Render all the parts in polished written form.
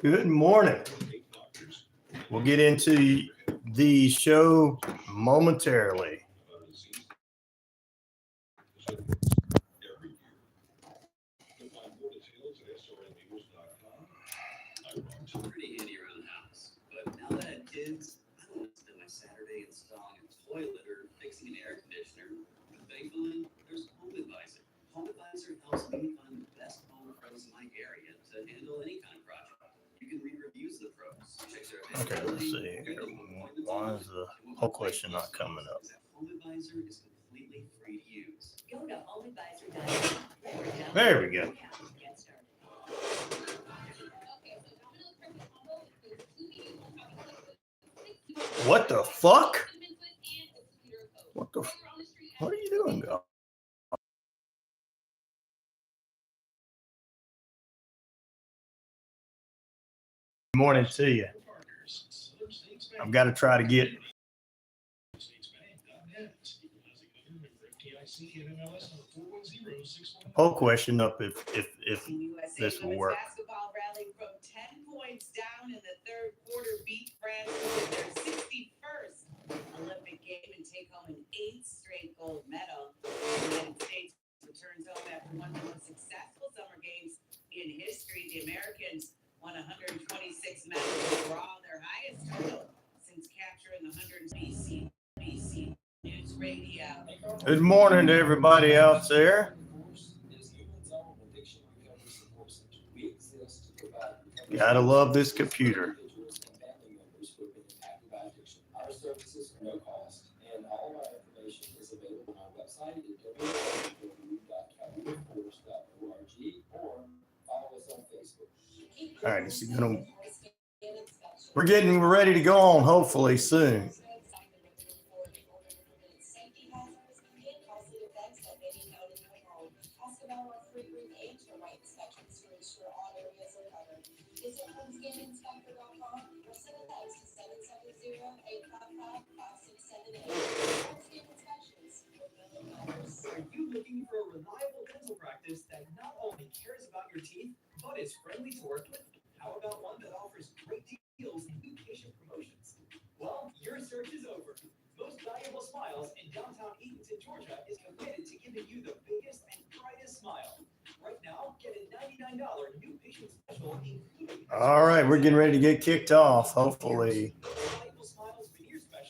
Good morning. We'll get into the show momentarily. Pretty handy around the house, but now that I have kids, I don't want to spend my Saturday installing a toilet or fixing an air conditioner. But thankfully, there's Home Advisor. Home Advisor helps me find the best home pros in my area to handle any kind of project. You can read reviews of the pros. Check their Okay, let's see. Why is the whole question not coming up? Home Advisor is completely free to use. Go to homeadvisor.com. There we go. What the fuck? What are you doing, girl? Good morning to you. I've got to try to get a poll question up if this will work. Basketball rallying from 10 points down in the third quarter, beat France with their 61st Olympic game and take home an 8th straight gold medal. The United States returns home after one of the most successful summer games in history. The Americans won 126 medals overall, their highest total since capturing 100 BC News Radio. Good morning to everybody out there. Gotta love this computer. Our services are no cost, and all of our information is available on our website at www.calgaryforce.org or follow us on Facebook. All right, we're ready to go on hopefully soon. Are you looking for a reliable dental practice that not only cares about your teeth, but is friendly to work with? How about one that offers great deals and new patient promotions? Well, your search is over. Most Valuable Smiles in downtown Eatonton, Georgia is committed to giving you the biggest and brightest smile. Right now, get a $99 new patient special including. All right, we're getting ready to get kicked off. Hopefully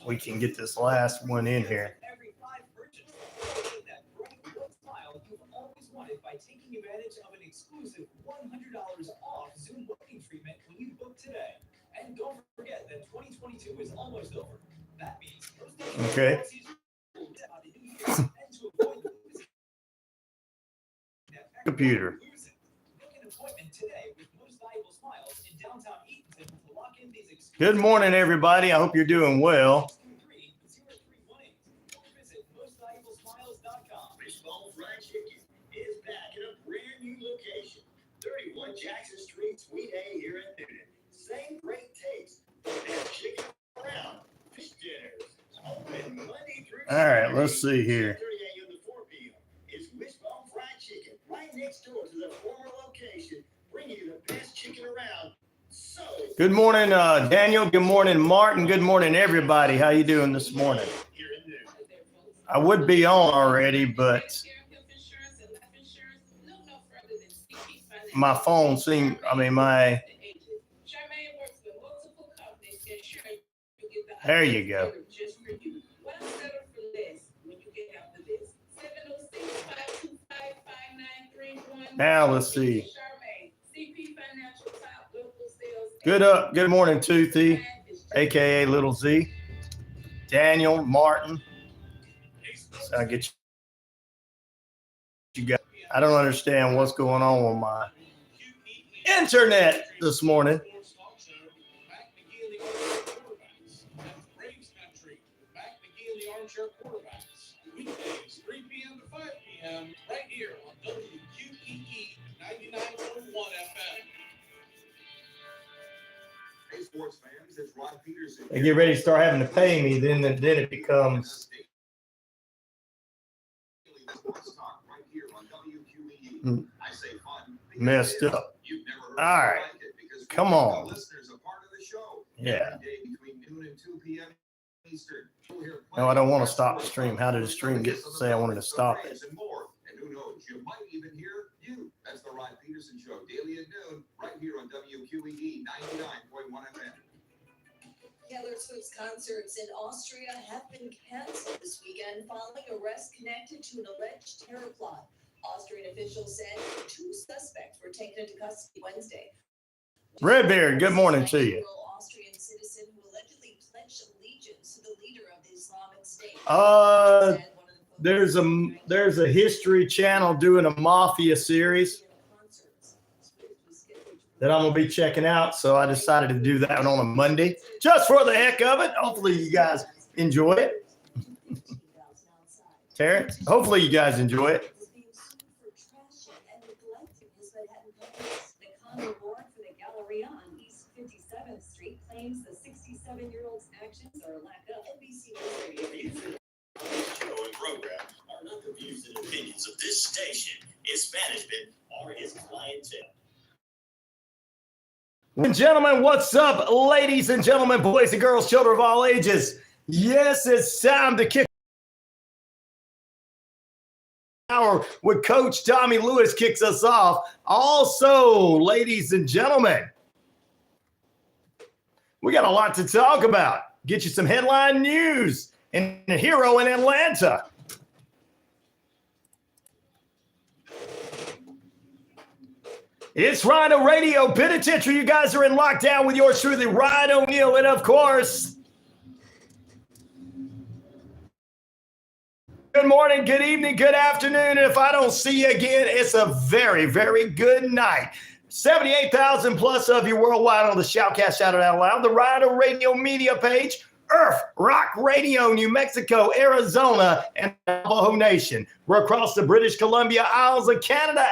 we can get this last one in here. Every 5 purchases, get that bright white smile you've always wanted by taking advantage of an exclusive $100 off Zoom booking treatment when you book today. And don't forget that 2022 is almost over. That means Okay. Computer. Book an appointment today with Most Valuable Smiles in downtown Eatonton to lock in these exclusive. Good morning, everybody. I hope you're doing well. Visit mostvaluablesmiles.com. Fishbowl Fried Chicken is back in a brand new location, 31 Jackson Street, Suite A here in Newton. Same great taste. There's chicken around. Fish dinners. Open Monday through All right, let's see here. 10:30 a.m. to 4 p.m. It's Wishbone Fried Chicken right next door to the former location, bringing you the best chicken around. So Good morning, Daniel. Good morning, Martin. Good morning, everybody. How you doing this morning? here in Newton. I would be on already, but my phone there you go. Now let's see. Good morning, Toothy, aka Little Z, Daniel, Martin. So I get you guys. I don't understand what's going on with my internet this morning. Weekdays, 3 p.m. to 5 p.m. right here on WQEE 99.1 FM. Hey, sports fans, it's Rod Peterson. They get ready to start having to pay me, then it becomes Sports talk right here on WQEE. Mm. I say fun. messed up. You've never heard All right. like it because Come on. Listeners, a part of the show. Yeah. Every day between noon and 2 p.m. Eastern. You'll hear No, I don't want to stop the stream. How did the stream get to say I wanted to stop it? and more. And who knows, you might even hear you. That's the Rod Peterson Show, daily at noon, right here on WQEE 99.1 FM. Taylor Swift's concerts in Austria have been canceled this weekend following arrests connected to an alleged terror plot. Austrian officials said 2 suspects were taken into custody Wednesday. Redbeard, good morning to you. Austrian citizen who allegedly pledged allegiance to the leader of the Islamic State. There's a History Channel doing a Mafia series that I'm gonna be checking out, so I decided to do that on a Monday just for the heck of it. Hopefully you guys enjoy it. Terrence, hopefully you guys enjoy it. On East 57th Street claims the 67-year-old's actions are a lack of NBC Radio. Show and program are not the views and opinions of this station, its management, or its clientele. And gentlemen, what's up, ladies and gentlemen, boys and girls, children of all ages? Yes, it's time to kick hour with Coach Tommy Lewis kicks us off. Also, ladies and gentlemen, we got a lot to talk about. Get you some headline news and a hero in Atlanta. It's RyanORadio Penitentiary. You guys are in lockdown with yours truly, Ryan O'Neal, and of course, good morning, good evening, good afternoon. And if I don't see you again, it's a very, very good night. 78,000 plus of you worldwide on the Shoutcast Shout It Out Loud, the RyanORadio media page, Earth Rock Radio, New Mexico, Arizona, and Navajo Nation. We're across the British Columbia Isles of Canada,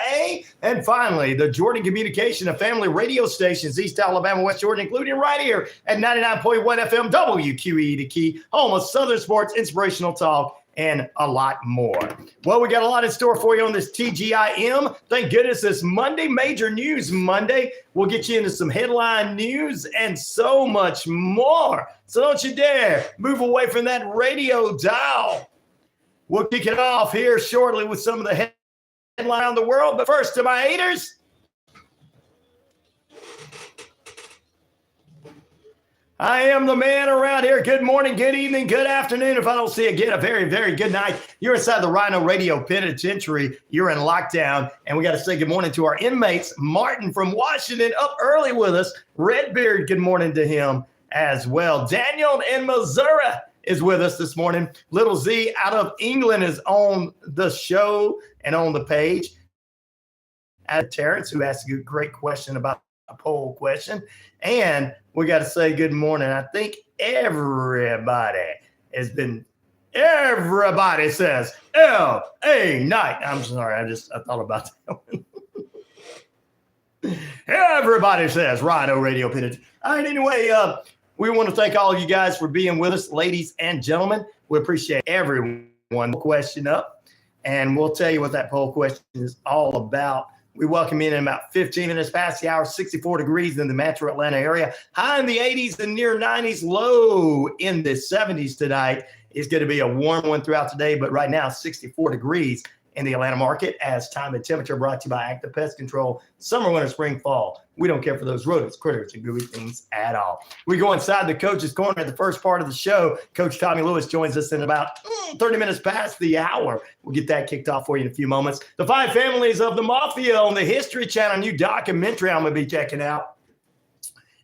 and finally, the Jordan Communication and Family radio stations, East Alabama, West Jordan, including right here at 99.1 FM, WQEE, the key, home of Southern sports, inspirational talk, and a lot more. Well, we got a lot in store for you on this TGIM. Thank goodness it's Monday, Major News Monday. We'll get you into some headline news and so much more. So don't you dare move away from that radio dial. We'll kick it off here shortly with some of the headlines around the world. But first, to my haters, I am the man around here. Good morning, good evening, good afternoon. If I don't see you again, a very, very good night. You're inside the RyanORadio Penitentiary. You're in lockdown. And we got to say good morning to our inmates. Martin from Washington up early with us. Redbeard, good morning to him as well. Daniel in Missouri is with us this morning. Little Z out of England is on the show and on the page. Terrence, who asked a great question about a poll question. And we got to say good morning. I think everybody says L.A. night. I'm sorry. I thought about that one. Everybody says RyanORadio Penitentiary. All right. Anyway, we want to thank all of you guys for being with us, ladies and gentlemen. We appreciate everyone. Question up, and we'll tell you what that poll question is all about. We welcome in about 15 minutes past the hour, 64 degrees in the metro Atlanta area. High in the 80s and near 90s, low in the 70s tonight. It's going to be a warm one throughout the day, but right now 64 degrees in the Atlanta market as time and temperature brought to you by Active Pest Control. Summer, winter, spring, fall. We don't care for those rodents, critters, and gooey things at all. We go inside the coach's corner at the first part of the show. Coach Tommy Lewis joins us in about 30 minutes past the hour. We'll get that kicked off for you in a few moments. The 5 families of the Mafia on the History Channel, new documentary I'm going to be checking out.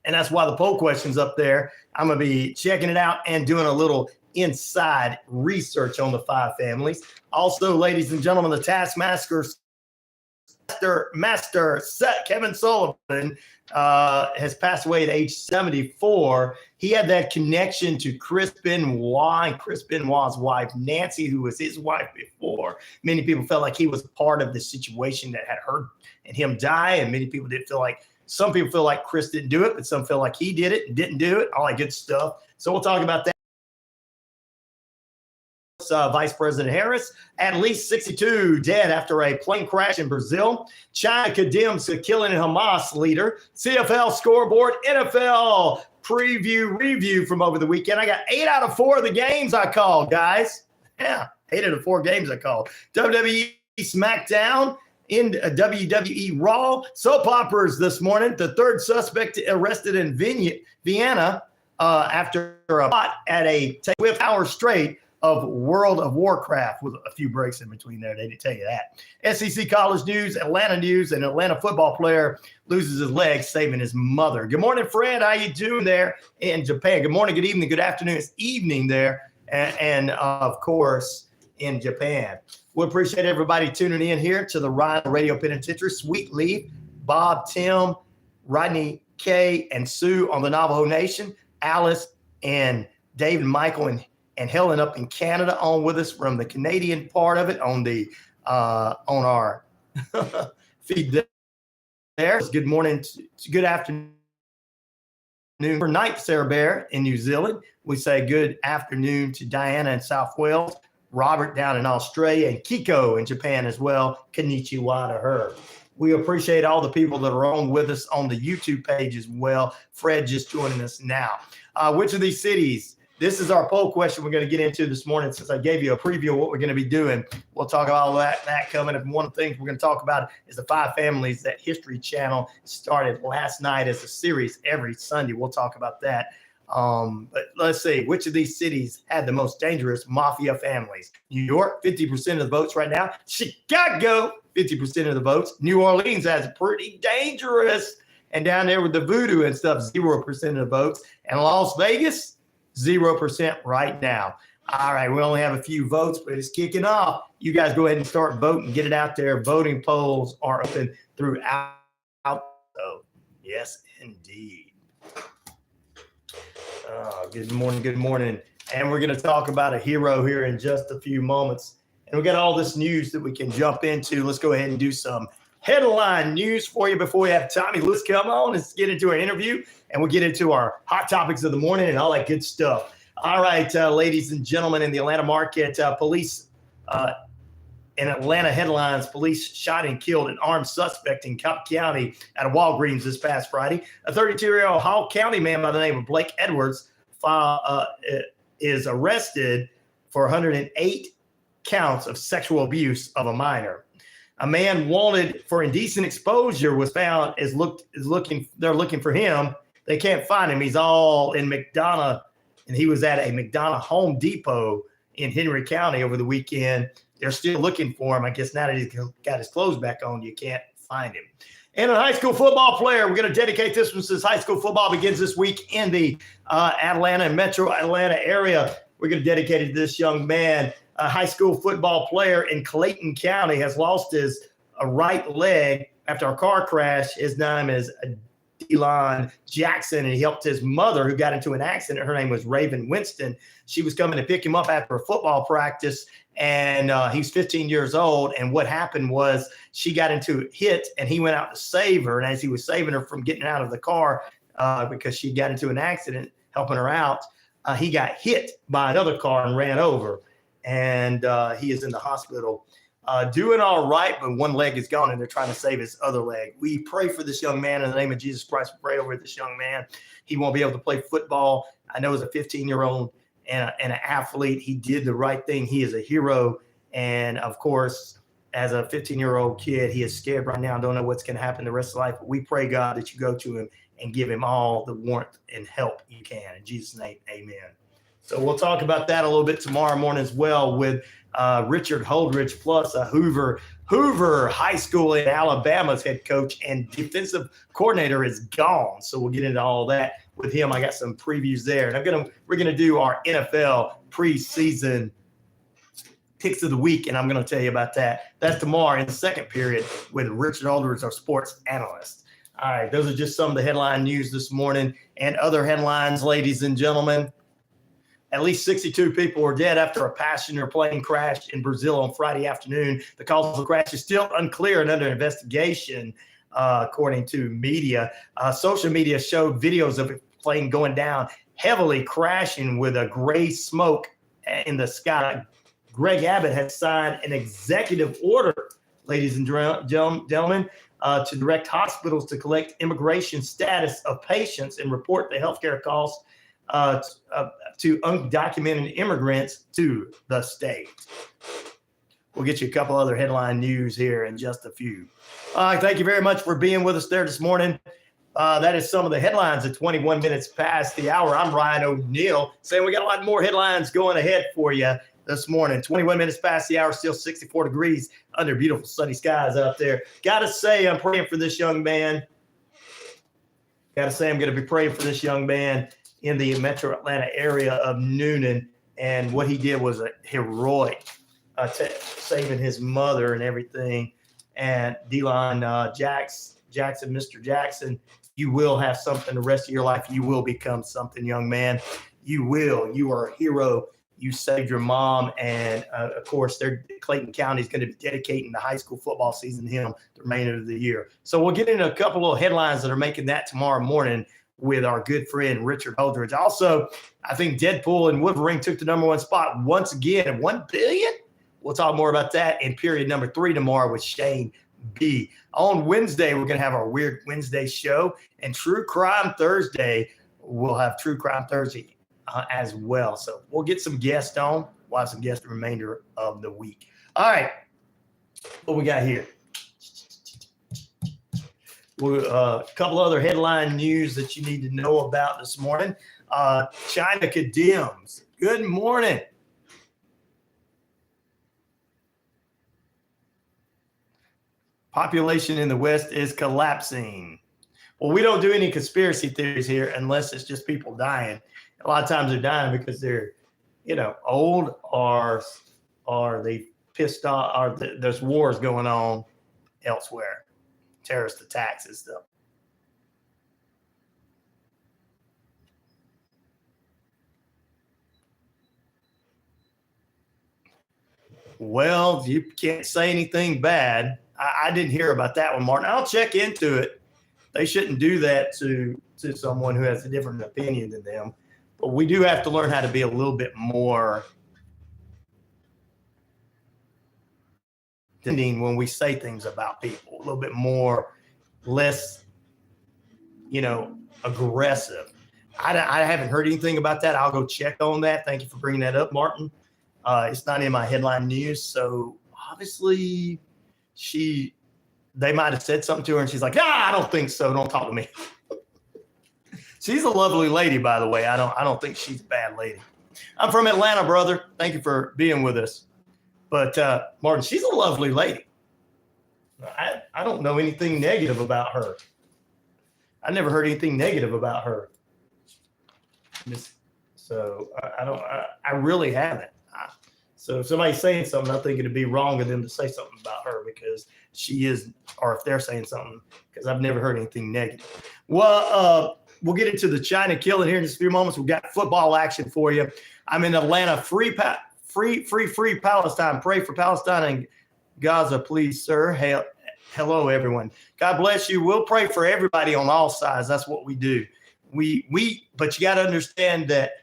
And that's why the poll question's up there. I'm going to be checking it out and doing a little inside research on the 5 families. Also, ladies and gentlemen, the Taskmaster Master Kevin Sullivan has passed away at age 74. He had that connection to Chris Benoit and Chris Benoit's wife, Nancy, who was his wife before. Many people felt like he was part of the situation that had her and him die, and many people did feel like, some people feel like Chris didn't do it, but some feel like he did it and didn't do it, all that good stuff. So we'll talk about that. Vice President Harris. At least 62 dead after a plane crash in Brazil. China condemns the killing of Hamas leader. CFL scoreboard, NFL preview review from over the weekend. I got 8 out of 4 of the games I called, guys. Yeah, 8 out of 4 games I called. WWE SmackDown. In WWE Raw, soap operas this morning. The third suspect arrested in Vienna after a plot at a 12-hour straight of World of Warcraft with a few breaks in between there. They didn't tell you that. SEC college news, Atlanta news, an Atlanta football player loses his leg, saving his mother. Good morning, Fred. How you doing there in Japan? Good morning, good evening, good afternoon. It's evening there, and of course, in Japan. We appreciate everybody tuning in here to the RyanORadio Penitentiary. Sweet Leaf, Bob, Tim, Rodney, Kay, and Sue on the Navajo Nation. Alice and Dave and Michael and Helen up in Canada on with us from the Canadian part of it on the on our feed there. Good morning, good afternoon, or night, Sarah Bear in New Zealand. We say good afternoon to Diana in South Wales. Robert down in Australia, and Kiko in Japan as well. Konnichiwa to her. We appreciate all the people that are on with us on the YouTube page as well. Fred just joining us now. Which of these cities? This is our poll question we're going to get into this morning. Since I gave you a preview of what we're going to be doing, we'll talk about all that coming up. And one of the things we're going to talk about is the 5 families that History Channel started last night as a series every Sunday. We'll talk about that. But let's see, which of these cities had the most dangerous mafia families? New York, 50% of the votes right now. Chicago, 50% of the votes. New Orleans has pretty dangerous. And down there with the voodoo and stuff, 0% of the votes. And Las Vegas, 0% right now. All right, we only have a few votes, but it's kicking off. You guys go ahead and start voting. Get it out there. Voting polls are open throughout. Oh, yes, indeed. Good morning, good morning. And we're going to talk about a hero here in just a few moments. And we got all this news that we can jump into. Let's go ahead and do some headline news for you before we have Tommy Lewis come on. Let's get into our interview, and we'll get into our hot topics of the morning and all that good stuff. All right, ladies and gentlemen, in the Atlanta market, police in Atlanta headlines, police shot and killed an armed suspect in Cobb County at a Walgreens this past Friday. A 32-year-old Hall County man by the name of Blake Edwards is arrested for 108 counts of sexual abuse of a minor. A man wanted for indecent exposure was found. They're looking for him. They can't find him. He's all in McDonough, and he was at a McDonough Home Depot in Henry County over the weekend. They're still looking for him. I guess now that he's got his clothes back on, you can't find him. And a high school football player, we're going to dedicate this one since high school football begins this week in the Atlanta and Metro Atlanta area. We're going to dedicate it to this young man. A high school football player in Clayton County has lost his right leg after a car crash. His name is Delon Jackson, and he helped his mother who got into an accident. Her name was Raven Winston. She was coming to pick him up after a football practice, and he's 15 years old. And what happened was she got into a hit, and he went out to save her. And as he was saving her from getting out of the car because she got into an accident, helping her out, he got hit by another car and ran over. And he is in the hospital doing all right, but one leg is gone, and they're trying to save his other leg. We pray for this young man in the name of Jesus Christ. We pray over this young man. He won't be able to play football. I know as a 15-year-old and an athlete, he did the right thing. He is a hero. And, of course, as a 15-year-old kid, he is scared right now and don't know what's going to happen the rest of life. But we pray, God, that you go to him and give him all the warmth and help you can. In Jesus' name, amen. So we'll talk about that a little bit tomorrow morning as well with Richard Holdridge, plus Hoover High School in Alabama's head coach and defensive coordinator is gone. So we'll get into all that with him. I got some previews there. And we're gonna do our NFL preseason picks of the week, and I'm gonna tell you about that. That's tomorrow in the second period with Richard Holdridge, our sports analyst. All right, those are just some of the headline news this morning and other headlines, ladies and gentlemen. At least 62 people were dead after a passenger plane crashed in Brazil on Friday afternoon. The cause of the crash is still unclear and under investigation, according to media. Social media showed videos of the plane going down, heavily crashing with a gray smoke in the sky, Greg Abbott has signed an executive order, ladies and gentlemen, to direct hospitals to collect immigration status of patients and report the healthcare costs to undocumented immigrants to the state. We'll get you a couple other headline news here in just a few. Thank you very much for being with us there this morning. That is some of the headlines at 21 minutes past the hour. I'm Ryan O'Neal, saying we got a lot more headlines going ahead for you this morning. 21 minutes past the hour, still 64 degrees under beautiful sunny skies out there. Got to say, I'm praying for this young man. Got to say, I'm going to be praying for this young man in the metro Atlanta area of Noonan. And what he did was a heroic, saving his mother and everything. And Delon Jackson, Mr. Jackson, you will have something the rest of your life. You will become something, young man. You will. You are a hero. You saved your mom. And, of course, Clayton County is going to be dedicating the high school football season to him the remainder of the year. So we'll get into a couple of headlines that are making that tomorrow morning with our good friend Richard Holdridge. Also, I think Deadpool and Wolverine took the #1 spot once again at $1 billion. We'll talk more about that in period number 3 tomorrow with Shane B. On Wednesday, we're going to have our Weird Wednesday show, and True Crime Thursday. We'll have True Crime Thursday as well. So we'll get some guests on. We'll have some guests the remainder of the week. All right. What we got here? A couple other headline news that you need to know about this morning. China condemns. Good morning. Population in the West is collapsing. Well, we don't do any conspiracy theories here unless it's just people dying. A lot of times they're dying because they're, old or they pissed off, or there's wars going on elsewhere, terrorist attacks and stuff. Well, you can't say anything bad. I didn't hear about that one, Martin. I'll check into it. They shouldn't do that to someone who has a different opinion than them. But we do have to learn how to be a little bit more when we say things about people, a little bit less, aggressive. I haven't heard anything about that. I'll go check on that. Thank you for bringing that up, Martin. It's not in my headline news. So obviously they might have said something to her and she's like, I don't think so. Don't talk to me. She's a lovely lady, by the way. I don't think she's a bad lady. I'm from Atlanta, brother. Thank you for being with us. But Martin, she's a lovely lady. I don't know anything negative about her. I never heard anything negative about her. So I really haven't. So if somebody's saying something, I think it'd be wrong of them to say something about her because she is, or if they're saying something, because I've never heard anything negative. Well, we'll get into the China killing here in just a few moments. We've got football action for you. I'm in Atlanta. Free Palestine. Pray for Palestine and Gaza, please, sir. Hey, hello, everyone. God bless you. We'll pray for everybody on all sides. That's what we do. But you got to understand that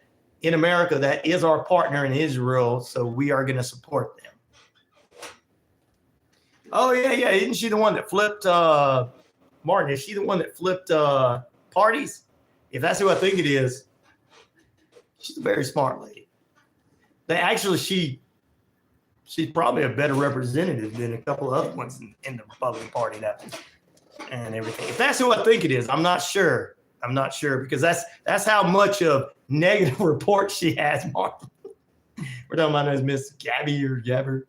in America, that is our partner in Israel, so we are going to support them. Oh, yeah. Isn't she the one that flipped, Martin, is she the one that flipped parties? If that's who I think it is, she's a very smart lady. She's probably a better representative than a couple of other ones in the Republican Party now and everything. If that's who I think it is, I'm not sure. Because that's how much of negative reports she has, Martin. We're talking about as Miss Gabby or Jabber,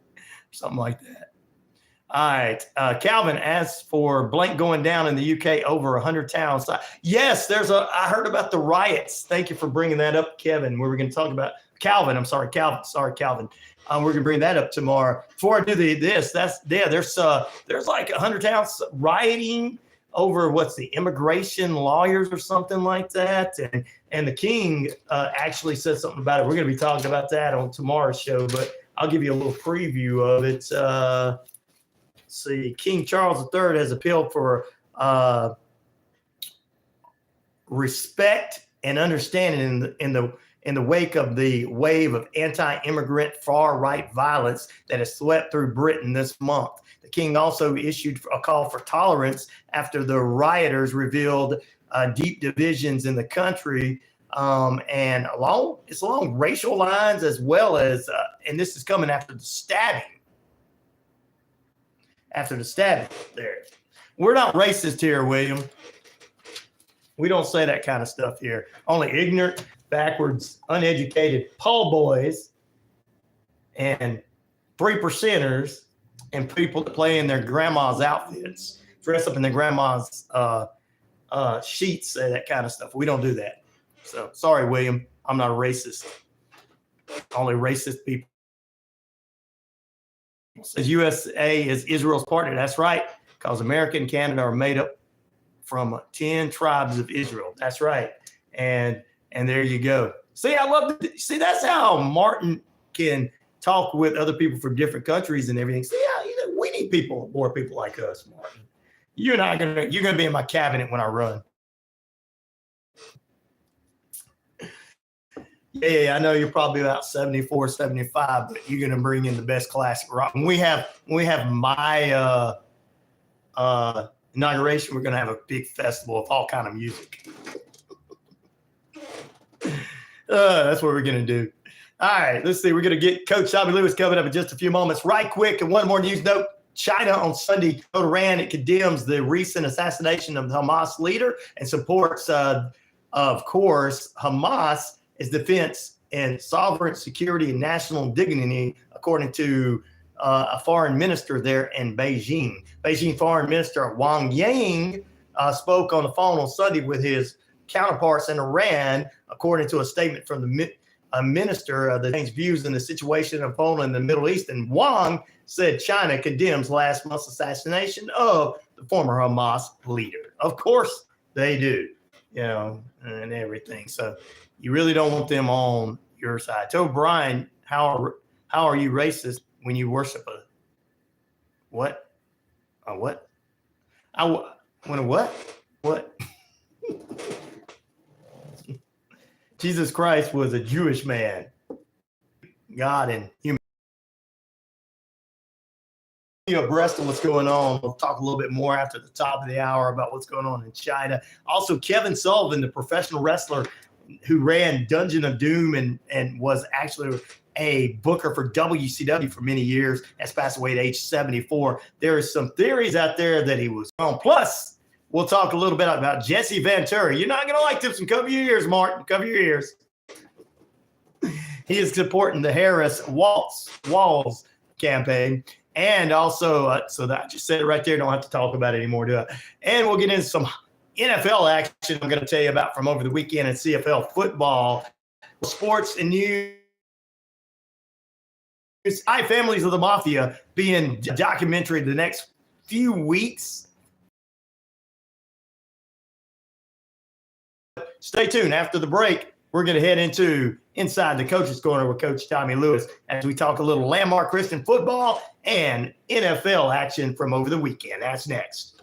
something like that. All right. Calvin asks for blank going down in the UK over 100 towns. Yes, I heard about the riots. Thank you for bringing that up, Kevin. We were going to talk about Calvin. I'm sorry, Calvin. Sorry, Calvin. We're going to bring that up tomorrow. Before I do there's like 100 towns rioting over what's the immigration lawyers or something like that. And the king actually said something about it. We're going to be talking about that on tomorrow's show, but I'll give you a little preview of it. See, King Charles III has appealed for respect and understanding in in the wake of the wave of anti-immigrant far-right violence that has swept through Britain this month. The king also issued a call for tolerance after the rioters revealed deep divisions in the country, and it's along racial lines as well as, and this is coming after the stabbing. After the stabbing there. We're not racist here, William. We don't say that kind of stuff here. Only ignorant, backwards, uneducated Paul boys and 3%ers and people that play in their grandma's outfits, dress up in their grandma's sheets, say that kind of stuff. We don't do that. So sorry, William. I'm not a racist. Only racist people. Says USA is Israel's partner. That's right, because America and Canada are made up from 10 tribes of Israel. That's right. And there you go. See, see, that's how Martin can talk with other people from different countries and everything. See, we need more people like us, Martin. You're gonna be in my cabinet when I run. Yeah, I know you're probably about 74, 75, but you're going to bring in the best classic rock. When we have my inauguration, we're going to have a big festival of all kind of music. That's what we're going to do. All right, let's see. We're going to get Coach Tommy Lewis coming up in just a few moments. Right quick, and one more news note. China on Sunday told Iran it condemns the recent assassination of the Hamas leader and supports, of course, Hamas is defense and sovereign security and national dignity, according to a foreign minister there in Beijing. Beijing Foreign Minister Wang Yang spoke on the phone on Sunday with his counterparts in Iran, according to a statement from the minister that changed views in the situation unfolding in the Middle East. And Wang said China condemns last month's assassination of the former Hamas leader. Of course they do, and everything. So you really don't want them on your side. Tell Brian, how are you racist when you worship a what? A what? When a what? What? Jesus Christ was a Jewish man, God and human. You're abreast of what's going on. We'll talk a little bit more after the top of the hour about what's going on in China. Also, Kevin Sullivan, the professional wrestler who ran Dungeon of Doom and was actually a booker for WCW for many years, has passed away at age 74. There is some theories out there that he was on. Plus, we'll talk a little bit about Jesse Ventura. You're not going to like this one. Cover your ears, Martin. Cover your ears. He is supporting the Harris Walls campaign. And also, so that I just said it right there. Don't have to talk about it anymore, do I? And we'll get into some NFL action I'm going to tell you about from over the weekend in CFL football, sports, and news. Families of the Mafia being documentary the next few weeks. Stay tuned. After the break, we're going to head into Inside the Coach's Corner with Coach Tommy Lewis as we talk a little landmark Christian football and NFL action from over the weekend. That's next.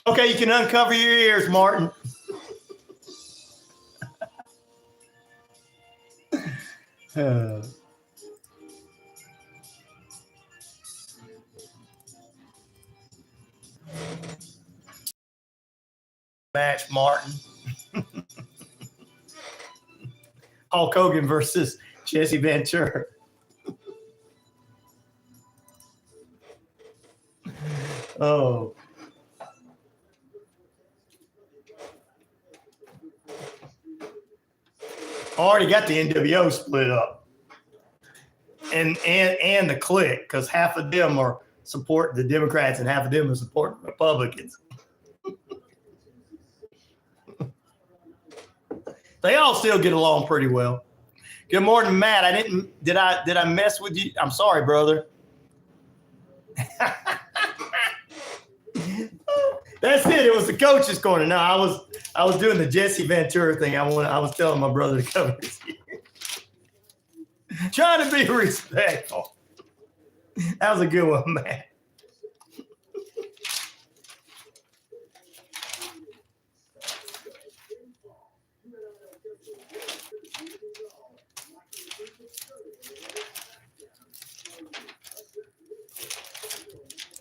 Okay, you can uncover your ears, Martin. Match, Martin. Hulk Hogan versus Jesse Ventura. Oh. Already got the NWO split up. And the clique, because half of them are supporting the Democrats and half of them are supporting Republicans. They all still get along pretty well. Good morning, Matt. Did I mess with you? I'm sorry, brother. That's it. It was the Coach's Corner. No, I was doing the Jesse Ventura thing. I was telling my brother to cover his ear. Trying to be respectful. That was a good one, Matt.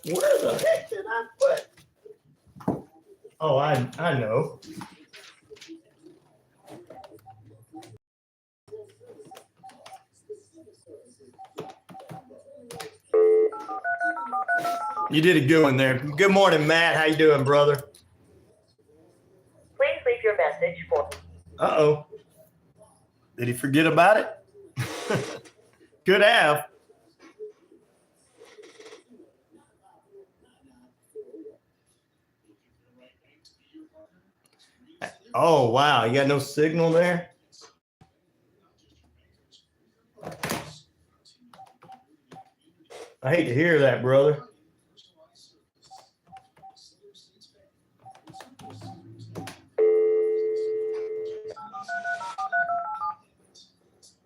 Where the heck did I put? Oh, I know. You did a good one there. Good morning, Matt. How you doing, brother? Please leave your message for. Uh-oh. Did he forget about it? Could have. Oh, wow. You got no signal there? I hate to hear that, brother.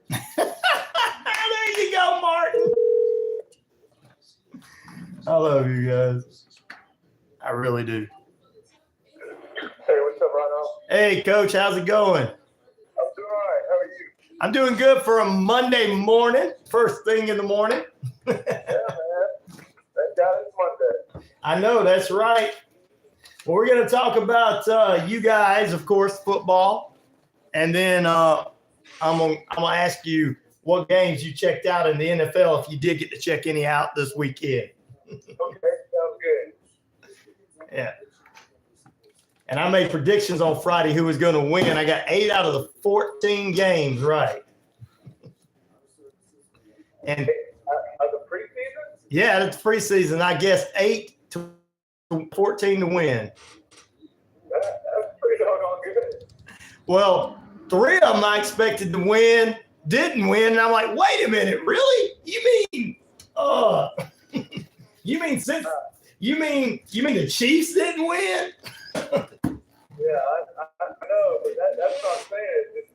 There you go, Martin. I love you guys. I really do. Hey, what's up, Ryan? Hey, Coach, how's it going? I'm doing all right. How are you? I'm doing good for a Monday morning, first thing in the morning. Yeah, man. Thank God it's Monday. I know, that's right. Well, we're going to talk about you guys, of course, football. And then I'm gonna ask you what games you checked out in the NFL, if you did get to check any out this weekend. Okay, sounds good. Yeah. And I made predictions on Friday who was going to win. I got 8 out of the 14 games right. And The preseason? yeah, it's preseason. I guess 8 to 14 to win. That's pretty doggone good. Well, 3 of them I expected to win, didn't win. And I'm like, wait a minute, really? You mean the Chiefs didn't win? Yeah, I know, but that's what I'm saying. It's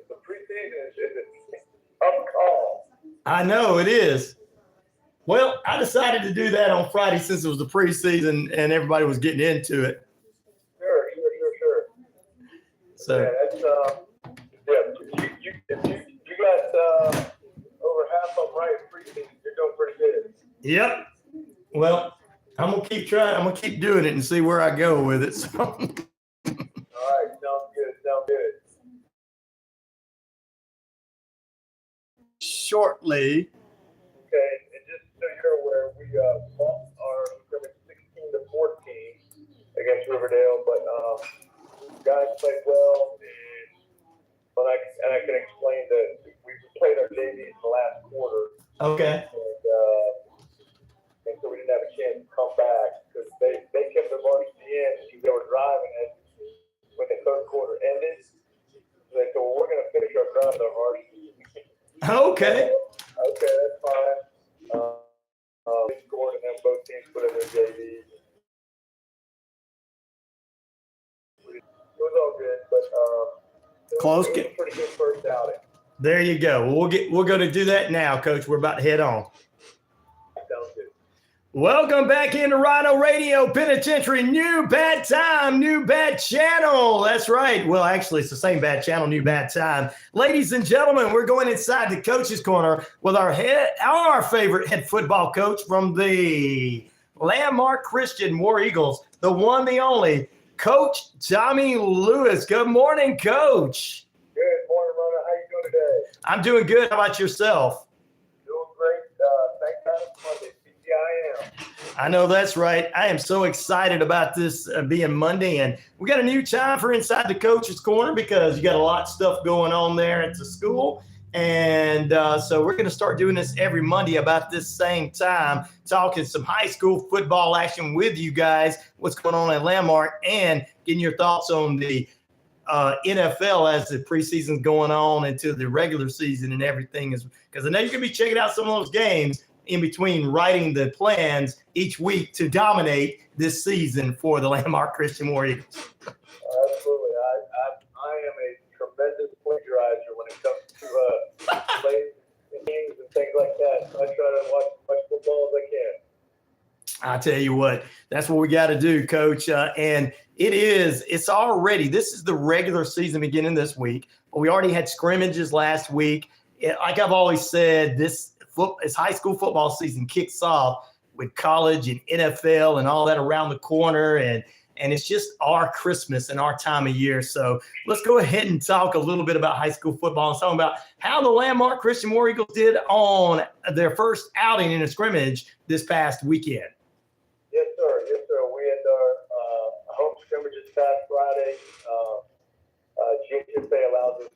the preseason is up call. I know it is. Well, I decided to do that on Friday since it was the preseason and everybody was getting into it. Sure. So Yeah, that's you got over half of them right in preseason. You're doing pretty good. yep. Well, I'm gonna keep trying. I'm gonna keep doing it and see where I go with it. So. All right, sounds good. Shortly. Okay, and just so you're aware, we lost our scrimmage 16-14 against Riverdale, but guys played well, and I can explain that we played our JV in the last quarter, Okay. and so we didn't have a chance to come back because they kept their march to the end. They were driving it when the third quarter ended. So they said, well, we're going to finish our drive with our varsity. Okay. Okay, that's fine. They scored, and then both teams put in their JVs. It was all good, but Close it was game. a pretty good first outing. There you go. We're going to do that now, Coach. We're about to head on. Sounds good. Welcome back into RyanORadio Penitentiary. New bad time, new bad channel. That's right. Well, actually, it's the same bad channel, new bad time. Ladies and gentlemen, we're going inside the coach's corner with our favorite head football coach from the Landmark Christian War Eagles, the one, the only, Coach Tommy Lewis. Good morning, Coach. Good morning, Rona. How you doing today? I'm doing good. How about yourself? Doing great. Thank God it's Monday. I am. I know that's right. I am so excited about this being Monday, and we got a new time for Inside the Coach's Corner because you got a lot of stuff going on there at the school. And so we're going to start doing this every Monday about this same time, talking some high school football action with you guys, what's going on at Landmark, and getting your thoughts on the NFL as the preseason's going on into the regular season and everything. Because I know you're going to be checking out some of those games in between writing the plans each week to dominate this season for the Landmark Christian War Eagles. Absolutely. I am a tremendous plagiarizer when it comes to plays and games and things like that. I try to watch as much football as I can. I tell you what, that's what we got to do, Coach. And it's already, this is the regular season beginning this week, but we already had scrimmages last week. Like I've always said, this as high school football season kicks off with college and NFL and all that around the corner, and it's just our Christmas and our time of year. So let's go ahead and talk a little bit about high school football and talk about how the Landmark Christian War Eagles did on their first outing in a scrimmage this past weekend. Yes, sir. Yes, sir. We had our home scrimmage this past Friday. GHSA allows us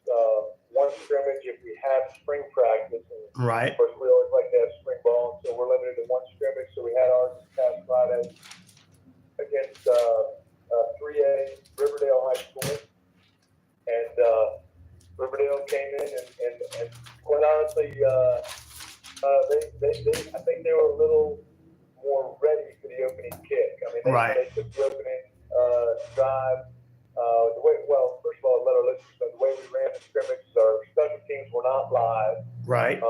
one scrimmage if we have spring practice. And Right. of course, we always like to have spring ball, so we're limited to one scrimmage. So we had ours this past Friday against 3A Riverdale High School. And Riverdale came in and quite honestly, I think they were a little more ready for the opening kick. I mean, they took the opening drive. First of all, let our listeners know the way we ran the scrimmage, our special teams were not live. Right. It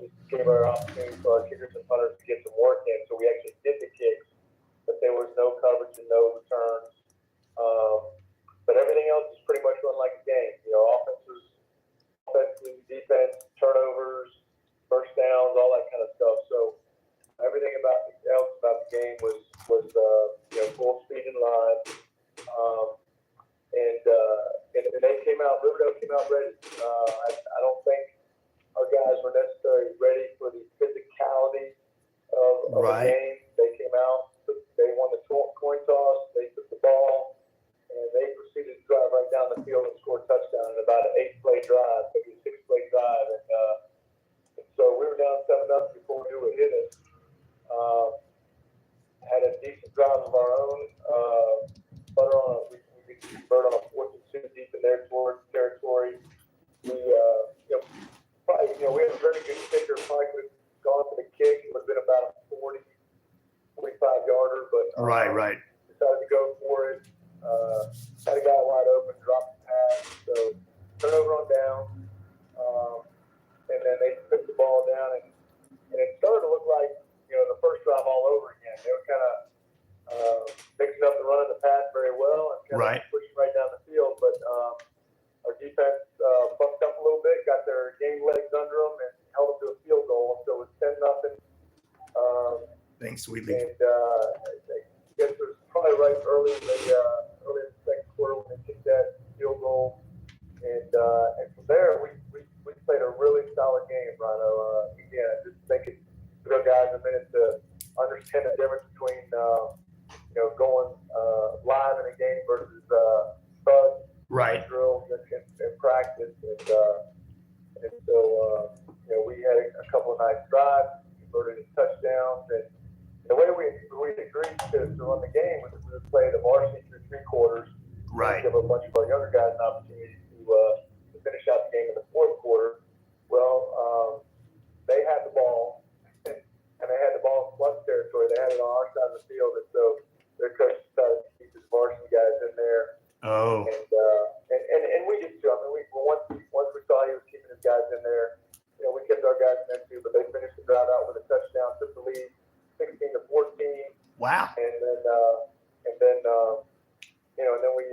just gave our opportunity for our kickers and punters to get some work in. So we actually did the kicks, but there was no coverage and no returns. But everything else is pretty much run like a game. Offense, defense, turnovers, first downs, all that kind of stuff. So everything else about the game was full speed and live. And they came out. Riverdale came out ready. I don't think our guys were necessarily ready for the physicality of the game. They came out. They won the coin toss. They took the ball, and they proceeded to drive right down the field and score a touchdown in about an 8-play drive, maybe a 6-play drive. And so we were down 7-0 before we knew it hit us. Had a decent drive of our own. We converted on a 4th and 2 deep in their territory. We had a very good kicker. Probably could have gone for the kick. It would have been about a 45 yarder, but Right. decided to go for it. Had a guy wide open, dropped the pass. So turnover on down, and then they took the ball down, and it started to look like the first drive all over again. They were kind of mixing up the run of the pass very well and kind of pushing right down the field. But our defense bucked up a little bit, got their game legs under them, and held them to a field goal. So it was 10-0. Thanks, Sweetly. And I guess it was probably right early in the second quarter when they kicked that field goal. And from there, we played a really solid game, Rhino. Again, I just think it took our guys a minute to understand the difference between going live in a game versus drills and practice. And so we had a couple of nice drives, converted into touchdowns, and the way we agreed to run the game was to play the varsity through 3 quarters. Right. Give a bunch of our younger guys an opportunity to finish out the game in the 4th quarter. Well, they had the ball, and they had the ball in plus territory. They had it on our side of the field, and so their coach decided to keep his varsity guys in there. Oh. And we did too. I mean, once we saw he was keeping his guys in there, we kept our guys in there too. But they finished the drive out with a touchdown, took the lead, 16-14. Wow. And then we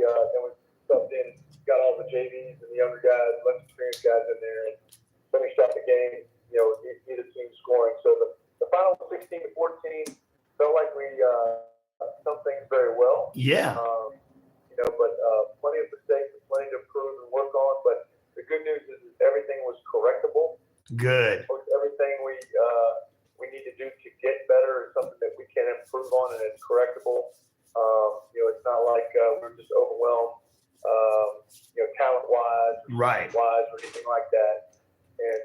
subbed in, got all the JVs and the younger guys, less experienced guys in there, and finished out the game. Either team scoring. So the final 16-14 felt like we done things very well. Yeah. But plenty of mistakes, plenty to improve and work on. But the good news is everything was correctable. Good. Everything we need to do to get better is something that we can improve on, and it's correctable. It's not like we're just overwhelmed, talent-wise, wise, or anything like that. And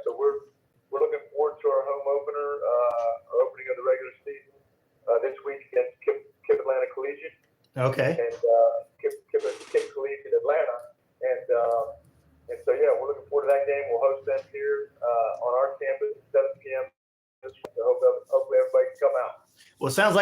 so we're looking forward to our home opener, our opening of the regular season this week against Kip Atlanta Collegiate. Okay. And Kip Collegiate Atlanta, and so we're looking forward to that game. We'll host them here on our campus at 7 p.m. this week. So hopefully everybody can come out. Well, it sounds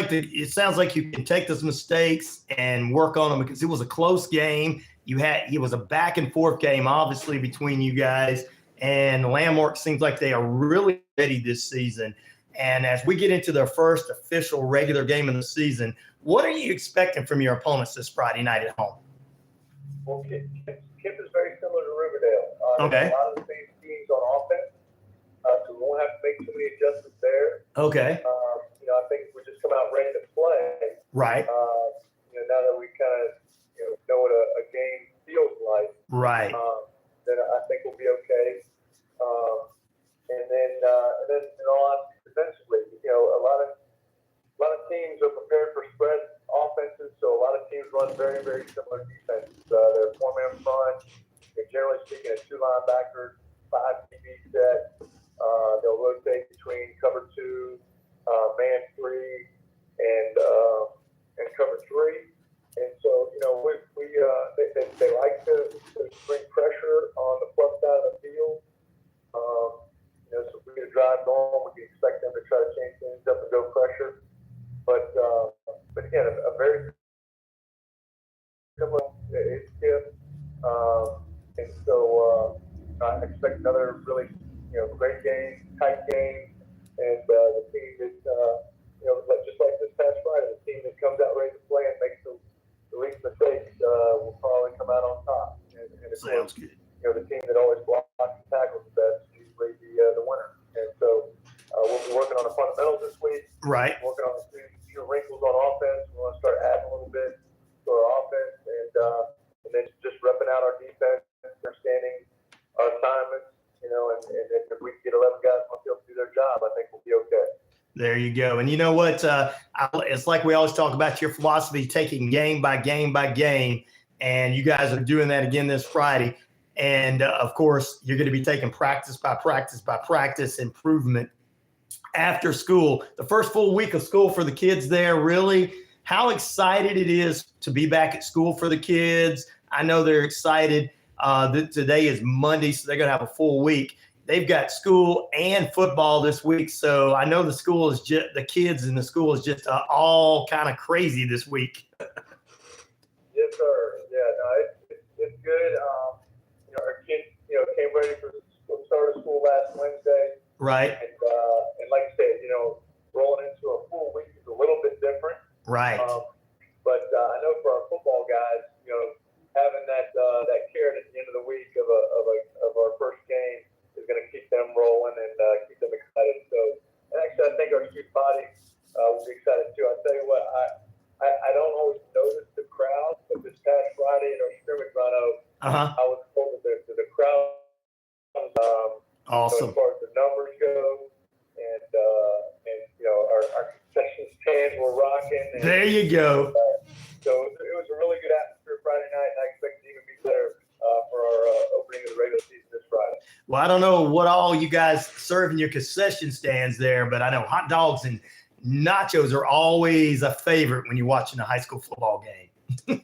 like you can take those mistakes and work on them, because it was a close game. It was a back and forth game, obviously, between you guys, and the Landmark seems like they are really ready this season. And as we get into their first official regular game of the season, what are you expecting from your opponents this Friday night at home? Well, Kip is very similar to Riverdale. Okay. A lot of the same teams on offense, to a Okay. I think if we just come out ready to play, Right. now that we kind of know what a game feels like, Right. then I think we'll be okay. And then in all honesty, defensively, a lot of teams are prepared for spread offenses, so a lot of teams run very, very similar defenses. They're 4-man front. They're generally speaking a 2 linebacker, 5 DB set. They'll rotate between cover 2, man 3, and cover 3. And so, they like to bring pressure on the plus side of the field. So if we get a drive going, we can expect them to try to change things up and go pressure. But again, a very similar tip. And so I expect another really great game, tight game, and the team that just like this past Friday, the team that comes out ready to play and makes the least mistakes will probably come out on top. And of Sounds course, good. the team that always blocks and tackles the best is usually the winner. And so we'll be working on the fundamentals this week. Right. Working on a few wrinkles on offense. We want to start adding a little bit to our offense, and then just repping out our defense, understanding our assignments. And if we can get 11 guys on the field to do their job, I think we'll be okay. There you go. And you know what? It's like we always talk about your philosophy, taking game by game by game. And you guys are doing that again this Friday. And, of course, you're going to be taking practice by practice by practice improvement after school. The first full week of school for the kids there, really, how excited it is to be back at school for the kids. I know they're excited. That today is Monday, so they're going to have a full week. They've got school and football this week, so I know the school is just the kids in the school is just all kind of crazy this week. Yes, sir. Yeah, no, it's good. Our kids, came ready for the start of school last Wednesday, Right. and like I said, rolling into a full week is a little bit different. Right. But I know for our football guys, having that carrot at the end of the week of our first game is going to keep them rolling and keep them excited. So, and actually, I think our student body will be excited too. I tell you what, I don't always notice the crowd, but this past Friday in our scrimmage run Uh-huh. I was told that the crowd, Awesome. as far as the numbers go, and our concession stands were rocking. And, There you go. So it was a really good atmosphere Friday night, and I expect it to even be better for our opening of the regular season this Friday. Well, I don't know what all you guys serve in your concession stands there, but I know hot dogs and nachos are always a favorite when you're watching a high school football game. Yes,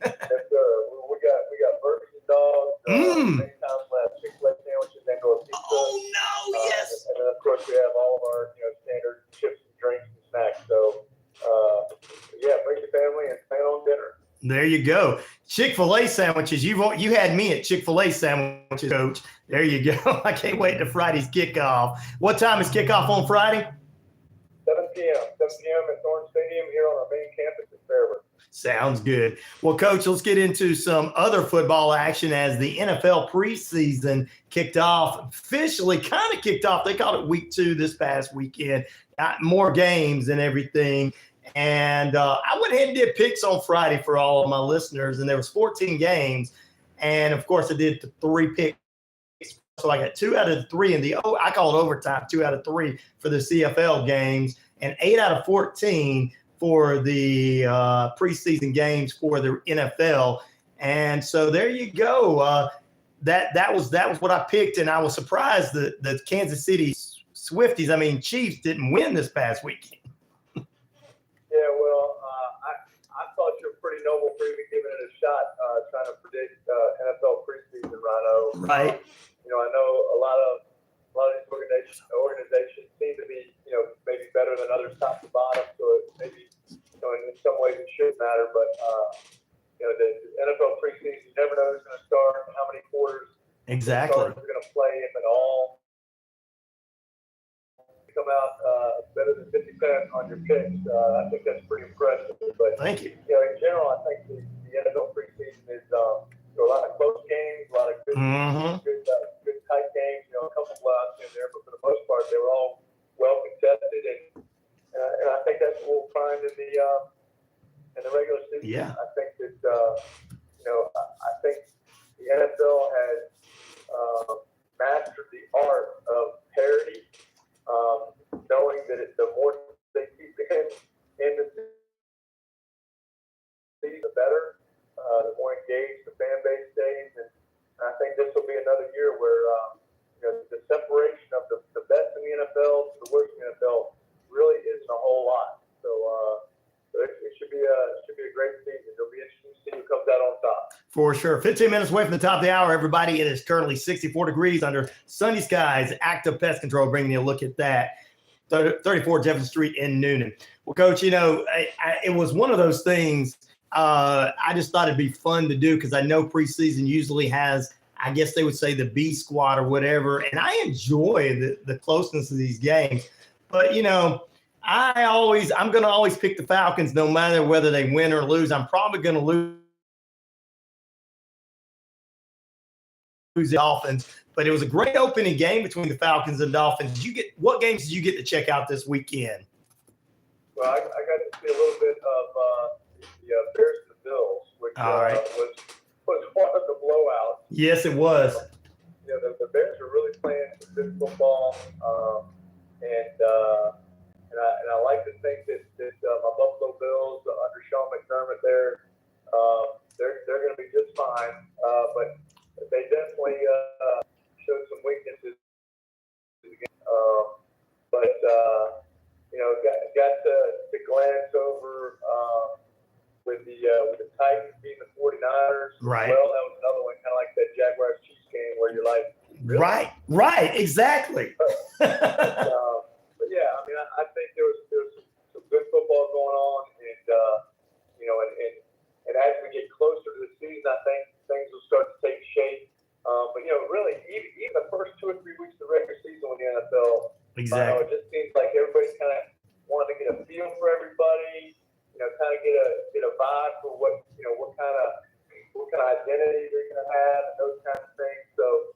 sir. We got burgers and dogs. Many times we'll have Chick-fil-A sandwiches and or pizza. Oh no! Yes. And then of course we have all of our standard chips and drinks and snacks. So bring your family and plan on dinner. There you go. Chick-fil-A sandwiches. You had me at Chick-fil-A sandwiches, Coach. There you go. I can't wait to Friday's kickoff. What time is kickoff on Friday? 7 p.m. 7 p.m. at Thorne Stadium here on our main campus in Fairburn. Sounds good. Well, Coach, let's get into some other football action as the NFL preseason kicked off. Officially kind of kicked off. They called it week 2 this past weekend. Got more games and everything. And I went ahead and did picks on Friday for all of my listeners, and there was 14 games. And, of course, I did 3 picks. So I got 2 out of 3 in I call it overtime, 2 out of 3 for the CFL games, and 8 out of 14 for the preseason games for the NFL. And so there you go. That was what I picked, and I was surprised that the Kansas City Chiefs didn't win this past weekend. Yeah, well, I thought you were pretty noble for even giving it a shot, trying to predict NFL preseason, Rhino. Right. I know a lot of these organizations seem to be, maybe better than others top to bottom. So it maybe, in some ways it should matter. But the NFL preseason, you never know who's going to start, how many quarters. Exactly. Are going to play, if at all. Come out better than 50% on your picks. I think that's pretty impressive. But Thank you. In general, I think the NFL preseason is a lot of close games, a lot of good, good tight games. A couple blowouts in there, but for the most part, they were all well contested. And regular season. Yeah. I think that I think the NFL has mastered the art of parity, knowing that the more they keep in the season, the better. The more engaged the fan base stays, and I think this will be another year where the separation of the best in the NFL to the worst in the NFL really isn't a whole lot. So it should be a great season. It'll be interesting to see who comes out on top. For sure. 15 minutes away from the top of the hour, everybody. It is currently 64 degrees under sunny skies. Active Pest Control bringing you a look at that. 34 Jefferson Street in Noonan. Well, Coach, it was one of those things. I just thought it'd be fun to do because I know preseason usually has, I guess they would say, the B squad or whatever. And I enjoy the closeness of these games. But, I'm going to always pick the Falcons no matter whether they win or lose. I'm probably going to lose the Dolphins. But it was a great opening game between the Falcons and Dolphins. What games did you get to check out this weekend? Well, I got to see a little bit of the Bears and the Bills, which was one of the blowouts. Yes, it was. The Bears are really playing some good football, and I like to think that my Buffalo Bills under Sean McDermott they're going to be just fine, but they definitely showed some weaknesses. Got to glance over with the Titans beating the 49ers. Right. Well, that was another one, kind of like that Jaguars Chiefs game where you're like, really? Right, exactly. But yeah, I mean, I think there was some good football going on, and as we get closer to the season, I think things will start to take shape. But really, even the first 2 or 3 weeks of the regular season with the NFL, Exactly. it just seems like everybody's kind of wanting to get a feel for everybody, kind of get a vibe for what kind of identity they're going to have and those kinds of things. So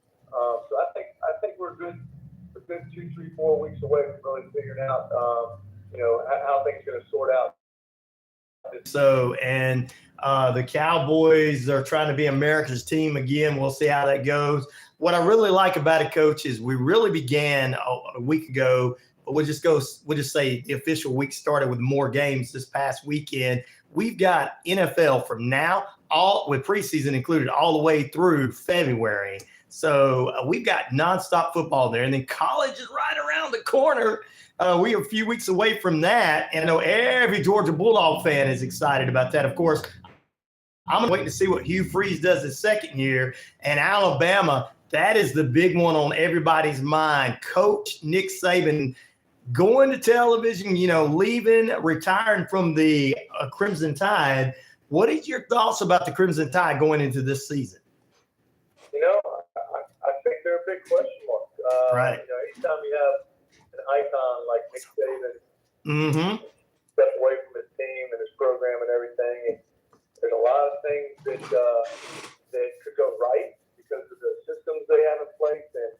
I think we're good 2, 3, 4 weeks away from really figuring out how things are going to sort out. So, and the Cowboys are trying to be America's team again. We'll see how that goes. What I really like about it, Coach, is we really began a week ago, but we'll just say the official week started with more games this past weekend. We've got NFL from now, all with preseason included, all the way through February. So we've got nonstop football there, and then college is right around the corner. We are a few weeks away from that, and I know every Georgia Bulldog fan is excited about that. Of course, I'm waiting to see what Hugh Freeze does his second year, and Alabama. That is the big one on everybody's mind. Coach Nick Saban going to television, leaving, retiring from the Crimson Tide. What is your thoughts about the Crimson Tide going into this season? I think they're a big question mark. Right. Anytime you have an icon like Nick Saban step away from his team and his program and everything, and there's a lot of things that could go right because of the systems they have in place and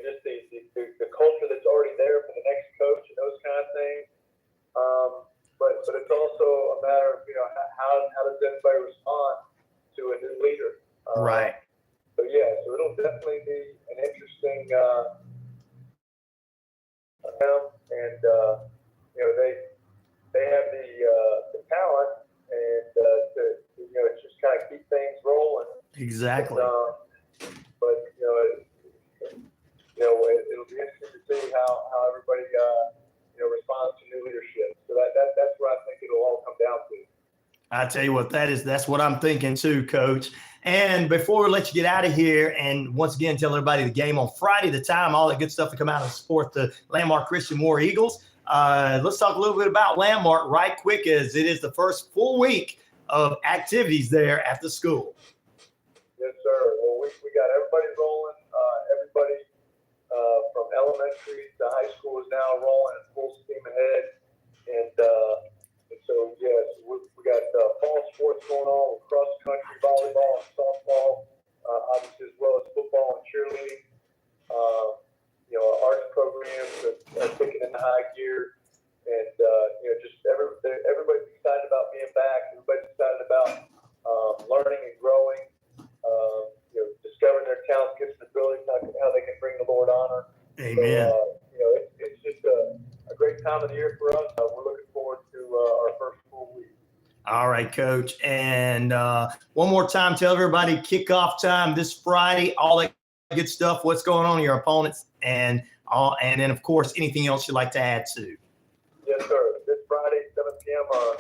just the culture that's already there for the next coach and those kind of things. But it's also a matter of how does everybody respond to a new leader? Right. So it'll definitely be an interesting and they have the talent and to just kind of keep things rolling. Exactly. But it'll be interesting to see how everybody responds to new leadership. So that's where I think it'll all come down to. I tell you what, that's what I'm thinking too, Coach. And before we let you get out of here, and once again, tell everybody the game on Friday, the time, all that good stuff to come out and support the Landmark Christian War Eagles. Let's talk a little bit about Landmark right quick, as it is the first full week of activities there at the school. Yes, sir. Well, we got everybody rolling. Everybody from elementary to high school is now rolling at full steam ahead. And so, yes, we got fall sports going on with cross country, volleyball, and softball, obviously as well as football and cheerleading. Our arts programs are kicking into high gear. and just everybody's excited about being back. Everybody's excited about learning and growing. Discovering their talents, gifts, and abilities, how they can bring the Lord honor. Amen. So, it's just a great time of the year for us. We're looking forward to our first full week. All right, Coach. And one more time, tell everybody kickoff time this Friday, all that good stuff, what's going on, your opponents, and then, of course, anything else you'd like to add to. Yes, sir. This Friday, 7 p.m., our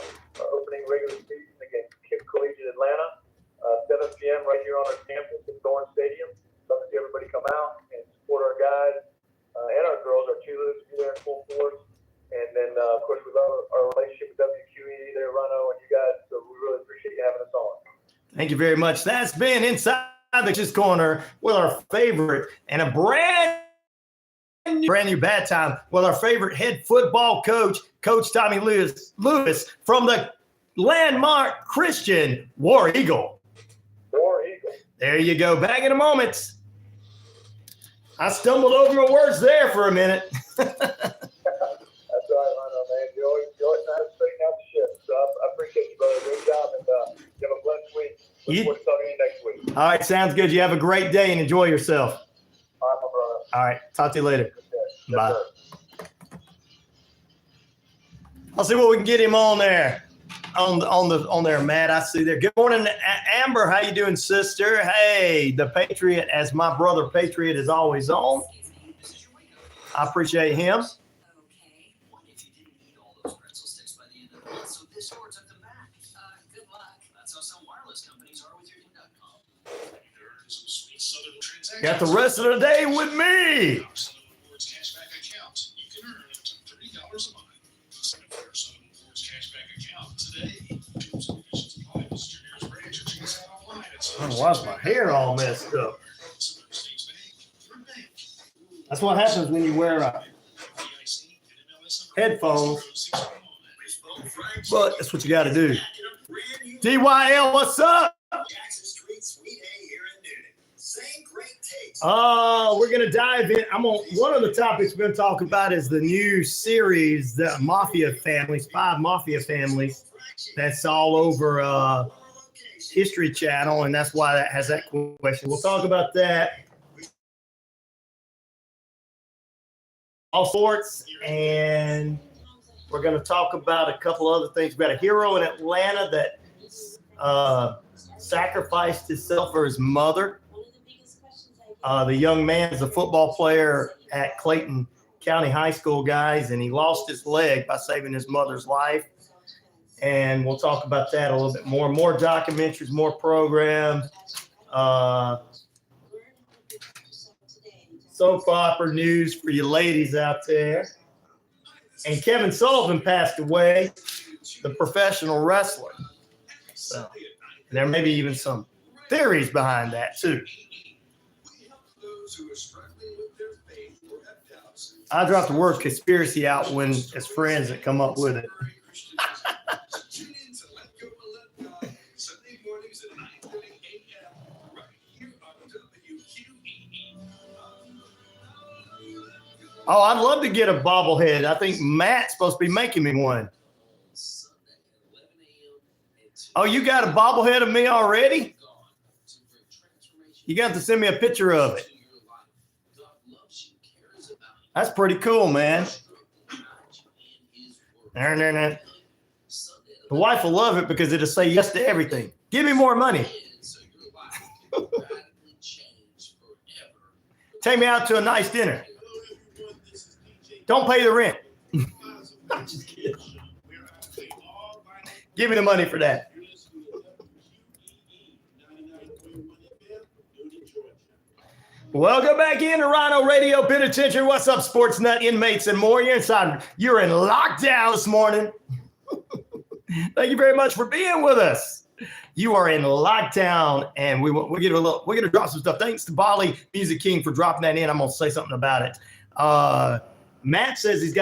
opening regular season against Kip Collegiate Atlanta. 7 p.m. right here on our campus at Thorne Stadium. Love to see everybody come out and support our guys and our girls, our cheerleaders, be there in full force. And then, of course, we love our relationship with WQEE there, Rhino, and you guys. So we really appreciate you having us on. Thank you very much. That's been Inside the Coach's Corner with our favorite and a brand new bad time with our favorite head football coach, Coach Tommy Lewis from the landmark Christian War Eagle. War Eagle. There you go. Back in a moment. I stumbled over my words there for a minute. That's all right, Rhino, man. You always know how to straighten out the ship. So I appreciate you, brother. Great job, and you have a blessed week. Look forward to talking to you next week. All right, sounds good. You have a great day and enjoy yourself. All right, my brother. All right, talk to you later. Yes, Bye. sir. I'll see what we can get him on there. On there, Matt. I see there. Good morning, Amber. How you doing, sister? Hey, the Patriot, as my brother Patriot is always on. I appreciate him. Okay. What if you didn't eat all those pretzel sticks by the end of the month? So this orders up the back. Good luck. That's how some wireless companies are with your new.com. Earn some sweet Southern transactions. Got the rest of the day with me. Southern Rewards cashback account. You can earn up to $30 a month. Sign up for your Southern Rewards cashback account today. Terms and conditions apply. Visit your nearest branch or check us out online at Why's my hair all messed up? Southern States Bank. Your bank. That's what happens when you wear headphones. But that's what you got to do. DYL, what's up? Jackson Street, Suite A here in Newton. Same great taste. We're going to dive in. One of the topics we're going to talk about is the new series, the Mafia families, 5 Mafia families. That's all over History Channel, and that's why that has that question. We'll talk about that. All sorts, and we're going to talk about a couple other things. We got a hero in Atlanta that sacrificed himself for his mother. The young man is a football player at Clayton County High School, guys, and he lost his leg by saving his mother's life. And we'll talk about that a little bit more. More documentaries, more programs. Soap opera news for you ladies out there. And Kevin Sullivan passed away, the professional wrestler. So there may be even some theories behind that too. I dropped the word conspiracy out when it's friends that come up with it. Oh, I'd love to get a bobblehead. I think Matt's supposed to be making me one. Oh, you got a bobblehead of me already? You got to send me a picture of it. That's pretty cool, man. The wife will love it because it'll say yes to everything. Give me more money. Take me out to a nice dinner. Don't pay the rent. I'm just kidding. Give me the money for that. Welcome back into RyanORadio Penitentiary. What's up, sports nut inmates and more? You're in lockdown this morning. Thank you very much for being with us. You are in lockdown, and we're gonna drop some stuff. Thanks to Bali Music King for dropping that in. I'm gonna say something about it. Matt says he's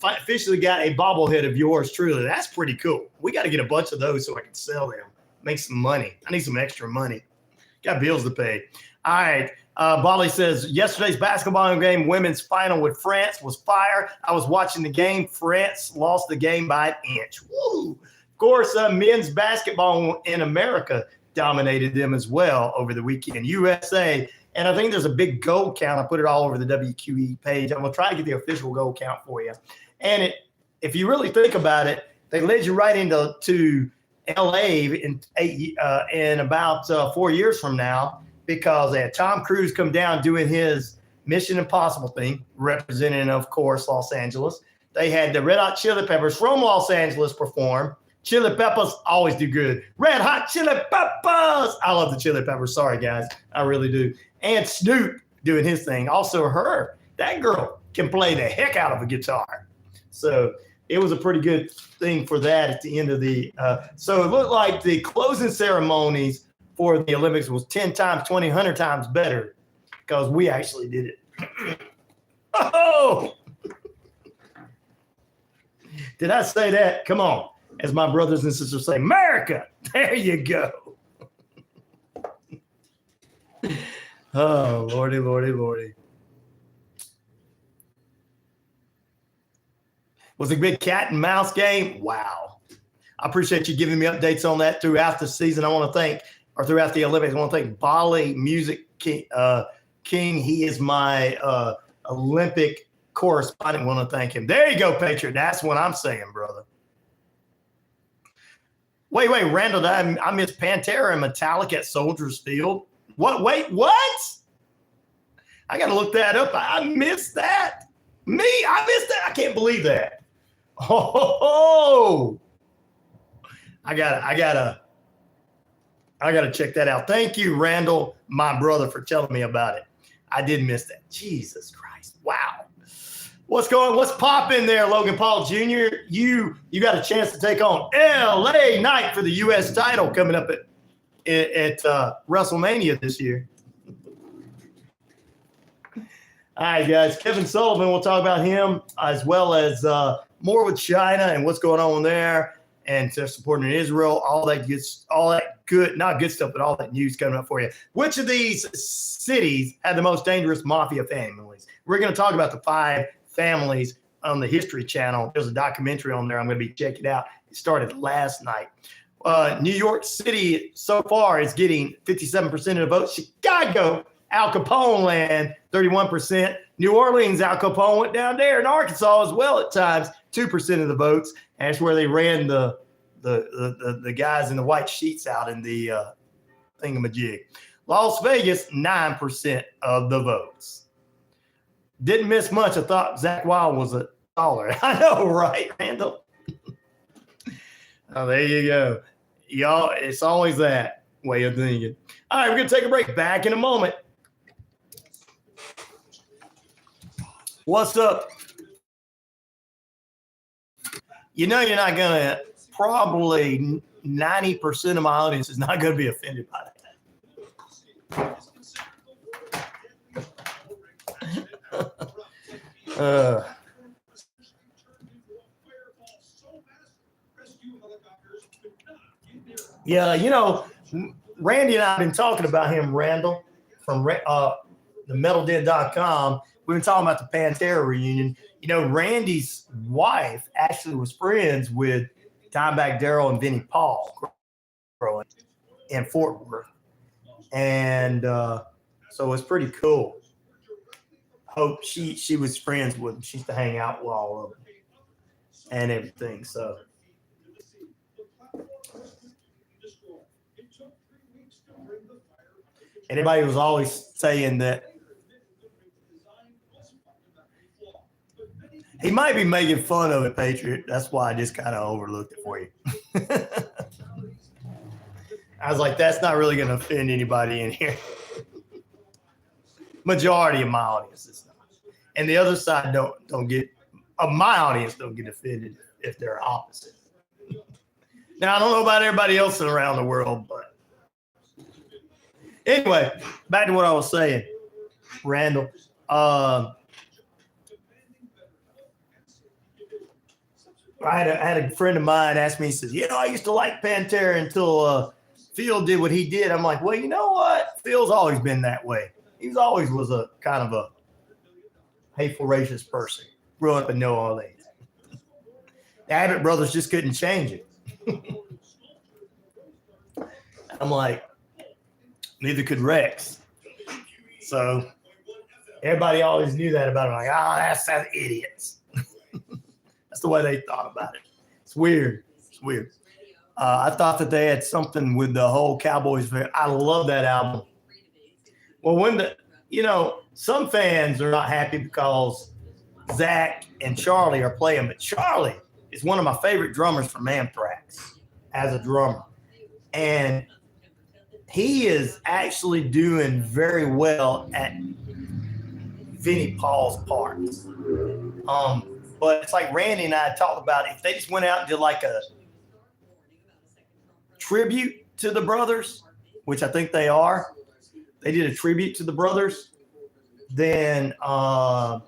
officially got a bobblehead of yours truly. That's pretty cool. We got to get a bunch of those so I can sell them, make some money. I need some extra money. Got bills to pay. All right. Bolly says, yesterday's basketball game, women's final with France was fire. I was watching the game. France lost the game by an inch. Woo! Of course, men's basketball in America dominated them as well over the weekend. USA, and I think there's a big goal count. I put it all over the WQEE page. I'm going to try to get the official goal count for you. And if you really think about it, they led you right into LA in about 4 years from now, because they had Tom Cruise come down doing his Mission Impossible thing, representing, of course, Los Angeles. They had the Red Hot Chili Peppers from Los Angeles perform. Chili Peppers always do good. Red Hot Chili Peppers. I love the Chili Peppers. Sorry, guys. I really do. And Snoop doing his thing. Also her. That girl can play the heck out of a guitar. So it was a pretty good thing for that at the end of the so it looked like the closing ceremonies for the Olympics was 10 times, 20, 100 times better because we actually did it. Oh! Did I say that? Come on. As my brothers and sisters say, America. There you go. Oh, Lordy, Lordy, Lordy. Was a big cat and mouse game. Wow. I appreciate you giving me updates on that throughout the season. I want to thank, or throughout the Olympics, I want to thank Bali Music King. He is my Olympic correspondent. I want to thank him. There you go, Patriot. That's what I'm saying, brother. Wait, Randall, I missed Pantera and Metallica at Soldiers Field. What? Wait, what? I got to look that up. I missed that. I missed that. I can't believe that. Oh, I gotta check that out. Thank you, Randall, my brother, for telling me about it. I did miss that. Jesus Christ. Wow. What's popping there, Logan Paul Jr.? You got a chance to take on LA Knight for the U.S. title coming up at WrestleMania this year. All right, guys. Kevin Sullivan, we'll talk about him as well as more with China and what's going on there, and they're supporting Israel. All that good, not good stuff, but all that news coming up for you. Which of these cities had the most dangerous mafia families? We're going to talk about the 5 families on the History Channel. There's a documentary on there. I'm going to be checking it out. It started last night. New York City so far is getting 57% of the votes. Chicago, Al Capone land, 31%. New Orleans, Al Capone went down there. In Arkansas as well at times, 2% of the votes. And that's where they ran the guys in the white sheets out in the thingamajig. Las Vegas, 9% of the votes. Didn't miss much. I thought Zach Wild was a dollar. I know, right, Randall? Oh, there you go. Y'all, it's always that way of thinking. All right, we're going to take a break. Back in a moment. What's up? You know you're not going to, probably 90% of my audience is not going to be offended by that. Yeah, you know, Randy and I have been talking about him, Randall, from the MetalDen.com. We've been talking about the Pantera reunion. You know, Randy's wife actually was friends with Dimebag Darrell and Vinnie Paul growing in Fort Worth. And so it's pretty cool. Hope she was friends with them. She used to hang out with all of them and everything. So anybody was always saying that he might be making fun of it, Patriot. That's why I just kind of overlooked it for you. I was like, that's not really going to offend anybody in here. Majority of my audience is not. And the other side don't get, my audience don't get offended if they're opposite. Now, I don't know about everybody else around the world, but anyway, back to what I was saying, Randall. I had a friend of mine ask me, he says, you know, I used to like Pantera until Phil did what he did. I'm like, well, you know what? Phil's always been that way. He always was a kind of a hateful, racist person. Grew up in New Orleans. The Abbott brothers just couldn't change it. I'm like, neither could Rex. So everybody always knew that about him. Like, oh, that's idiots. That's the way they thought about it. It's weird. It's weird. I thought that they had something with the whole Cowboys. I love that album. Well, some fans are not happy because Zach and Charlie are playing, but Charlie is one of my favorite drummers from Anthrax as a drummer. And he is actually doing very well at Vinnie Paul's parts. But it's like Randy and I talked about, if they just went out and did like a tribute to the brothers, which I think they are. They did a tribute to the brothers. Then come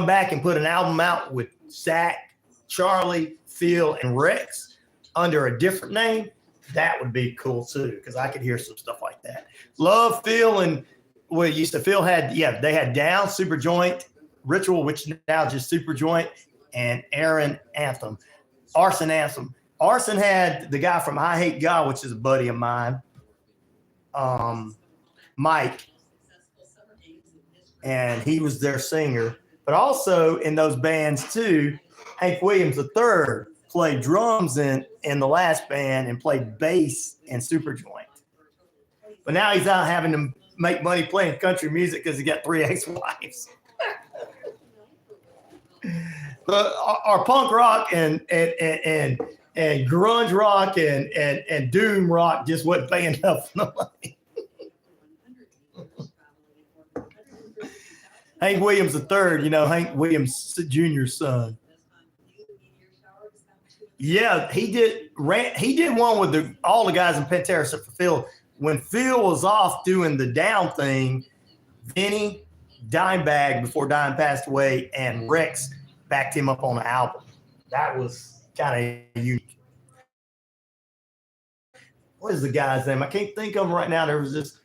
back and put an album out with Zach, Charlie, Phil, and Rex under a different name. That would be cool too, because I could hear some stuff like that. Love Phil and Phil had, they had Down, Super Joint, Ritual, which now just Super Joint, and Arson Anthem. Arson had the guy from I Hate God, which is a buddy of mine, Mike, and he was their singer. But also in those bands too, Hank Williams III played drums in the last band and played bass in Super Joint. But now he's out having to make money playing country music because he got 3 ex-wives. But our punk rock and grunge rock and doom rock just wasn't paying enough for the money. Hank Williams III, Hank Williams Jr.'s son. Yeah, he did one with all the guys in Penitentiary except for Phil. When Phil was off doing the Down thing, Vinny, Dimebag before Dime passed away, and Rex backed him up on the album. That was kind of unique. What is the guy's name? I can't think of him right now. There was this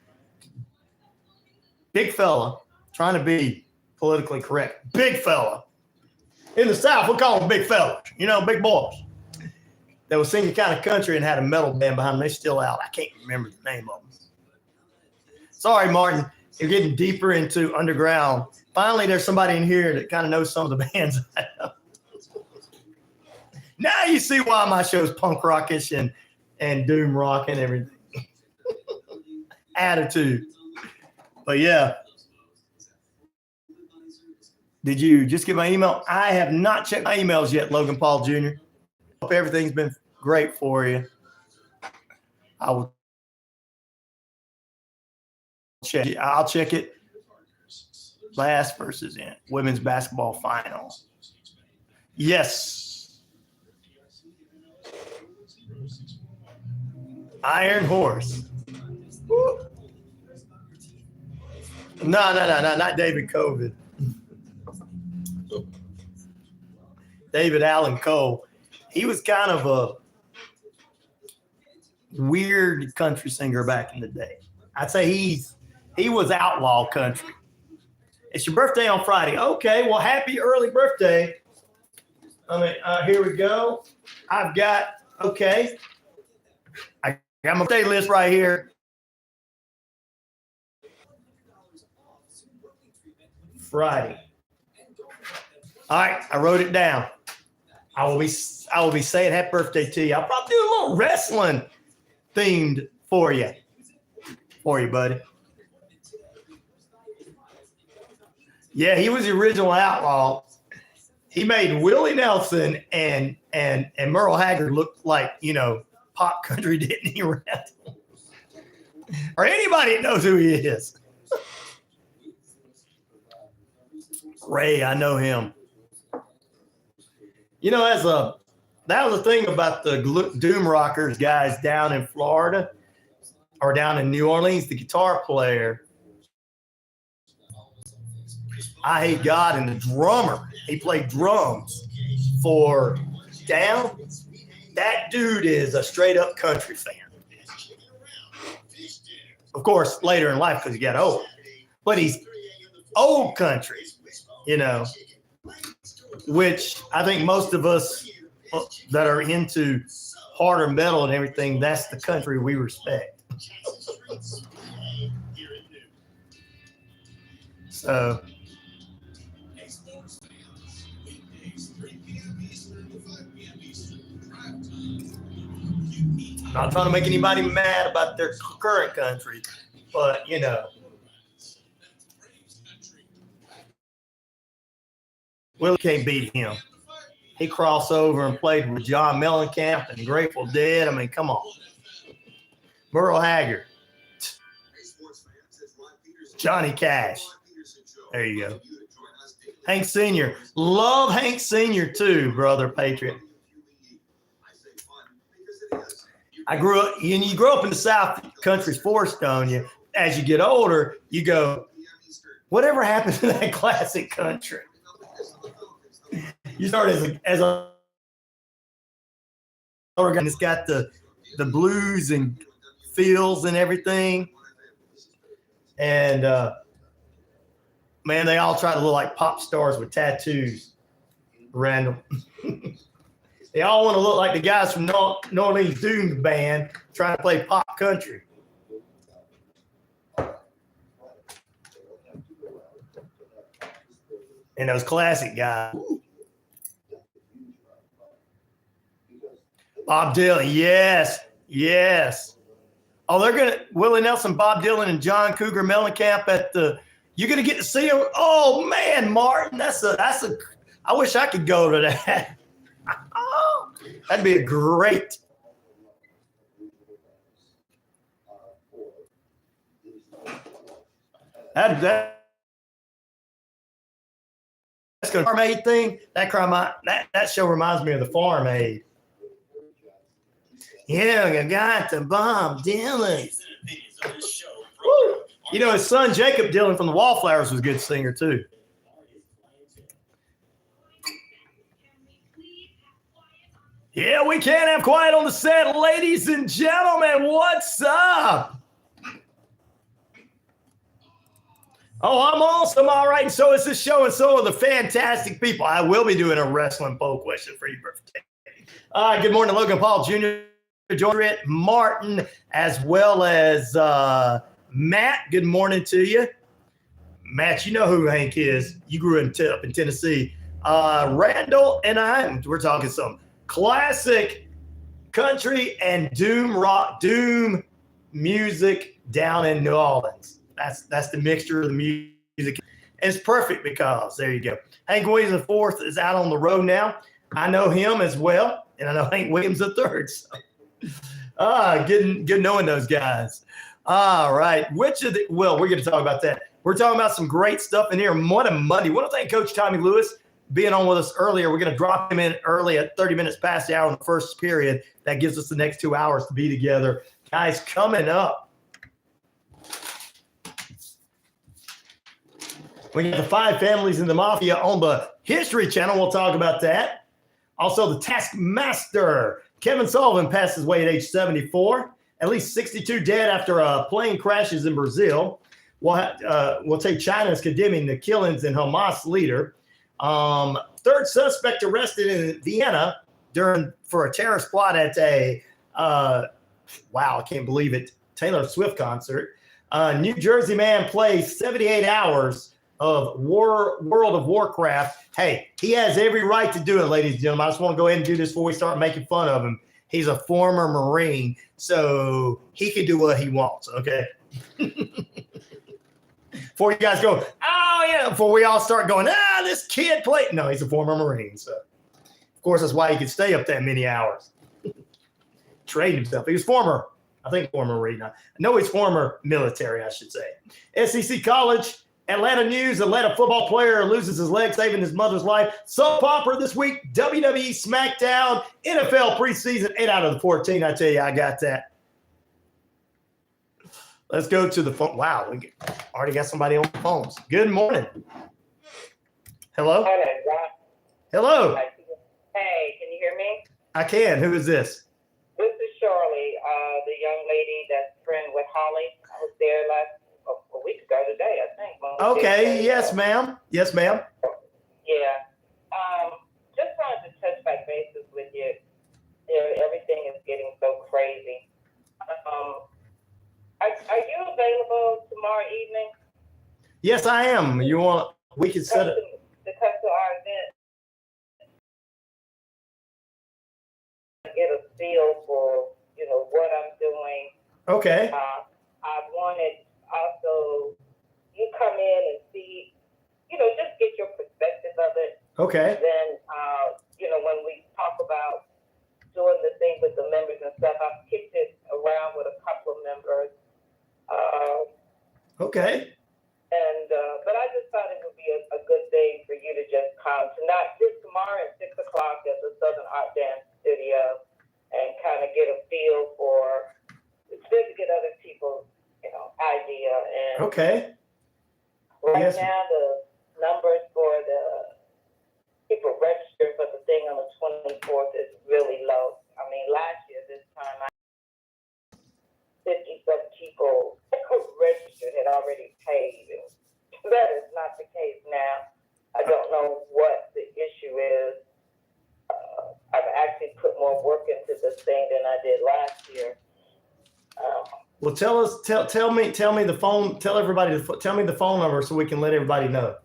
big fella trying to be politically correct. Big fella. In the South, we call them big fellas, big boys. That was singing kind of country and had a metal band behind them. They're still out. I can't remember the name of them. Sorry, Martin. You're getting deeper into underground. Finally, there's somebody in here that kind of knows some of the bands I know. Now you see why my show's punk rockish and doom rock and everything. Attitude. But yeah. Did you just get my email? I have not checked my emails yet, Logan Paul Jr. Hope everything's been great for you. I will check it. I'll check it. Last versus in women's basketball final. Yes. Iron Horse. Woo. No, not David COVID. David Allen Cole. He was kind of a weird country singer back in the day. I'd say he was outlaw country. It's your birthday on Friday. Okay, well, happy early birthday. Here we go. I got my birthday list right here. Friday. All right, I wrote it down. I will be saying happy birthday to you. I'll probably do a little wrestling themed for you, buddy. Yeah, he was the original outlaw. He made Willie Nelson and Merle Haggard look like, pop country, didn't he? Or anybody that knows who he is. Ray, I know him. That was the thing about the doom rockers guys down in Florida or down in New Orleans. The guitar player, I Hate God, and the drummer, he played drums for Down. That dude is a straight up country fan. Of course, later in life because he got old. But he's old country, you know, which I think most of us that are into harder metal and everything, that's the country we respect. So, not trying to make anybody mad about their current country, but you know, Willie can't beat him. He crossed over and played with John Mellencamp and Grateful Dead. I mean, come on. Merle Haggard. Johnny Cash. There you go. Hank Sr. Love Hank Sr. too, brother Patriot. I grew up, you grow up in the South, country's forced on you. As you get older, you go, whatever happened to that classic country? You start as a and it's got the blues and feels and everything. And man, they all try to look like pop stars with tattoos. Random. They all want to look like the guys from New Orleans Doom band trying to play pop country. And those classic guys. Bob Dylan, yes. Oh, they're gonna Willie Nelson, Bob Dylan, and John Cougar Mellencamp at the. You're gonna get to see them. Oh man, Martin, that's a. I wish I could go to that. That'd be a great. That's gonna Farm Aid thing. That show reminds me of the Farm Aid. Yeah, you got the Bob Dylan. Woo. You know, his son Jacob Dylan from the Wallflowers was a good singer too. Yeah, we can't have quiet on the set, ladies and gentlemen. What's up? Oh, I'm awesome. All right. And so is this show, and so are the fantastic people. I will be doing a wrestling poll question for your birthday. Good morning, Logan Paul Jr., George Martin, as well as Matt. Good morning to you. Matt, you know who Hank is. You grew up in Tennessee. Randall and we're talking some classic country and doom music down in New Orleans. That's the mixture of the music. And it's perfect because there you go. Hank Williams IV is out on the road now. I know him as well, and I know Hank Williams III. So. Good knowing those guys. All right. We're going to talk about that. We're talking about some great stuff in here. What a Monday. I want to thank Coach Tommy Lewis being on with us earlier. We're going to drop him in early at 30 minutes past the hour in the first period. That gives us the next 2 hours to be together. Guys, coming up. We got the 5 families in the Mafia on the History Channel. We'll talk about that. Also, the Taskmaster. Kevin Sullivan passed away at age 74. At least 62 dead after plane crashes in Brazil. We'll take China's condemning the killings in Hamas leader. Third suspect arrested in Vienna for a terrorist plot at a I can't believe it, Taylor Swift concert. New Jersey man plays 78 hours of World of Warcraft. Hey, he has every right to do it, ladies and gentlemen. I just want to go ahead and do this before we start making fun of him. He's a former Marine, so he can do what he wants, okay? Before you guys go, oh, yeah, before we all start going, this kid played. No, he's a former Marine, so. Of course, that's why he could stay up that many hours. Trained himself. He was former Marine. No, he's former military, I should say. SEC College. Atlanta news, Atlanta football player loses his leg, saving his mother's life. Soap opera this week, WWE SmackDown, NFL preseason, 8 out of the 14. I tell you, I got that. Let's go to the phone. Wow, we already got somebody on the phones. Good morning. Hello? Hello, Ron. Hello. Hey, can you hear me? I can. Who is this? This is Shirley, the young lady that's friend with Holly. I was there a week ago today, I think. Okay. Yes, ma'am. Yes, ma'am. Yeah. Just wanted to touch back bases with you. Everything is getting so crazy. Are you available tomorrow evening? Yes, I am. We can set it. To come to our event. Get a feel for, what I'm doing. Okay. I wanted also you come in and see, just get your perspective of it. Okay. Then, when we talk about doing the thing with the members and stuff, I've kicked it around with a couple of members. Okay. And but I just thought it would be a good thing for you to just come tonight, just tomorrow at 6 o'clock at the Southern Art Dance Studio, and kind of get a feel for. It's good to get other people's, idea. And Okay. right Yes. now the numbers for the people registered for the thing on the 24th is really low. I mean, last year this time, 50-some people registered had already paid, and that is not the case now. I don't know what the issue is. I've actually put more work into this thing than I did last year. Well, tell me the phone. Tell everybody. Tell me the phone number so we can let everybody know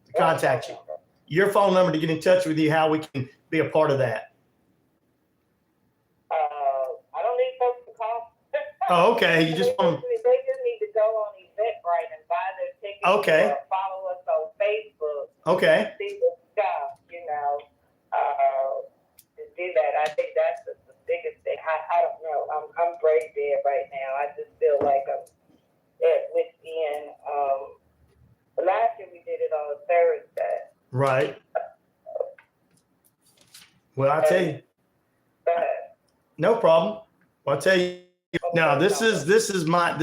to contact you. Your phone number to get in touch with you. How we can be a part of that. I don't need folks to call. Oh, okay. You just want. They just need to go on Eventbrite and buy their tickets. Okay. Or follow us on Facebook. Okay. See the stuff, to do that. I think that's the biggest thing. I don't know. I'm brain dead right now. I just feel like I'm at wit's end. Last year we did it on a Thursday. Right. Well, I'll tell you. No problem. Well, I'll tell you. Now, this is my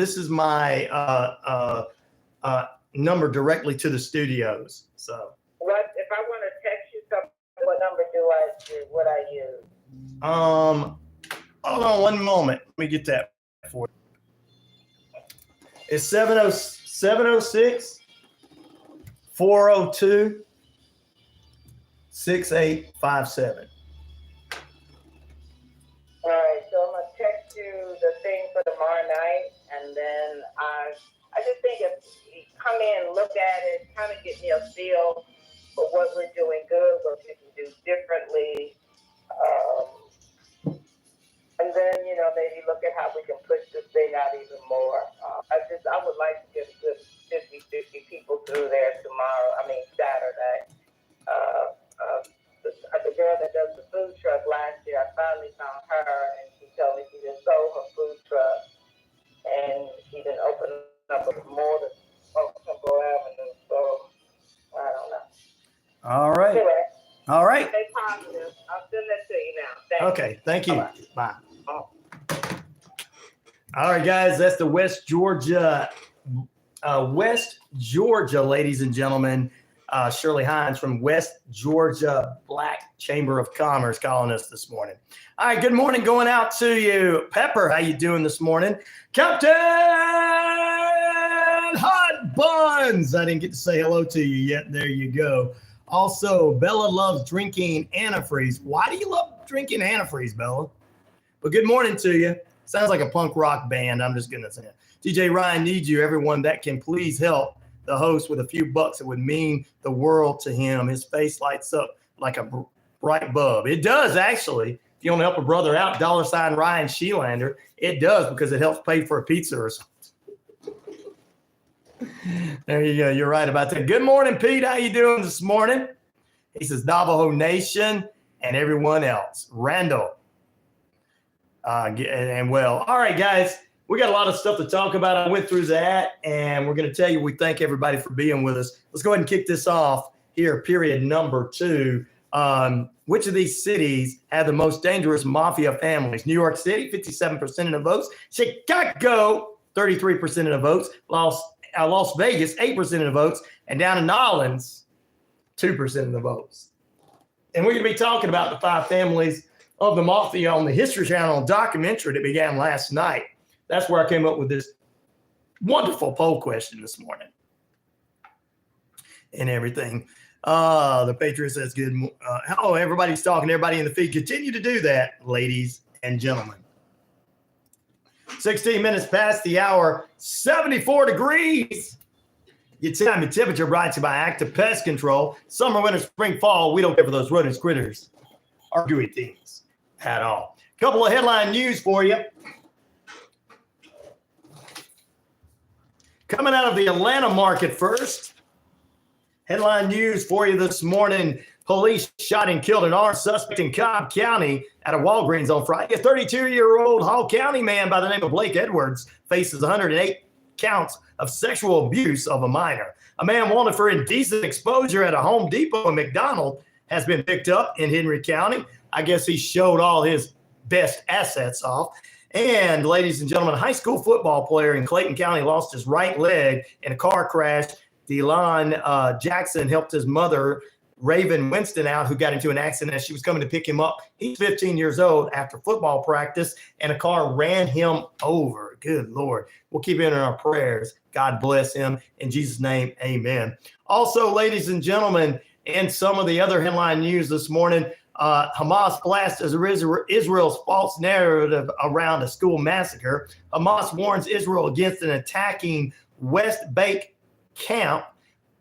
number directly to the studios. So. What if I want to text you something? What number do I use? What I use? Hold on one moment. Let me get that for you. It's 706 402 6857. All right, so I'm gonna text you the thing for tomorrow night, and then I just think if you come in, look at it, kind of get me a feel for what we're doing good, what we can do differently, and then maybe look at how we can push this thing out even more. I would like to get a good 50 people through there Saturday. The girl that does the food truck last year, I finally found her, and she told me she just sold her food truck, and she didn't open up more than Temple Avenue. So I don't know. All right. Anyway, All right. stay positive. I'll send that to you now. Okay. Thank you. Bye. Bye. All right, guys. That's the West Georgia, ladies and gentlemen. Shirley Hines from West Georgia Black Chamber of Commerce calling us this morning. All right, good morning going out to you. Pepper, how you doing this morning? Captain Hot Buns. I didn't get to say hello to you yet. There you go. Also, Bella loves drinking antifreeze. Why do you love drinking antifreeze, Bella? But good morning to you. Sounds like a punk rock band. I'm just going to say it. DJ Ryan needs you. Everyone that can please help the host with a few bucks. It would mean the world to him. His face lights up like a bright bulb. It does, actually. If you want to help a brother out, $ RyanShelander. It does, because it helps pay for a pizza or something. There you go. You're right about that. Good morning, Pete. How you doing this morning? He says Navajo Nation and everyone else. Randall. And well, all right, guys. We got a lot of stuff to talk about. I went through that, and we're going to tell you we thank everybody for being with us. Let's go ahead and kick this off here, period number 2. Which of these cities have the most dangerous mafia families? New York City, 57% of the votes. Chicago, 33% of the votes. Las Vegas, 8% of the votes. And down in New Orleans, 2% of the votes. And we're going to be talking about the 5 families of the Mafia on the History Channel documentary that began last night. That's where I came up with this wonderful poll question this morning and everything. The Patriot says good. Hello, everybody's talking. Everybody in the feed. Continue to do that, ladies and gentlemen. 16 minutes past the hour, 74 degrees. Your time and temperature brought to you by Active Pest Control. Summer, winter, spring, fall. We don't care for those rodents, critters, or gooey things at all. Couple of headline news for you. Coming out of the Atlanta market first. Headline news for you this morning. Police shot and killed an armed suspect in Cobb County at a Walgreens on Friday. A 32-year-old Hall County man by the name of Blake Edwards faces 108 counts of sexual abuse of a minor. A man wanted for indecent exposure at a Home Depot and McDonald's has been picked up in Henry County. I guess he showed all his best assets off. And ladies and gentlemen, a high school football player in Clayton County lost his right leg in a car crash. Delon Jackson helped his mother, Raven Winston, out, who got into an accident as she was coming to pick him up. He's 15 years old after football practice, and a car ran him over. Good Lord. We'll keep him in our prayers. God bless him. In Jesus' name, amen. Also, ladies and gentlemen, in some of the other headline news this morning, Hamas blasts Israel's false narrative around a school massacre. Hamas warns Israel against an attacking West Bank camp.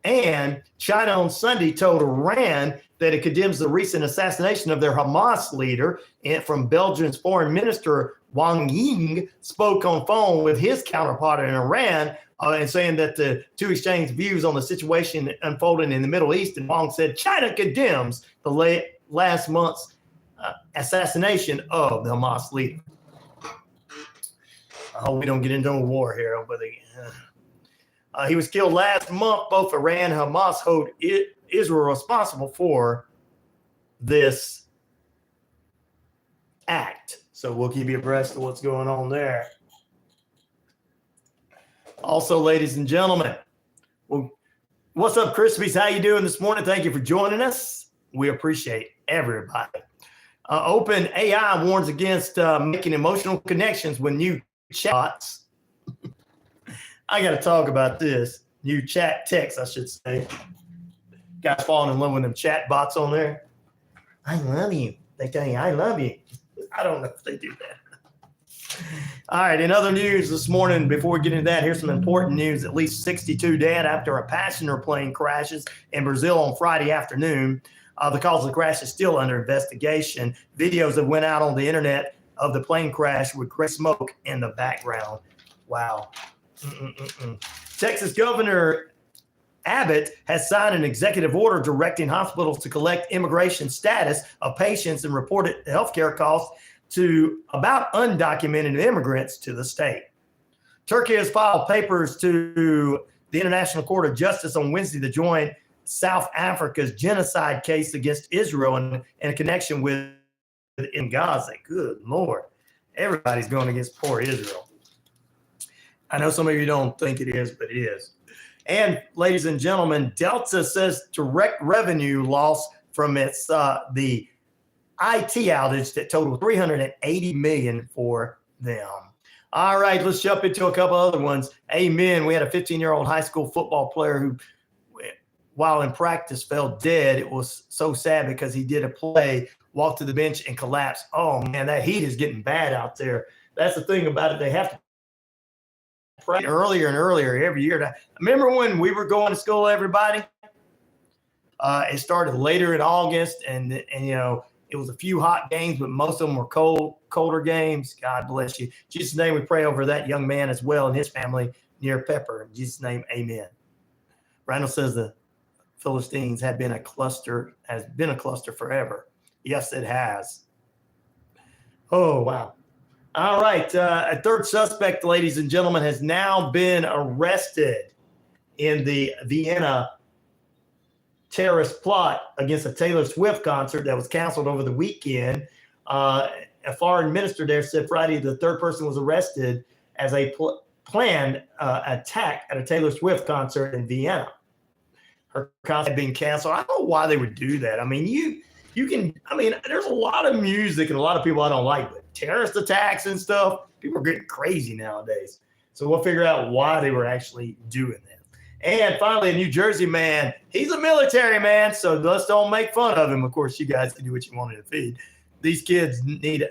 And China on Sunday told Iran that it condemns the recent assassination of their Hamas leader. And from Belgium's foreign minister, Wang Ying, spoke on phone with his counterpart in Iran and saying that the two exchanged views on the situation unfolding in the Middle East. And Wang said China condemns the last month's assassination of the Hamas leader. I hope we don't get into a war here, but he was killed last month. Both Iran and Hamas hold Israel responsible for this act. So we'll keep you abreast of what's going on there. Also, ladies and gentlemen, what's up, Crispies? How you doing this morning? Thank you for joining us. We appreciate everybody. OpenAI warns against making emotional connections with new chatbots. I got to talk about this. New chat text, I should say. Guys falling in love with them chat bots on there. I love you. They tell you, I love you. I don't know if they do that. All right, in other news this morning, before we get into that, here's some important news. At least 62 dead after a passenger plane crashes in Brazil on Friday afternoon. The cause of the crash is still under investigation. Videos that went out on the internet of the plane crash with gray smoke in the background. Wow. Texas Governor Abbott has signed an executive order directing hospitals to collect immigration status of patients and reported healthcare costs to about undocumented immigrants to the state. Turkey has filed papers to the International Court of Justice on Wednesday to join South Africa's genocide case against Israel in connection with in Gaza. Good Lord. Everybody's going against poor Israel. I know some of you don't think it is, but it is. And ladies and gentlemen, Delta says direct revenue loss from its the IT outage that totaled $380 million for them. All right, let's jump into a couple other ones. Amen. We had a 15-year-old high school football player who, while in practice, fell dead. It was so sad because he did a play, walked to the bench, and collapsed. Oh, man, that heat is getting bad out there. That's the thing about it. They have to pray earlier and earlier every year. Remember when we were going to school, everybody? It started later in August, and you know, it was a few hot games, but most of them were colder games. God bless you. In Jesus' name, we pray over that young man as well and his family near Pepper. In Jesus' name, amen. Randall says the Philistines has been a cluster forever. Yes, it has. Oh, wow. All right. A third suspect, ladies and gentlemen, has now been arrested in the Vienna terrorist plot against a Taylor Swift concert that was canceled over the weekend. A foreign minister there said Friday the third person was arrested as a planned attack at a Taylor Swift concert in Vienna. Her concert had been canceled. I don't know why they would do that. I mean, you can, I mean, there's a lot of music and a lot of people I don't like, but terrorist attacks and stuff, people are getting crazy nowadays. So we'll figure out why they were actually doing that. And finally, a New Jersey man. He's a military man, so let's don't make fun of him. Of course, you guys can do what you want to feed. These kids need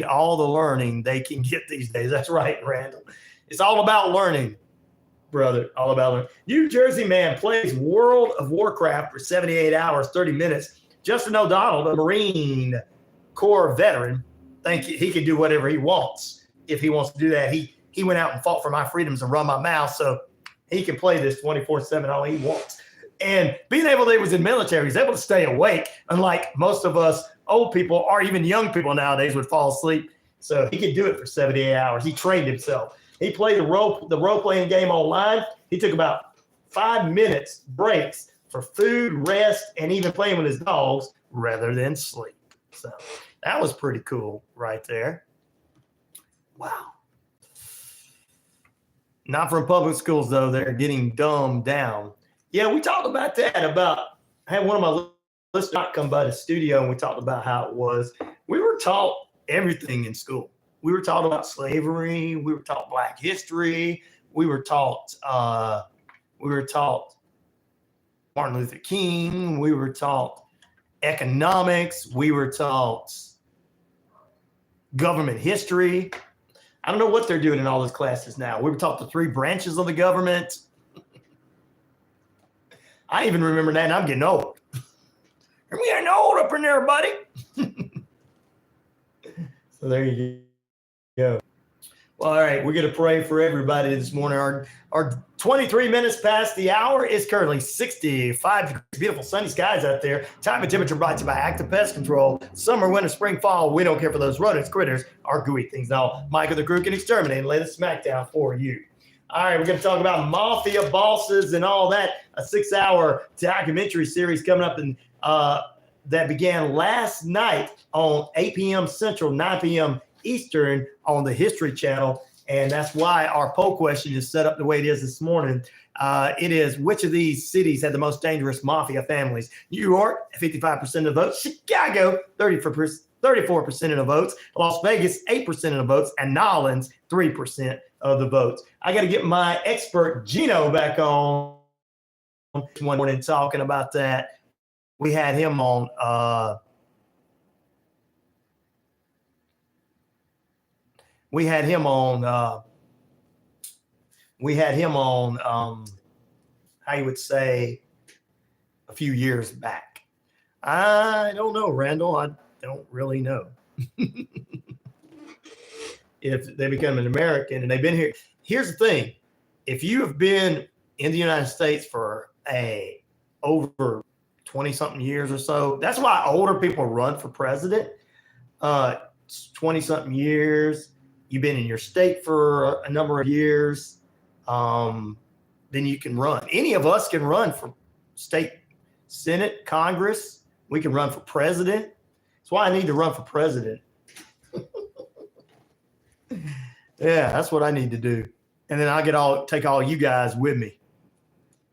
all the learning they can get these days. That's right, Randall. It's all about learning, brother. All about learning. New Jersey man plays World of Warcraft for 78 hours, 30 minutes. Justin O'Donnell, the Marine Corps veteran, think he can do whatever he wants. If he wants to do that, he went out and fought for my freedoms and run my mouth, so he can play this 24/7 all he wants. And being able he was in military, he's able to stay awake, unlike most of us old people or even young people nowadays would fall asleep. So he could do it for 78 hours. He trained himself. He played the role-playing game online. He took about 5 minutes breaks for food, rest, and even playing with his dogs rather than sleep. So that was pretty cool right there. Wow. Not from public schools, though. They're getting dumbed down. Yeah, we talked about that. I had one of my listeners come by the studio, and we talked about how it was. We were taught everything in school. We were taught about slavery. We were taught Black history. We were taught Martin Luther King. We were taught economics. We were taught government history. I don't know what they're doing in all those classes now. We were taught the 3 branches of the government. I even remember that, and I'm getting old. We getting old up in there, buddy. So there you go. Well, all right, we're going to pray for everybody this morning. Our 23 minutes past the hour is currently 65 degrees. Beautiful sunny skies out there. Time and temperature brought to you by Active Pest Control. Summer, winter, spring, fall. We don't care for those rodents, critters, or gooey things. Now, Michael the Crew can exterminate and lay the smackdown for you. All right, we're going to talk about Mafia bosses and all that. A 6-hour documentary series coming up in that began last night on 8 p.m. Central, 9 p.m. Eastern on the History Channel. And that's why our poll question is set up the way it is this morning. It is, which of these cities had the most dangerous mafia families? New York, 55% of the votes. Chicago, 34% of the votes. Las Vegas, 8% of the votes. And Nolens, 3% of the votes. I got to get my expert Gino back on one morning talking about that. We had him on how you would say a few years back. I don't know, Randall. I don't really know. If they become an American and they've been here. Here's the thing. If you have been in the United States for over 20-something years or so, that's why older people run for president. 20-something years. You've been in your state for a number of years, then you can run. Any of us can run for state Senate, Congress. We can run for president. That's why I need to run for president. Yeah, that's what I need to do. And then I'll take all you guys with me,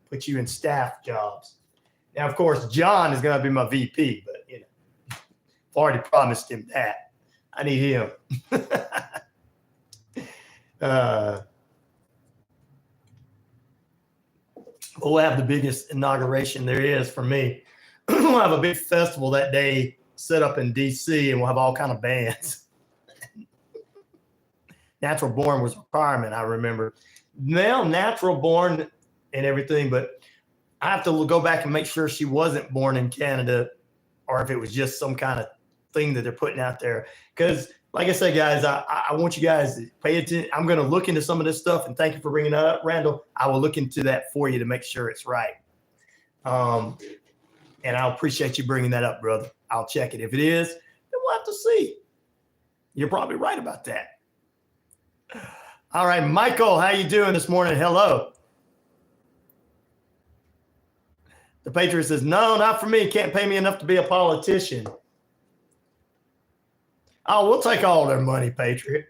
put you in staff jobs. Now, of course, John is going to be my VP, but I've already promised him that. I need him. We'll have the biggest inauguration there is for me. We'll have a big festival that day set up in DC, and we'll have all kind of bands. Natural born was a requirement, I remember. Now, natural born and everything, but I have to go back and make sure she wasn't born in Canada, or if it was just some kind of thing that they're putting out there. Because like I said, guys, I want you guys to pay attention. I'm going to look into some of this stuff, and thank you for bringing that up, Randall. I will look into that for you to make sure it's right. And I'll appreciate you bringing that up, brother. I'll check it. If it is, then we'll have to see. You're probably right about that. All right, Michael, how you doing this morning? Hello. The Patriot says, no, not for me. Can't pay me enough to be a politician. Oh, we'll take all their money, Patriot.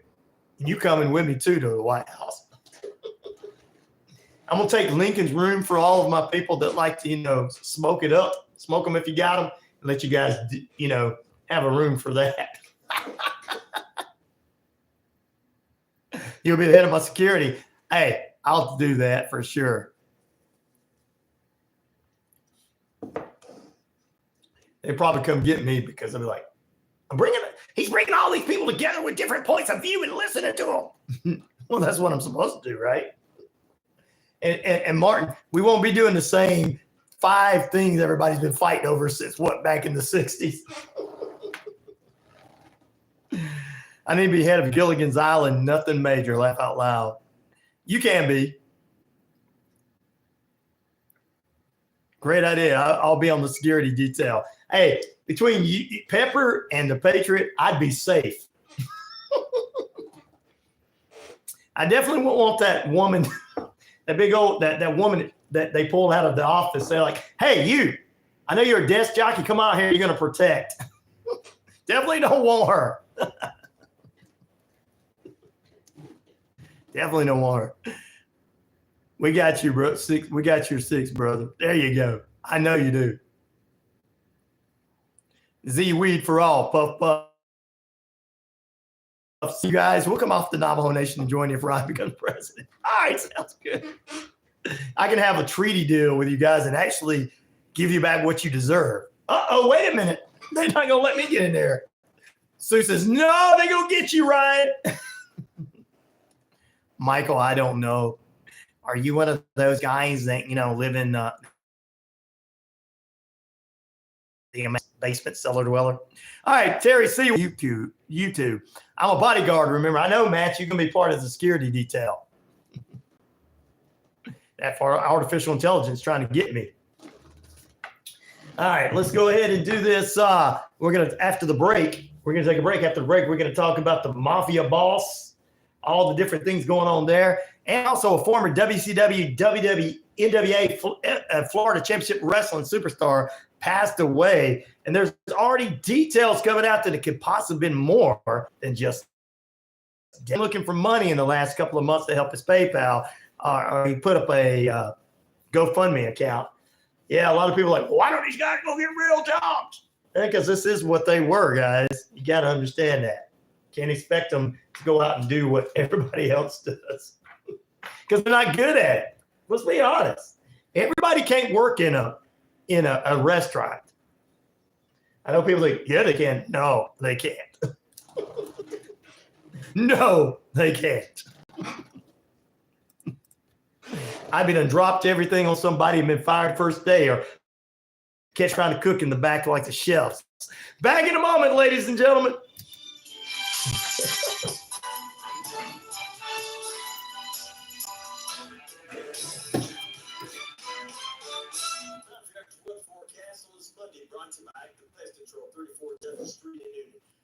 And you coming with me, too, to the White House. I'm going to take Lincoln's room for all of my people that like to, smoke it up. Smoke them if you got them. let you guys, have a room for that. You'll be the head of my security. Hey, I'll do that for sure. They probably come get me because they'll be like, he's bringing all these people together with different points of view and listening to them. Well, that's what I'm supposed to do, right? And Martin, we won't be doing the same 5 things everybody's been fighting over since back in the 60s. I need to be head of Gilligan's Island, nothing major, laugh out loud. You can be. Great idea. I'll be on the security detail. Hey, between you, Pepper and the Patriot, I'd be safe. I definitely won't want that woman, that big old, that woman that they pulled out of the office. They're like, hey, you, I know you're a desk jockey. Come out here. You're going to protect. Definitely don't want her. Definitely don't want her. We got you, bro. We got your 6, brother. There you go. I know you do. Z weed for all. Puff, puff. You guys, we'll come off the Navajo Nation and join you if Ryan becomes president. All right, sounds good. I can have a treaty deal with you guys and actually give you back what you deserve. Uh-oh, wait a minute. They're not going to let me get in there. Sue says, no, they're going to get you, Ryan. Michael, I don't know. Are you one of those guys that, live in the basement cellar dweller? All right, Terry C. YouTube. I'm a bodyguard, remember. I know, Matt, you're going to be part of the security detail. That for artificial intelligence trying to get me. All right, let's go ahead and do this. We're going to, after the break, we're going to take a break. After the break, we're going to talk about the Mafia boss, all the different things going on there, and also a former WCW, WWE, NWA, Florida Championship Wrestling superstar passed away. And there's already details coming out that it could possibly been more than just looking for money in the last couple of months to help his PayPal. Or he put up a GoFundMe account. Yeah, a lot of people are like, well, why don't these guys go get real jobs? Because this is what they were, guys. You got to understand that. Can't expect them to go out and do what everybody else does because they're not good at it. Let's be honest. Everybody can't work in a restaurant. I know people think, yeah, they can. No, they can't. No, they can't. I've been dropped everything on somebody and been fired first day or catch trying to cook in the back like the chefs. Back in a moment, ladies and gentlemen.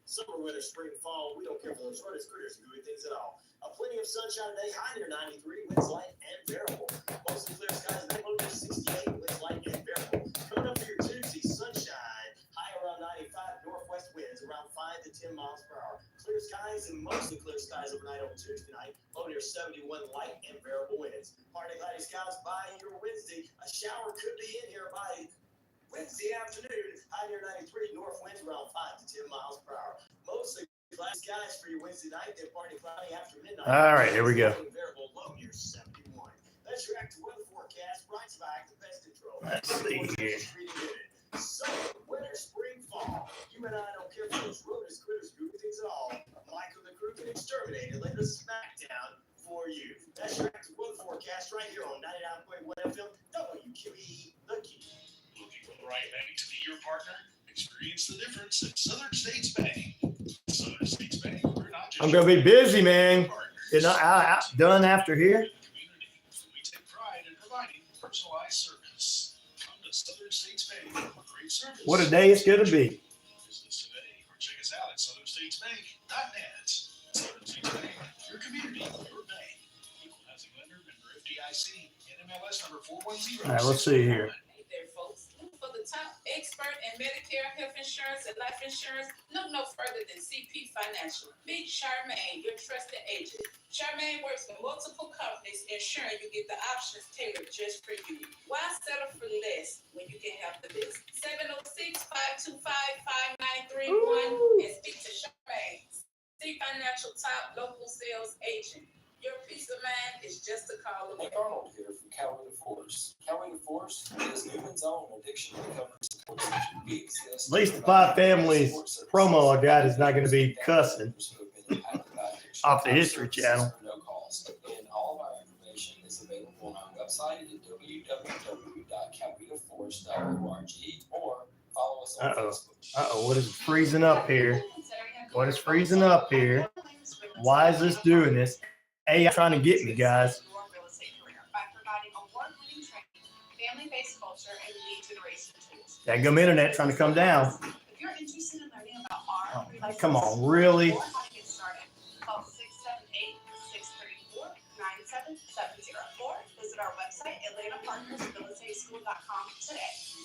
Summer, winter, spring, fall, we don't care for those rodents, critters, and gooey things at all. Plenty of sunshine today, high near 93, winds light and bearable. Mostly clear skies, and low near 68, winds light and bearable. Coming up for your Tuesday, sunshine, high around 95, northwest winds around 5 to 10 miles per hour. Clear skies and mostly clear skies overnight on Tuesday night, low near 71, light and bearable winds. Partly cloudy skies by your Wednesday. A shower could be in here by Wednesday afternoon, high near 93, north winds around 5 to 10 miles per hour. Mostly cloudy skies for your Wednesday night, then partly cloudy after midnight. All right, here we go. Variable low near 71. That's your active weather forecast. Bright back, the best control. Let's see here. Summer, winter, spring, fall. You and I don't care for those rodents, critters, gooey things at all. Michael the Crew can exterminate and lay the smack down for you. That's your active weather forecast right here on 99.1 FM WQEE, the key. Looking for the right bank to be your partner? Experience the difference at Southern States Bank. Southern States Bank, we're not just I'm going to be busy, man. You know, done after here. We take pride in providing personalized service. Come to Southern States Bank for great service. What a day it's going to be. Visit us today or check us out at southernstatesbank.net. Southern States Bank, your community, your bank. Equal housing lender, member FDIC, NMLS number 410. All right, let's see here. Hey there, folks. Look for the top expert in Medicare, health insurance, and life insurance. Look no further than CP Financial. Meet Charmaine, your trusted agent. Charmaine works with multiple companies, ensuring you get the options tailored just for you. Why settle for less when you can have the best? 706-525-5931 and speak to Charmaine, City Financial Top Local Sales Agent. Your peace of mind is just a call away. Nick Arnold here from Coweta Force. Coweta Force is Newman's own addiction recovery support station. We exist. At least the Five Families promo I got is not going to be cussing off the History Channel. No cost. And all of our information is available on our website at www.cowetaforce.org or follow us on Facebook. What is freezing up here? What is freezing up here? Why is this doing this? AI trying to get me, guys. That gum internet trying to come down. If you're interested in learning about our Come on, really? or how to get started, call 678-634-9770 or visit our website, atlantapartnersrealestateschool.com today.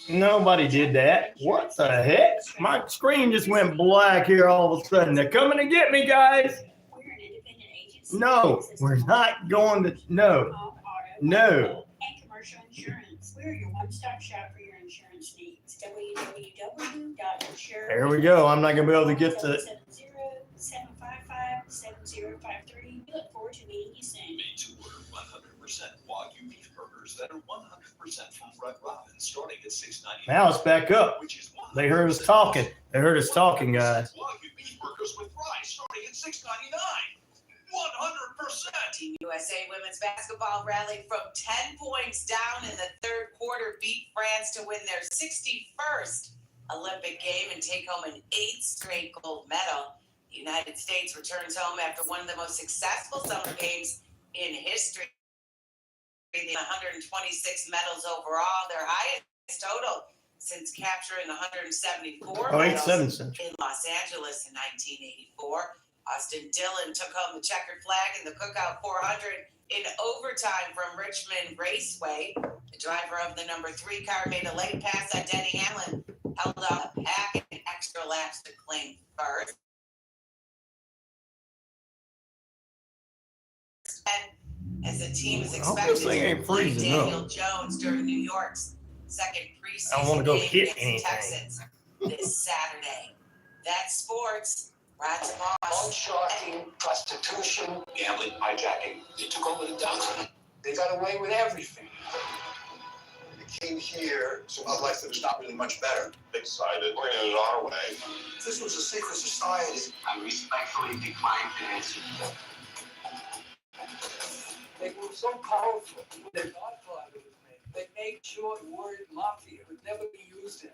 Nobody did that. What the heck? My screen just went black here all of a sudden. They're coming to get me, guys. We're an independent agency. No, we're not going to. No. No. And commercial insurance. We're your one-stop shop for your insurance needs. www.insure. There we go. I'm not going to be able to get to. 770-755-7053. We look forward to meeting you soon. Made to order 100% Wagyu beef burgers that are 100% from Red Robin, starting at $6.99. Now it's back up. Which is They heard us talking. They heard us talking, guys. Wagyu beef burgers with fries, starting at $6.99. 100%. Team USA women's basketball rallied from 10 points down in the third quarter, beat France to win their 61st Olympic game and take home an 8th straight gold medal. The United States returns home after one of the most successful summer games in history. 126 medals overall, their highest total since capturing 174 medals in Los Angeles in 1984. Austin Dillon took home the checkered flag in the Cookout 400 in overtime from Richmond Raceway. The driver of the number 3 car made a late pass on Denny Hamlin, held out a pack and extra laps to claim first. And as the team is expected to play Daniel Jones during New York's second preseason game against the Texans this Saturday. That's sports. Shocking, prostitution, gambling, hijacking. They took over the docks. They got away with everything. They came here to a life that was not really much better. They decided we're in it our way. This was a secret society. I respectfully decline to answer. They were so powerful. Their godfather was made. They made sure the word Mafia would never be used in. A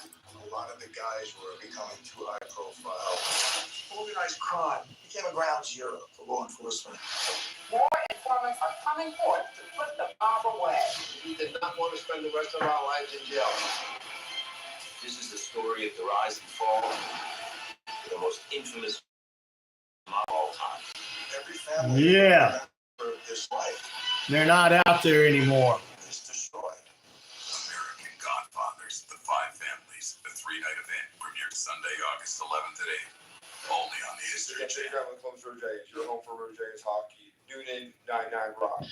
lot of the guys were becoming too high profile. Organized crime became a ground zero for law enforcement. More informants are coming forth to put the mob away. We did not want to spend the rest of our lives in jail. This is the story of the rise and fall of the most infamous mob of all time. Every family for this life. They're not out there anymore. Is destroyed. American Godfathers, The Five Families, the 3-night event, premiered Sunday, August 11th at 8. Only on the History Channel. Clubs Rouge Jays. Your home for Rouge Jays hockey. Noonan 99 Rock.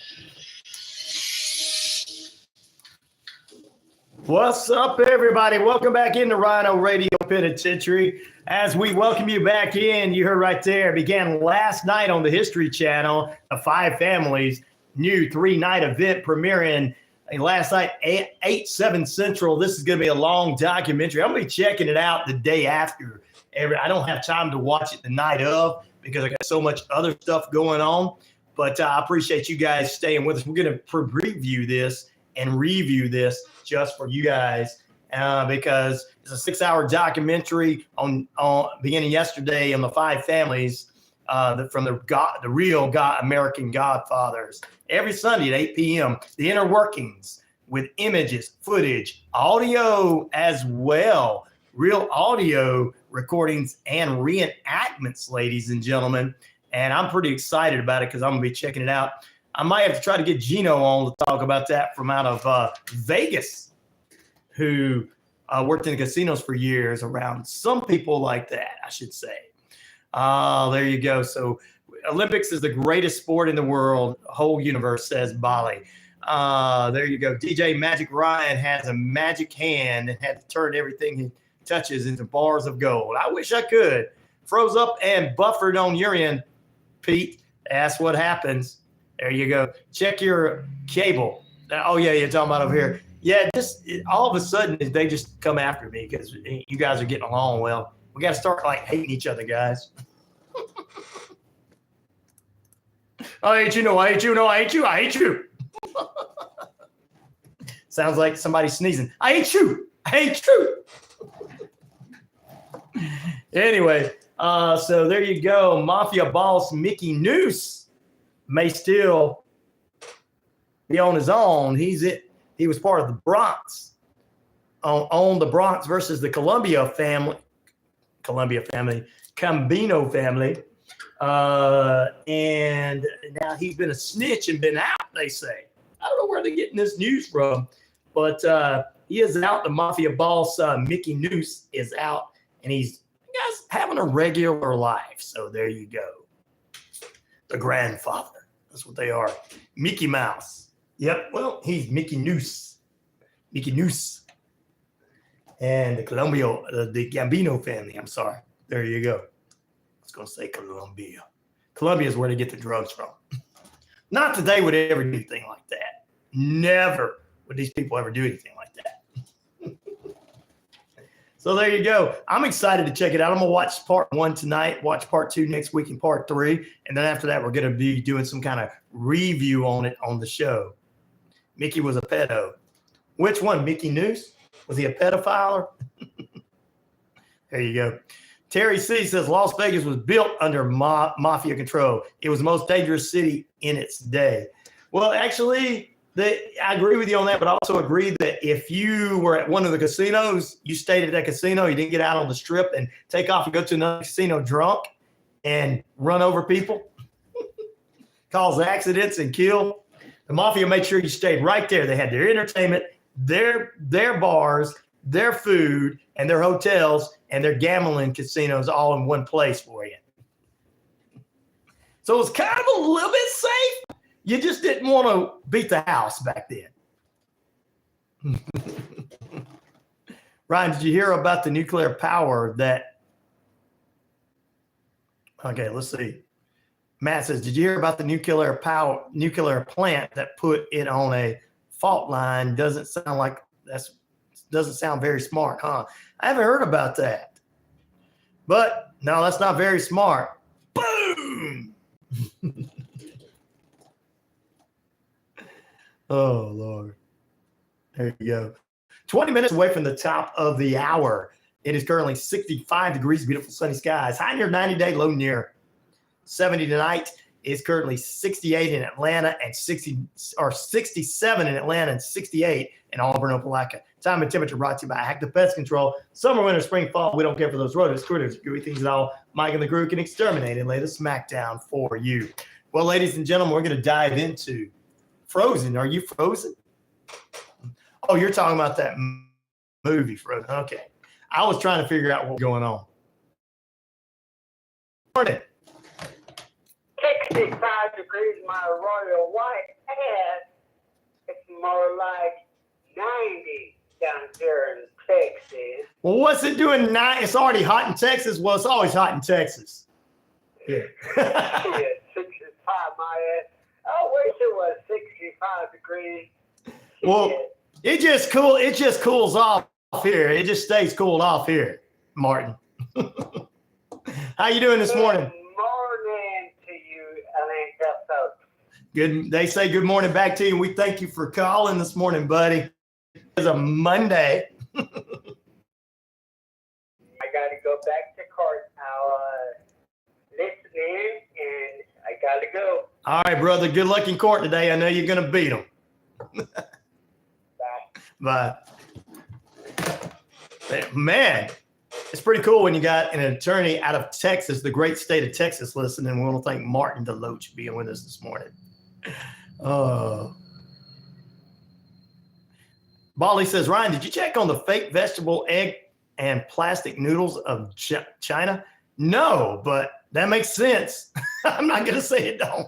What's up, everybody? Welcome back into RyanORadio Penitentiary. As we welcome you back in, you heard right there, began last night on the History Channel, the Five Families new 3-night event premiering last night, 8/7 Central. This is going to be a long documentary. I'm going to be checking it out the day after. I don't have time to watch it the night of because I got so much other stuff going on. But I appreciate you guys staying with us. We're going to preview this and review this just for you guys because it's a 6-hour documentary on beginning yesterday on the Five Families from the real American Godfathers. Every Sunday at 8 p.m., the inner workings with images, footage, audio as well, real audio recordings and reenactments, ladies and gentlemen. And I'm pretty excited about it because I'm going to be checking it out. I might have to try to get Gino on to talk about that from out of Vegas, who worked in the casinos for years around some people like that, I should say. There you go. So Olympics is the greatest sport in the world. Whole universe, says Bali. There you go. DJ Magic Ryan has a magic hand and had to turn everything he touches into bars of gold. I wish I could. Froze up and buffered on your end, Pete. That's what happens. There you go. Check your cable. Oh, yeah, you're talking about over here. Yeah, all of a sudden, they just come after me because you guys are getting along well. We got to start, like, hating each other, guys. I hate you. No, I hate you. No, I hate you. I hate you. Sounds like somebody sneezing. I hate you. I hate you. Anyway, so there you go. Mafia boss Mickey Noose may still be on his own. He was part of the Bronx. On the Bronx versus the Cambino family. And now he's been a snitch and been out, they say. I don't know where they're getting this news from, but he is out. The Mafia boss, Mickey Noose, is out, and he's having a regular life. So there you go. The grandfather. That's what they are. Mickey Mouse. Yep. Well, he's Mickey Noose. Mickey Noose. And the Gambino family. I'm sorry. There you go. I was going to say Colombia. Colombia is where they get the drugs from. Not that they would ever do anything like that. Never would these people ever do anything like that. So there you go. I'm excited to check it out. I'm going to watch part 1 tonight, watch part 2 next week, and part 3. And then after that, we're going to be doing some kind of review on it on the show. Mickey was a pedo. Which one? Mickey Noose? Was he a pedophile? There you go. Terry C says Las Vegas was built under mafia control. It was the most dangerous city in its day. Well, actually, I agree with you on that, but I also agree that if you were at one of the casinos, you stayed at that casino, you didn't get out on the strip and take off and go to another casino drunk and run over people, cause accidents and kill. The mafia made sure you stayed right there. They had their entertainment, their bars, their food, and their hotels, and their gambling casinos all in one place for you. So it was kind of a little bit safe. You just didn't want to beat the house back then. Ryan, did you hear about the nuclear power that... Okay, let's see. Matt says, did you hear about the nuclear plant that put it on a fault line? Doesn't sound very smart, huh? I haven't heard about that. But no, that's not very smart. Boom! Oh, Lord. There you go. 20 minutes away from the top of the hour. It is currently 65 degrees, beautiful sunny skies. High near 90-day, low near 70 tonight. It's currently 68 in Atlanta and 67 in Atlanta and 68 in Auburn, Opelika. Time and temperature brought to you by Active Pest Control. Summer, winter, spring, fall. We don't care for those rodents, critters, gooey things at all. Mike and the crew can exterminate and lay the smackdown for you. Well, ladies and gentlemen, we're going to dive into Frozen. Are you frozen? Oh, you're talking about that movie, Frozen. Okay. I was trying to figure out what was going on. Morning. 65 degrees, my royal white ass. It's more like 90 down there in Texas. Well, what's it doing? It's already hot in Texas. Well, it's always hot in Texas. Yeah. Yeah, 65, my ass. I wish it was 65 degrees. Well, it just cools off here. It just stays cooled off here, Martin. How you doing this morning? Good morning to you, Atlanta folks. Good. They say good morning back to you. We thank you for calling this morning, buddy. It's a Monday. I got to go back to court now. Listening, and I got to go. All right, brother. Good luck in court today. I know you're going to beat them. Bye. Man, it's pretty cool when you got an attorney out of Texas, the great state of Texas, listening. We want to thank Martin DeLoach being with us this morning. Bali says, Ryan, did you check on the fake vegetable, egg, and plastic noodles of China? No, but that makes sense. I'm not going to say it don't.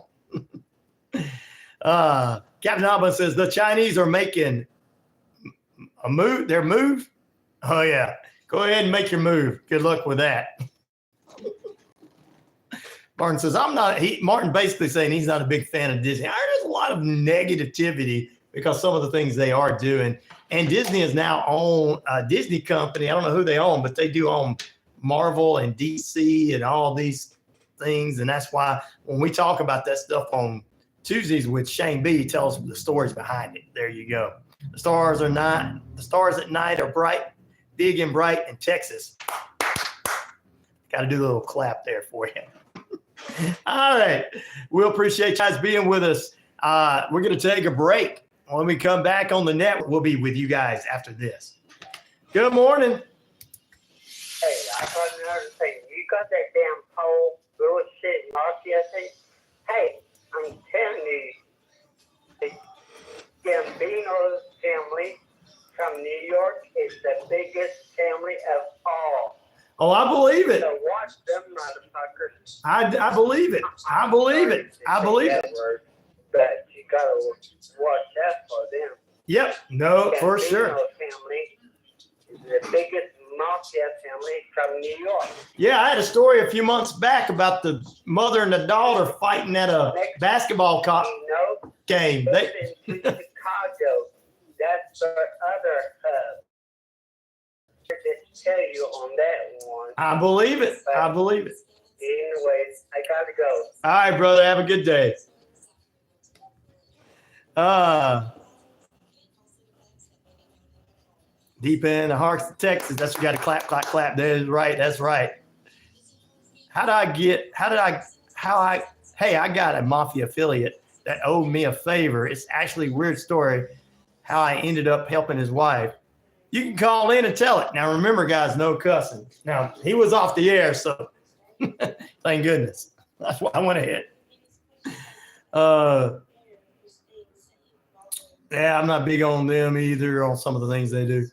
Captain Alba says the Chinese are making a move. Their move. Oh yeah, go ahead and make your move. Good luck with that. Martin says I'm not. Martin basically saying he's not a big fan of Disney. There's a lot of negativity because some of the things they are doing. And Disney is now own a Disney company. I don't know who they own, but they do own Marvel and DC and all these things. And that's why when we talk about that stuff on Tuesdays with Shane B, he tells the stories behind it. There you go. The stars at night are bright, big and bright in Texas. Got to do a little clap there for you. All right. We appreciate you guys being with us. We're going to take a break. When we come back on the net, we'll be with you guys after this. Good morning. Hey, I got another thing. You got that damn whole bullshit Mafia thing? Hey, I'm telling you, the Gambino family from New York is the biggest family of all. Oh, I believe it. So watch them motherfuckers. I believe it. I believe it. I believe it. But you gotta watch out for them. Yep. No, for sure. Family is the biggest Mafia family from New York. Yeah, I had a story a few months back about the mother and the daughter fighting at a basketball game. They in Chicago. That's their other hub. Just tell you on that one. I believe it. I believe it. Anyways, I gotta go. All right, brother. Have a good day. Deep in the heart of Texas. That's what you got to clap, clap, clap. That's right. That's right. Hey, I got a Mafia affiliate that owed me a favor. It's actually a weird story how I ended up helping his wife. You can call in and tell it. Now, remember, guys, no cussing. Now, he was off the air, so thank goodness. That's why I went ahead. Yeah, I'm not big on them either on some of the things they do.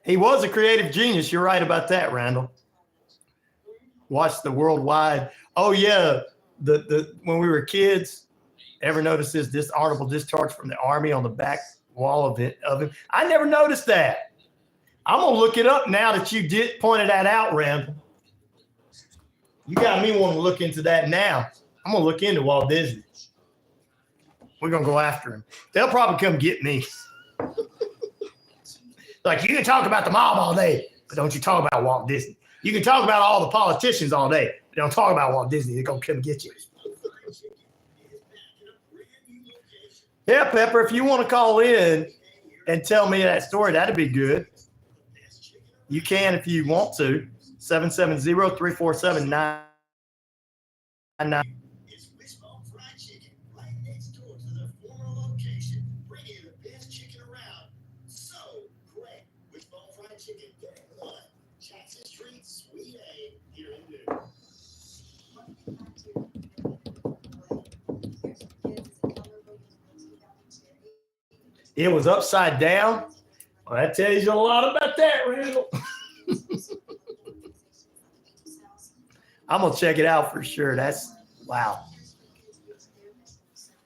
He was a creative genius. You're right about that, Randall. Watch the worldwide. Oh, yeah. The when we were kids, ever notice this honorable discharge from the Army on the back wall of him? I never noticed that. I'm going to look it up now that you pointed that out, Randall. You got me wanting to look into that now. I'm going to look into Walt Disney. We're going to go after him. They'll probably come get me. Like, you can talk about the mob all day, but don't you talk about Walt Disney. You can talk about all the politicians all day, but don't talk about Walt Disney. They're going to come get you. Yeah, Pepper, if you want to call in and tell me that story, that'd be good. You can if you want to. 770-347-9999. It's Wishbone Fried Chicken, right next door to the former location, bringing you the best chicken around. So great. Wishbone Fried Chicken, 31 Jackson Street, Suite A, here in Newton. It was upside down. Well, that tells you a lot about that, Randall. I'm going to check it out for sure. That's, wow.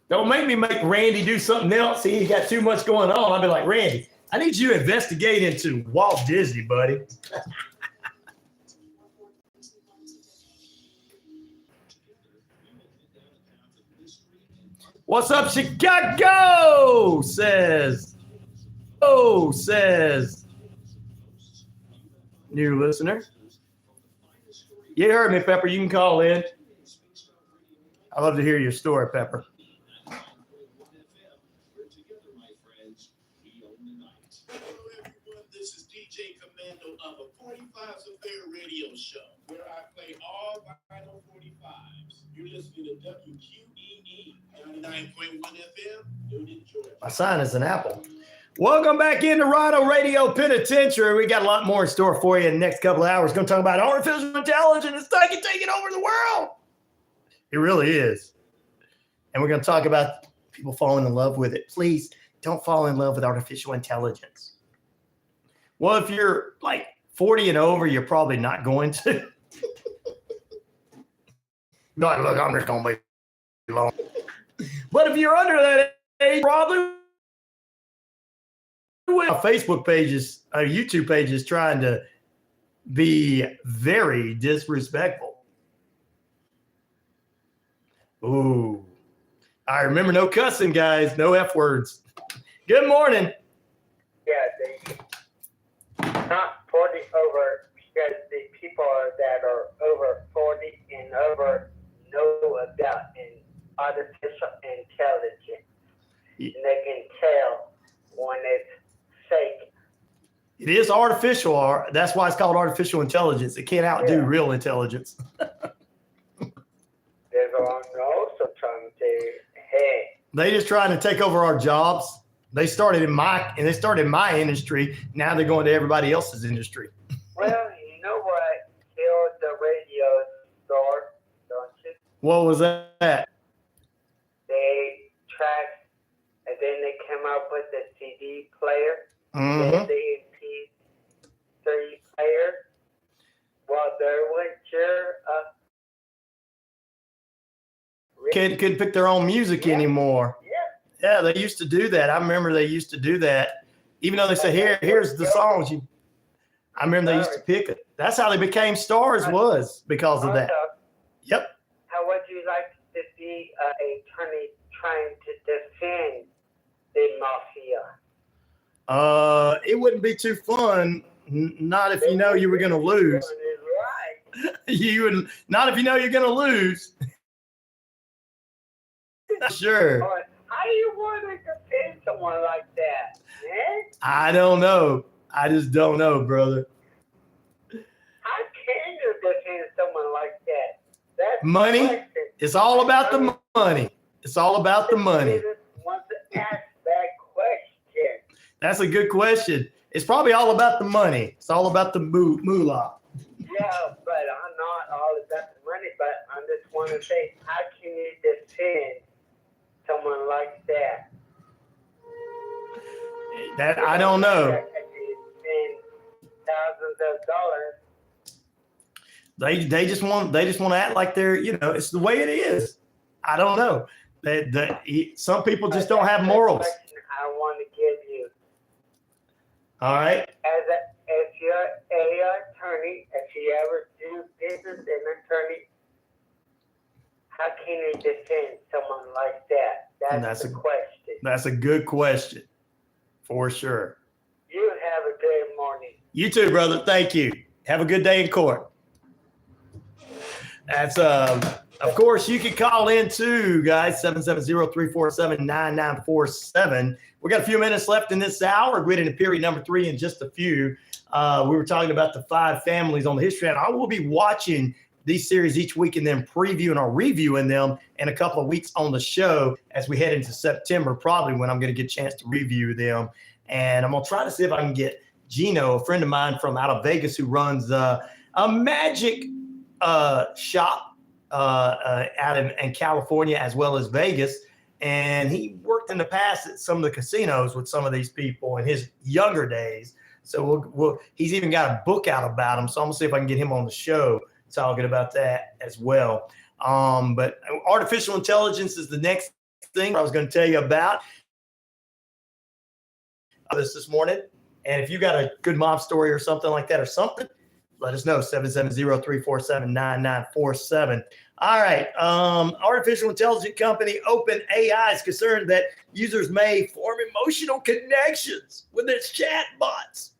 Don't make me make Randy do something else. He's got too much going on. I'll be like, Randy, I need you to investigate into Walt Disney, buddy. What's up, Chicago? Says new listener. You heard me, Pepper. You can call in. I love to hear your story, Pepper. Hello, everyone. This is DJ Commando of a 45's Affair radio show where I play all vinyl 45s. You're listening to WQEE 99.1 FM, Newton, Georgia. My sign is an apple. Welcome back into RyanORadio Penitentiary. We got a lot more in store for you in the next couple of hours. Going to talk about artificial intelligence. It's taking over the world. It really is. And we're going to talk about people falling in love with it. Please don't fall in love with artificial intelligence. Well, if you're like 40 and over, you're probably not going to. No, look, I'm just gonna be long. But if you're under that age, probably Facebook pages, YouTube pages trying to be very disrespectful. Ooh. I remember no cussing, guys. No F words. Good morning. Yeah, they not 40 over, because the people that are over 40 and over know about artificial intelligence. And they can tell when it's fake. It is artificial. That's why it's called artificial intelligence. It can't outdo real intelligence. They're also trying to say, hey. They just trying to take over our jobs. They started in my industry. Now they're going to everybody else's industry. Well, you know what killed the radio store, don't you? What was that? They tracked, and then they came up with the CD player, Mm-hmm. the MP3 player. Well, there went your Couldn't pick their own music anymore. Yeah, they used to do that. I remember they used to do that. Even though they say, here's the songs. I remember they used to pick it. That's how they became stars, was because of that. Yep. How would you like to be an attorney trying to defend the mafia? It wouldn't be too fun. Not if you know you were going to lose. Right. You would not if you know you're going to lose. Sure. How do you want to defend someone like that, man? I don't know. I just don't know, brother. How can you defend someone like that? That's Money. the question. It's all about the money. It's all about the money. I just want to ask that question. That's a good question. It's probably all about the money. It's all about the moolah. Yeah, but I'm not all about the money, but I just want to say, how can you defend someone like that? That I don't know. Spend thousands of dollars. They just want to act like they're, it's the way it is. I don't know. Some people just don't have morals. I want to give you. All right. If you're an attorney, if you ever do business as an attorney, how can you defend someone like that? That's the question. That's a good question, for sure. You have a good morning. You too, brother. Thank you. Have a good day in court. That's of course you can call in too, guys. 770-347-9947. We got a few minutes left in this hour. We're getting to period number 3 in just a few. We were talking about the 5 families on the History Channel. I will be watching these series each week and then previewing or reviewing them in a couple of weeks on the show as we head into September, probably when I'm going to get a chance to review them. And I'm going to try to see if I can get Gino, a friend of mine from out of Vegas who runs a magic shop out in California as well as Vegas. And he worked in the past at some of the casinos with some of these people in his younger days. So he's even got a book out about him. So I'm going to see if I can get him on the show talking about that as well. But artificial intelligence is the next thing I was going to tell you about this morning. And if you got a good mob story or something like that let us know. 770-347-9947. All right. Artificial intelligence company OpenAI is concerned that users may form emotional connections with its chat bots,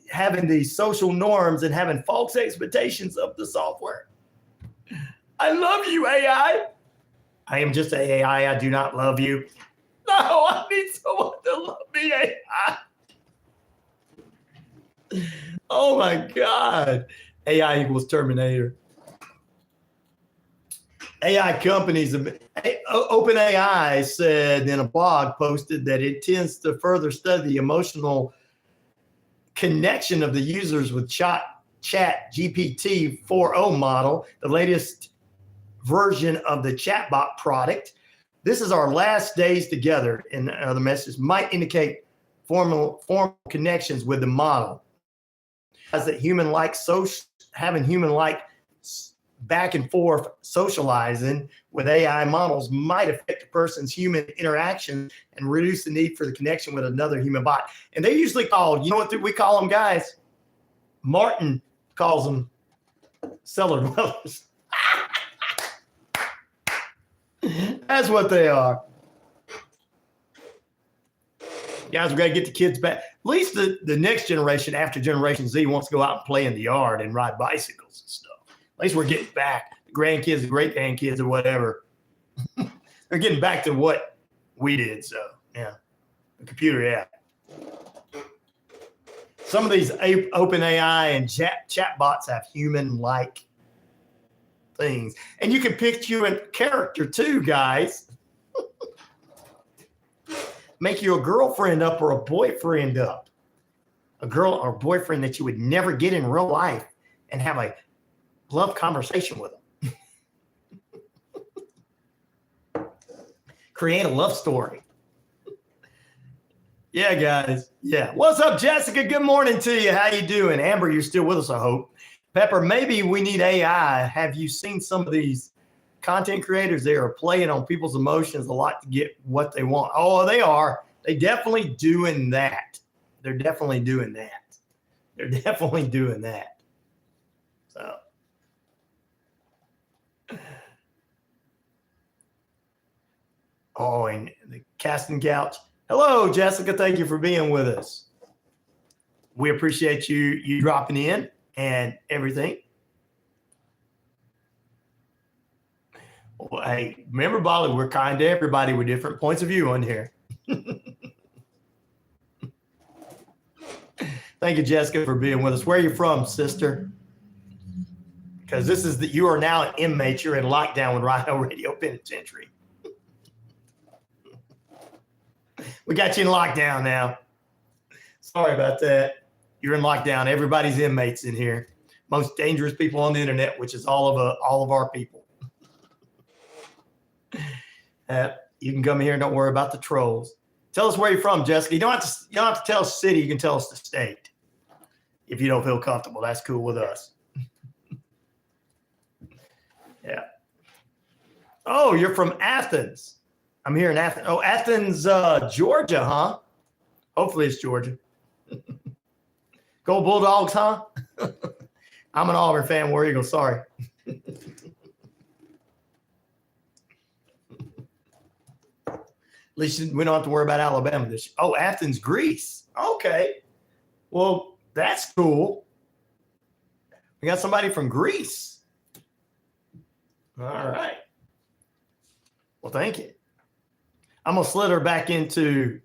having these social norms and having false expectations of the software. I love you, AI. I am just an AI. I do not love you. No, I need someone to love me, AI. Oh my God. AI equals Terminator. AI companies, OpenAI said in a blog posted that it tends to further study the emotional connection of the users with Chat GPT 4.0 model, the latest version of the chatbot product. This is our last days together, and the message might indicate formal connections with the model. As that human-like having human-like back and forth socializing with AI models might affect a person's human interaction and reduce the need for the connection with another human bot. And they usually call, you know what we call them, guys? Martin calls them cellar dwellers. That's what they are. Guys, we got to get the kids back. At least the next generation, after Generation Z, wants to go out and play in the yard and ride bicycles and stuff. At least we're getting back. The grandkids, the great grandkids, or whatever. They're getting back to what we did. So, yeah. The computer, yeah. Some of these open AI and chat bots have human-like things. And you can pick human character too, guys. Make you a girlfriend up or a boyfriend up. A girl or boyfriend that you would never get in real life and have a love conversation with them. Create a love story. Yeah, guys. Yeah. What's up, Jessica? Good morning to you. How you doing? Amber, you're still with us, I hope. Pepper, maybe we need AI. Have you seen some of these content creators? They are playing on people's emotions a lot to get what they want. Oh, they are. They definitely doing that. They're definitely doing that. They're definitely doing that. So. Oh, and the casting couch. Hello, Jessica. Thank you for being with us. We appreciate you dropping in and everything. Well, hey, remember, Bolly, we're kind to everybody with different points of view on here. Thank you, Jessica, for being with us. Where are you from, sister? Because this is you are now an inmate. You're in lockdown with RyanORadio Penitentiary. We got you in lockdown now. Sorry about that. You're in lockdown. Everybody's inmates in here. Most dangerous people on the internet, which is all of our people. You can come here and don't worry about the trolls. Tell us where you're from, Jessica. You don't have to tell us city. You can tell us the state. If you don't feel comfortable, that's cool with us. Yeah. Oh, you're from Athens. I'm here in Athens. Oh, Athens, Georgia, huh? Hopefully it's Georgia. Go Bulldogs, huh? I'm an Auburn fan. War Eagle. Sorry. At least we don't have to worry about Alabama this year. Oh, Athens, Greece. Okay. Well, that's cool. We got somebody from Greece. All right. Well, thank you. I'm going to slither back into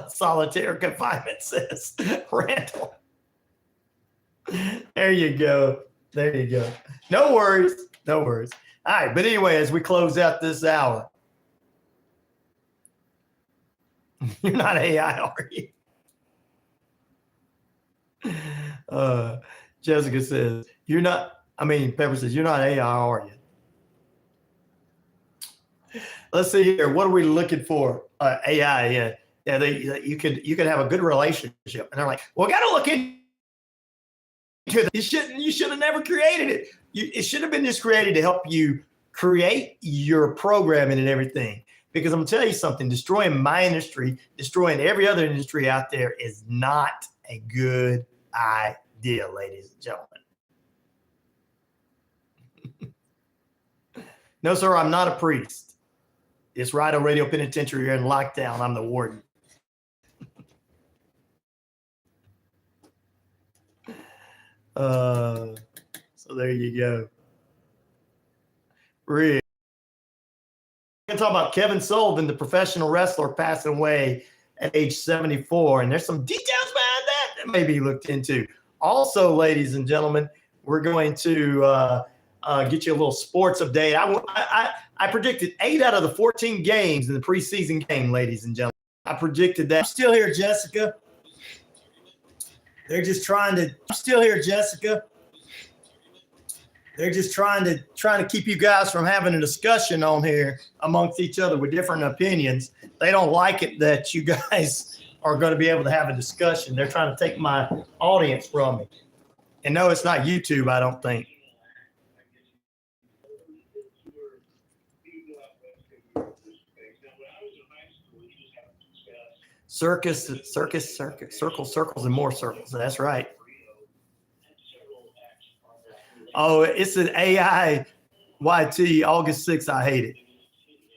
solitary confinement, says Randall. There you go. There you go. No worries. No worries. All right. But anyway, as we close out this hour, you're not AI, are you? Jessica says, you're not, Pepper says, you're not AI, are you? Let's see here. What are we looking for? AI, yeah. Yeah, you could have a good relationship. And they're like, well, got to look into it. You should have never created it. It should have been just created to help you create your programming and everything. Because I'm going to tell you something, destroying my industry, destroying every other industry out there is not a good idea, ladies and gentlemen. No, sir, I'm not a priest. It's RyanORadio Penitentiary. You're in lockdown. I'm the warden. So there you go. Rick. We're going to talk about Kevin Sullivan, the professional wrestler, passing away at age 74. And there's some details behind that may be looked into. Also, ladies and gentlemen, we're going to get you a little sports update. I predicted 8 out of the 14 games in the preseason game, ladies and gentlemen. I predicted that. I'm still here, Jessica. They're just trying to. I'm still here, Jessica. They're just trying to keep you guys from having a discussion on here amongst each other with different opinions. They don't like it that you guys are going to be able to have a discussion. They're trying to take my audience from me. And no, it's not YouTube, I don't think. Circus, circles, and more circles. That's right. Oh, it's an AI YT August 6th. I hate it.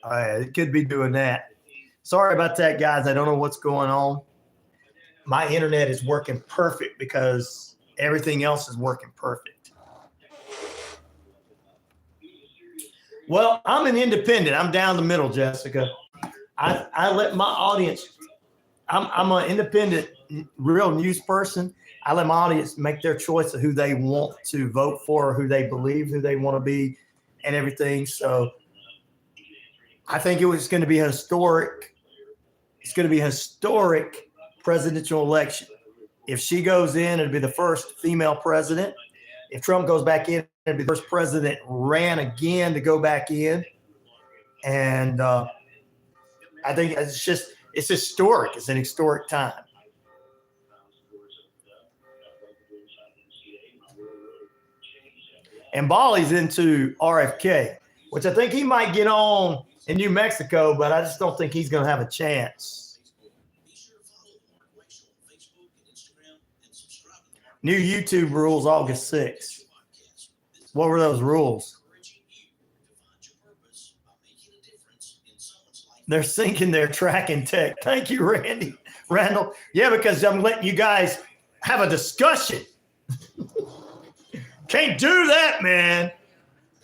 It could be doing that. Sorry about that, guys. I don't know what's going on. My internet is working perfect because everything else is working perfect. Well, I'm an independent. I'm down the middle, Jessica. I let my audience, I'm an independent, real news person. I let my audience make their choice of who they want to vote for, who they believe, who they want to be, and everything. So I think it was going to be historic. It's going to be a historic presidential election. If she goes in, it'll be the first female president. If Trump goes back in, it'll be the first president ran again to go back in. And I think it's historic. It's an historic time. And Bali's into RFK, which I think he might get on in New Mexico, but I just don't think he's going to have a chance. New YouTube rules August 6th. What were those rules? They're syncing their tracking tech. Thank you, Randall. Yeah, because I'm letting you guys have a discussion. Can't do that, man.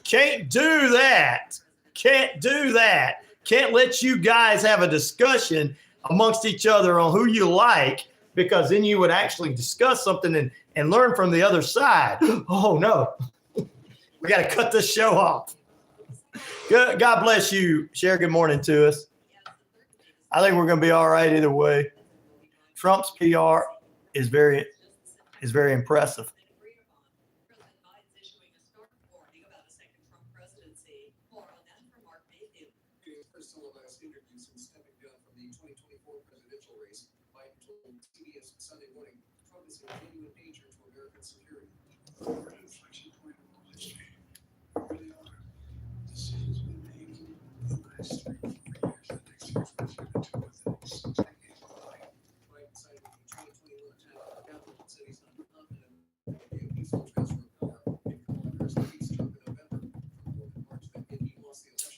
Can't do that. Can't do that. Can't let you guys have a discussion amongst each other on who you like, because then you would actually discuss something and learn from the other side. Oh, no. We got to cut this show off. God bless you. Share good morning to us. I think we're going to be all right either way. Trump's PR is very impressive.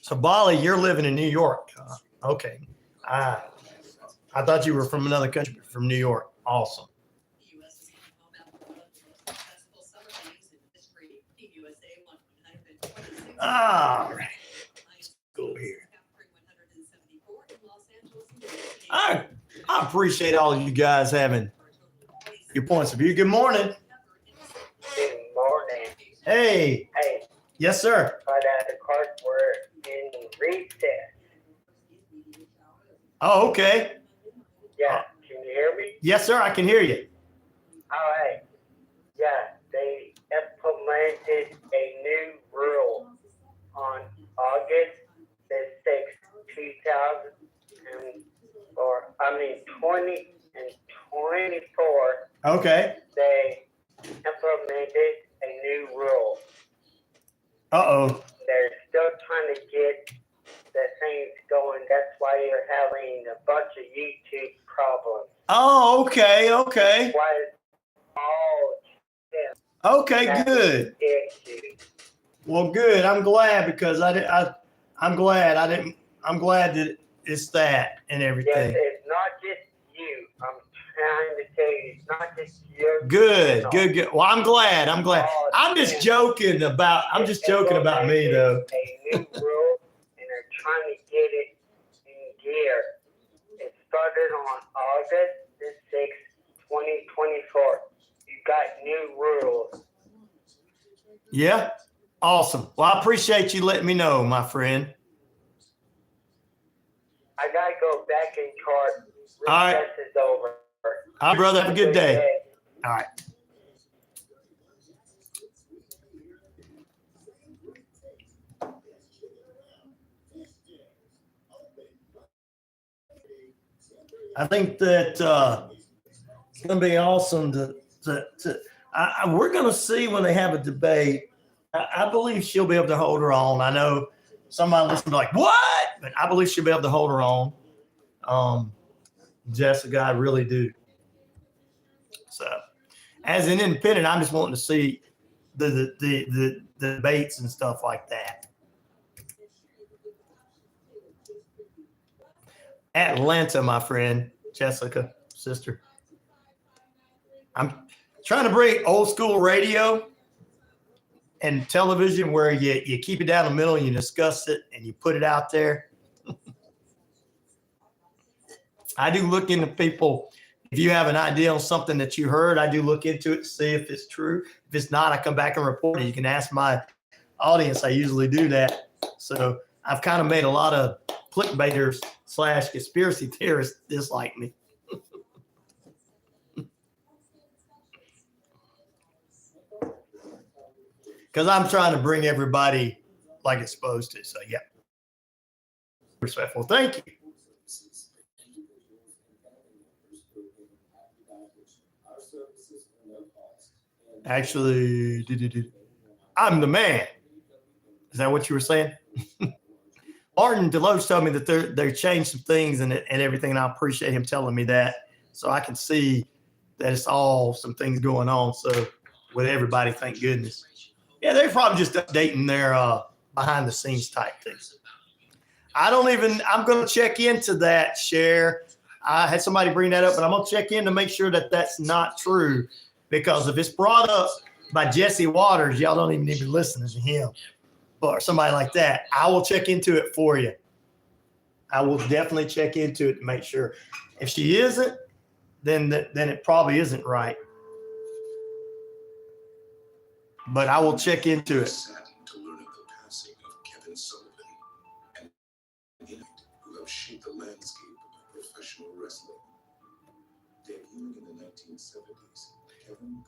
So, Bali, you're living in New York. Okay. I thought you were from another country, from New York. Awesome. All right. Let's go here. I appreciate all of you guys having your points of view. Good morning. Good morning. Hey. Hey. Yes, sir. But the cards were in recess. Oh, okay. Yeah. Can you hear me? Yes, sir. I can hear you. All right. Yeah. They implemented a new rule on August the 6th, 2024. Okay. They implemented a new rule. Uh-oh. They're still trying to get the things going. That's why you're having a bunch of YouTube problems. Oh, okay. Okay. Why is all Okay, good. issues? Well, good. I'm glad because I'm glad that it's that and Yes, everything. it's not just you. I'm trying to tell you, it's not just you. Good. Well, I'm glad. I'm just joking about me though. A new rule, and they're trying to get it in gear. It started on August the 6th, 2024. You got new rules. Yeah. Awesome. Well, I appreciate you letting me know, my friend. I gotta go back in chart. All right. Recess is over. All right, brother. Have a good day. All right. I think that it's going to be awesome to We're going to see when they have a debate. I believe she'll be able to hold her on. I know somebody listening like, what? But I believe she'll be able to hold her on. Jessica, I really do. So, as an independent, I'm just wanting to see the debates and stuff like that. Atlanta, my friend, Jessica, sister. I'm trying to bring old school radio and television where you keep it down the middle and you discuss it and you put it out there. I do look into people. If you have an idea on something that you heard, I do look into it to see if it's true. If it's not, I come back and report it. You can ask my audience. I usually do that. So I've kind of made a lot of clickbaiters / conspiracy theorists dislike me. Because I'm trying to bring everybody like it's supposed to. So, yeah. Respectful. Thank you. Actually, I'm the man. Is that what you were saying? Martin Deloach told me that they changed some things and everything, and I appreciate him telling me that, so I can see that it's all some things going on. So with everybody, thank goodness. Yeah, they're probably just updating their behind the scenes type things. I'm going to check into that, Cher. I had somebody bring that up, but I'm going to check in to make sure that that's not true, because if it's brought up by Jesse Waters, y'all don't even need to be listening to him or somebody like that. I will check into it for you. I will definitely check into it to make sure. If she isn't, then it probably isn't right. But I will check into it. To learn of the passing of Kevin Sullivan, and who have shaped the landscape of professional wrestling. Debuting in the 1970s,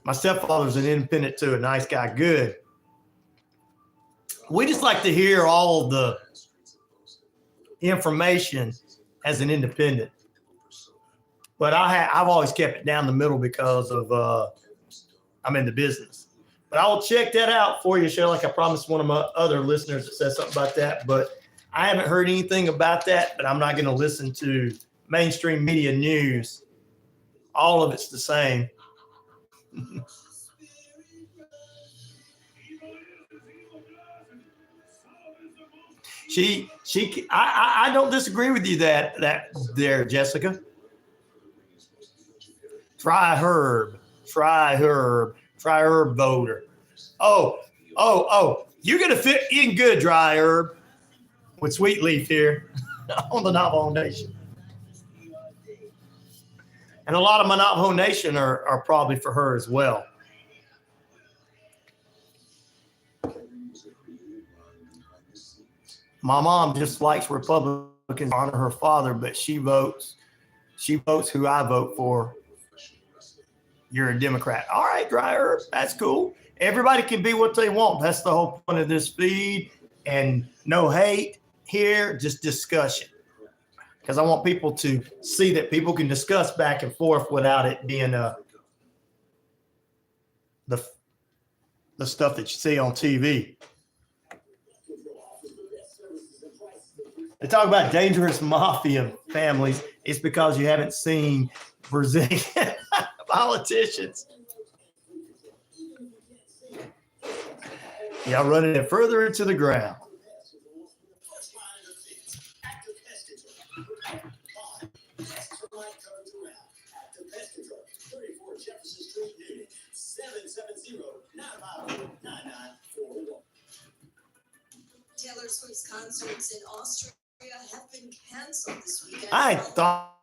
My stepfather's an independent too, a nice guy, good. We just like to hear all of the information as an independent. But I've always kept it down the middle because of I'm in the business. But I will check that out for you, Shell, like I promised one of my other listeners that said something about that. But I haven't heard anything about that, but I'm not going to listen to mainstream media news. All of it's the same. I don't disagree with you that there, Jessica. Try herb voter. Oh, you're gonna fit in good, dry herb, with Sweet Leaf here on the Navajo Nation. And a lot of my Navajo Nation are probably for her as well. My mom just likes Republicans to honor her father, but she votes who I vote for. You're a Democrat. All right, dry herb. That's cool. Everybody can be what they want. That's the whole point of this feed. And no hate here, just discussion. Because I want people to see that people can discuss back and forth without it being the stuff that you see on TV. They talk about dangerous mafia families. It's because you haven't seen Brazilian politicians. Y'all running it further into the ground. Taylor Swift's concerts in Austria have been canceled this weekend. I thought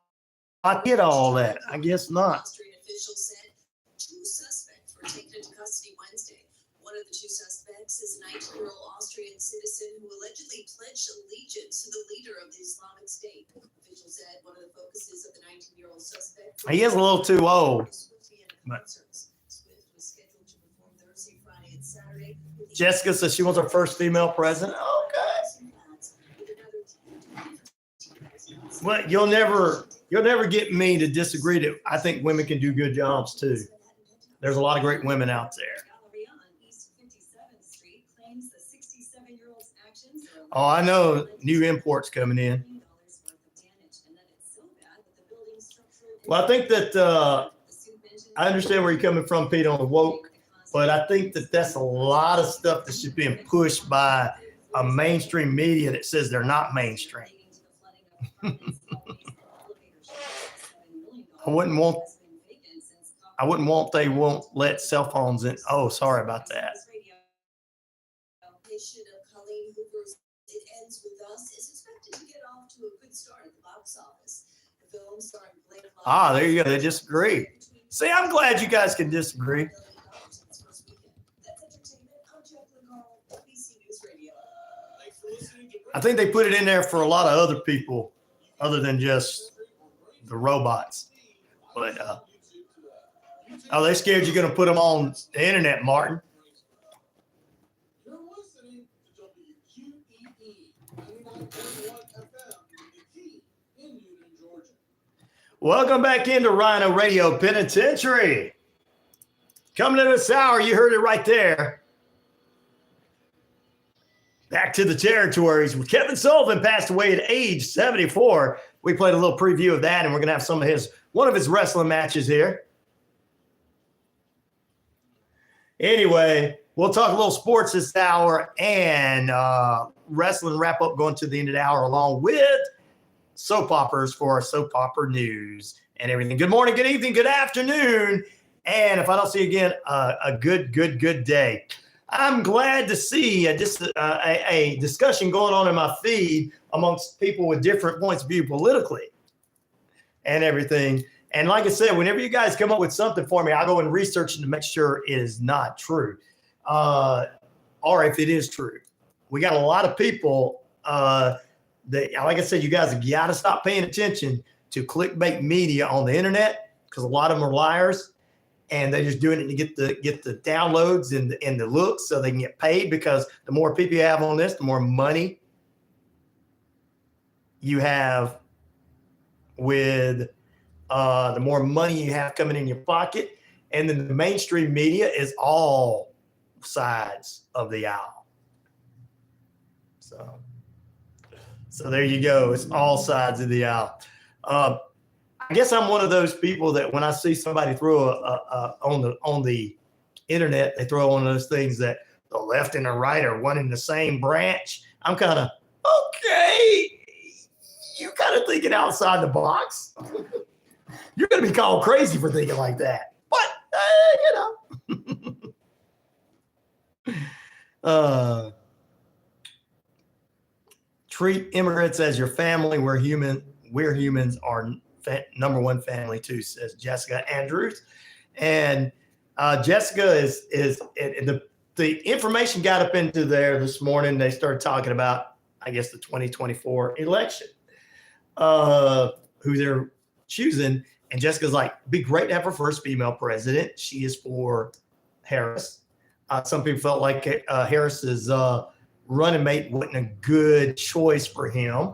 I did all that. I guess not. Austrian officials said 2 suspects were taken into custody Wednesday. One of the 2 suspects is a 19-year-old Austrian citizen who allegedly pledged allegiance to the leader of the Islamic State. Officials said one of the focuses of the 19-year-old suspect. He is a little too old. But Swift was scheduled to perform Thursday, Friday, and Saturday. Jessica says she wants her first female president. Okay. Well, you'll never get me to disagree that I think women can do good jobs too. there's a lot of great women out there. Oh, I know new imports coming in. Well, I think that I understand where you're coming from, Pete, on the woke, but I think that that's a lot of stuff that's just being pushed by a mainstream media that says they're not mainstream. I wouldn't want they won't let cell phones in. Oh, sorry about that. It Ends With Us is expected to get off to a good start at the box office. The film starring Blake Lively. Ah, there you go. They disagree. See, I'm glad you guys can disagree. I think they put it in there for a lot of other people other than just the robots. But oh, they're scared you're going to put them on the internet, Martin. You're listening to WQEE 99.1 FM, the key in Newton, Georgia. Welcome back into RyanORadio Penitentiary. Coming in this hour, you heard it right there. Back to the territories. Kevin Sullivan passed away at age 74. We played a little preview of that, and we're going to have some of one of his wrestling matches here. Anyway, we'll talk a little sports this hour and wrestling wrap up going to the end of the hour along with soap operas for our soap opera news and everything. Good morning, good evening, good afternoon. And if I don't see you again, a good day. I'm glad to see a discussion going on in my feed amongst people with different points of view politically and everything. And like I said, whenever you guys come up with something for me, I'll go and research it to make sure it is not true. Or if it is true. We got a lot of people that, like I said, you guys have got to stop paying attention to clickbait media on the internet because a lot of them are liars. And they're just doing it to get the downloads and the looks so they can get paid, because the more people you have on this, the more money you have with the more money you have coming in your pocket. And then the mainstream media is all sides of the aisle. So there you go. It's all sides of the aisle. I guess I'm one of those people that when I see somebody throw on the internet, they throw one of those things that the left and the right are one in the same branch. I'm kind of, okay, you kind of thinking outside the box. You're going to be called crazy for thinking like that. But, treat immigrants as your family. We're humans are number one family too, says Jessica Andrews. And Jessica is the information got up into there this morning. They started talking about, I guess, the 2024 election, who they're choosing. And Jessica's like, be great to have her first female president. She is for Harris. Some people felt like Harris's running mate wasn't a good choice for him,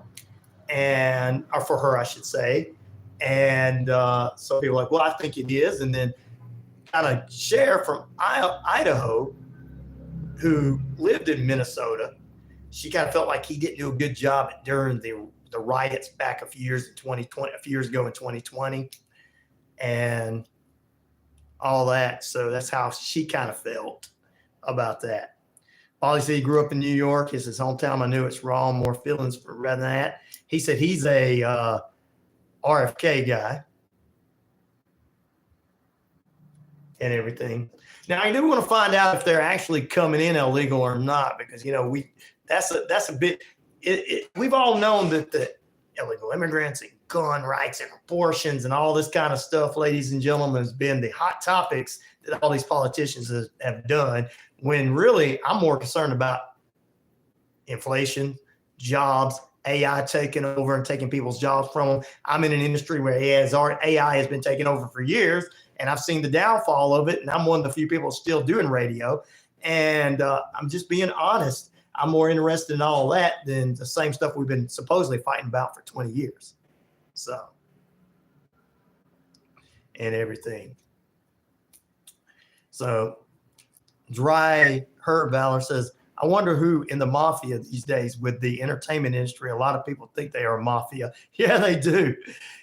or for her, I should say. And some people are like, well, I think it is. And then kind of Cher from Idaho, who lived in Minnesota, she kind of felt like he didn't do a good job during the riots back a few years ago in 2020 and all that. So that's how she kind of felt about that. Polly said he grew up in New York. It's his hometown. I knew it's wrong. More feelings rather than that. He said he's a RFK guy and everything. Now I do want to find out if they're actually coming in illegal or not, because that's a bit. We've all known that the illegal immigrants and gun rights and abortions and all this kind of stuff, ladies and gentlemen, has been the hot topics that all these politicians have done. When really, I'm more concerned about inflation, jobs, AI taking over and taking people's jobs from them. I'm in an industry where AI has been taking over for years, and I've seen the downfall of it. And I'm one of the few people still doing radio. And I'm just being honest. I'm more interested in all that than the same stuff we've been supposedly fighting about for 20 years. So, and everything. So Dry Herb Valor says, I wonder who in the mafia these days with the entertainment industry. A lot of people think they are mafia. Yeah, they do.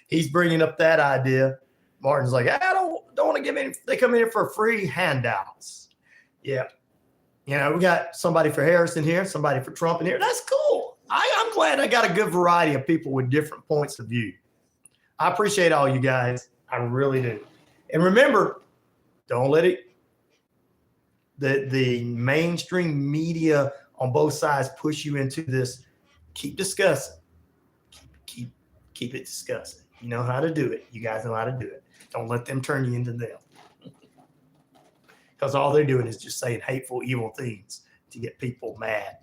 He's bringing up that idea. Martin's like, I don't want to give any. They come in here for free handouts. Yeah. You know, we got somebody for Harris in here, somebody for Trump in here. That's cool. I'm glad I got a good variety of people with different points of view. I appreciate all you guys. I really do. And remember, don't let it, the mainstream media on both sides push you into this. Keep discussing. Keep it discussing. You know how to do it. You guys know how to do it. Don't let them turn you into them. Because all they're doing is just saying hateful, evil things to get people mad.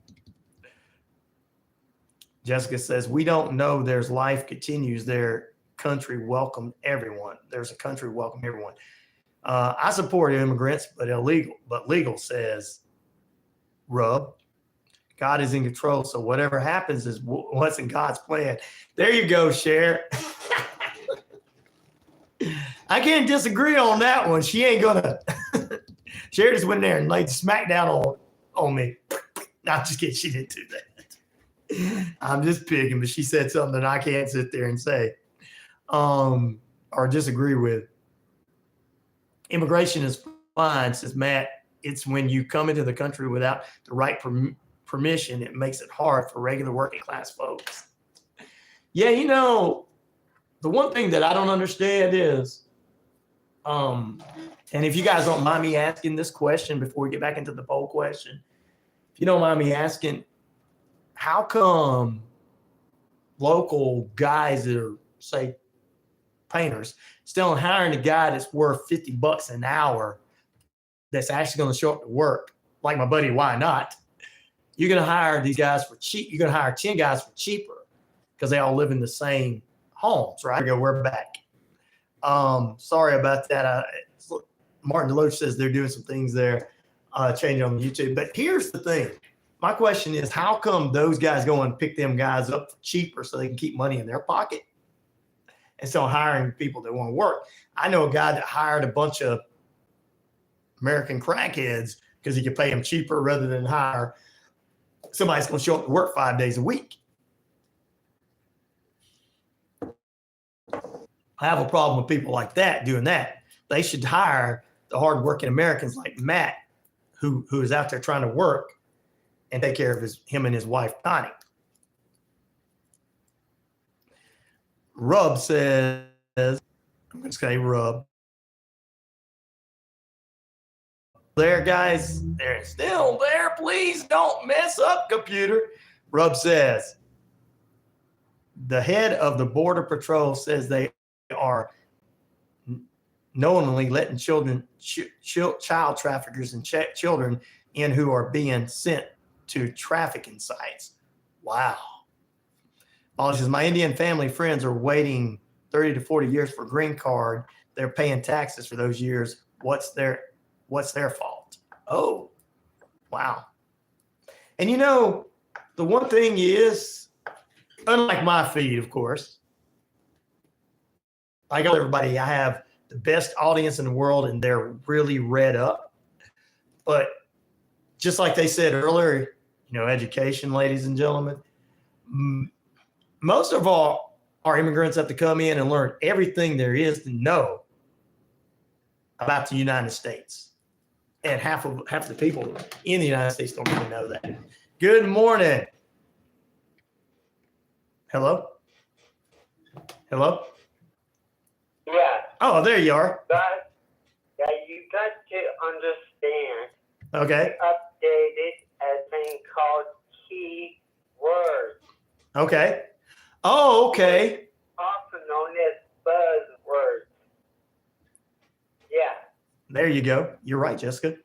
Jessica says, we don't know there's life continues. Their country welcomed everyone. There's a country welcome everyone. I support immigrants, but illegal. But legal, says Rub. God is in control, so whatever happens is what's in God's plan. There you go, Cher. I can't disagree on that one. She ain't gonna. Cher just went there and laid smack down on me. Not just kidding. She didn't do that. I'm just picking, but she said something that I can't sit there and say or disagree with. Immigration is fine, says Matt. It's when you come into the country without the right permission, it makes it hard for regular working class folks. Yeah, you know, the one thing that I don't understand is, and if you guys don't mind me asking this question before we get back into the poll question, if you don't mind me asking, how come local guys that are, say, painters still hiring a guy that's worth $50 an hour that's actually going to show up to work, like my buddy, why not? You're going to hire these guys for cheap. You're going to hire 10 guys for cheaper because they all live in the same homes, right? We're back. Sorry about that. Martin Deloach says they're doing some things there, changing on YouTube. But here's the thing. My question is, how come those guys go and pick them guys up for cheaper so they can keep money in their pocket instead of hiring people that want to work? I know a guy that hired a bunch of American crackheads because he could pay them cheaper rather than hire somebody that's going to show up to work 5 days a week. I have a problem with people like that doing that. They should hire the hardworking Americans like Matt, who is out there trying to work and take care of him and his wife, Connie. Rub says, I'm going to say Rub. There, guys. They're still there. Please don't mess up, computer. Rub says, the head of the Border Patrol says they are knowingly letting children, child traffickers and children in who are being sent to trafficking sites. Wow. Paul says, my Indian family friends are waiting 30 to 40 years for a green card. They're paying taxes for those years. What's their fault? Oh, wow. And you know, the one thing is, unlike my feed, of course, I tell everybody I have the best audience in the world and they're really read up. But just like they said earlier, you know, education, ladies and gentlemen, most of all our immigrants have to come in and learn everything there is to know about the United States. And half the people in the United States don't even know that. Good morning. Hello? Hello? Yeah. Oh, there you are. But yeah, you got to understand. Okay. Updated a thing called keywords. Okay. Oh, okay. Also known as buzzwords. Yeah. There you go. You're right, Jessica.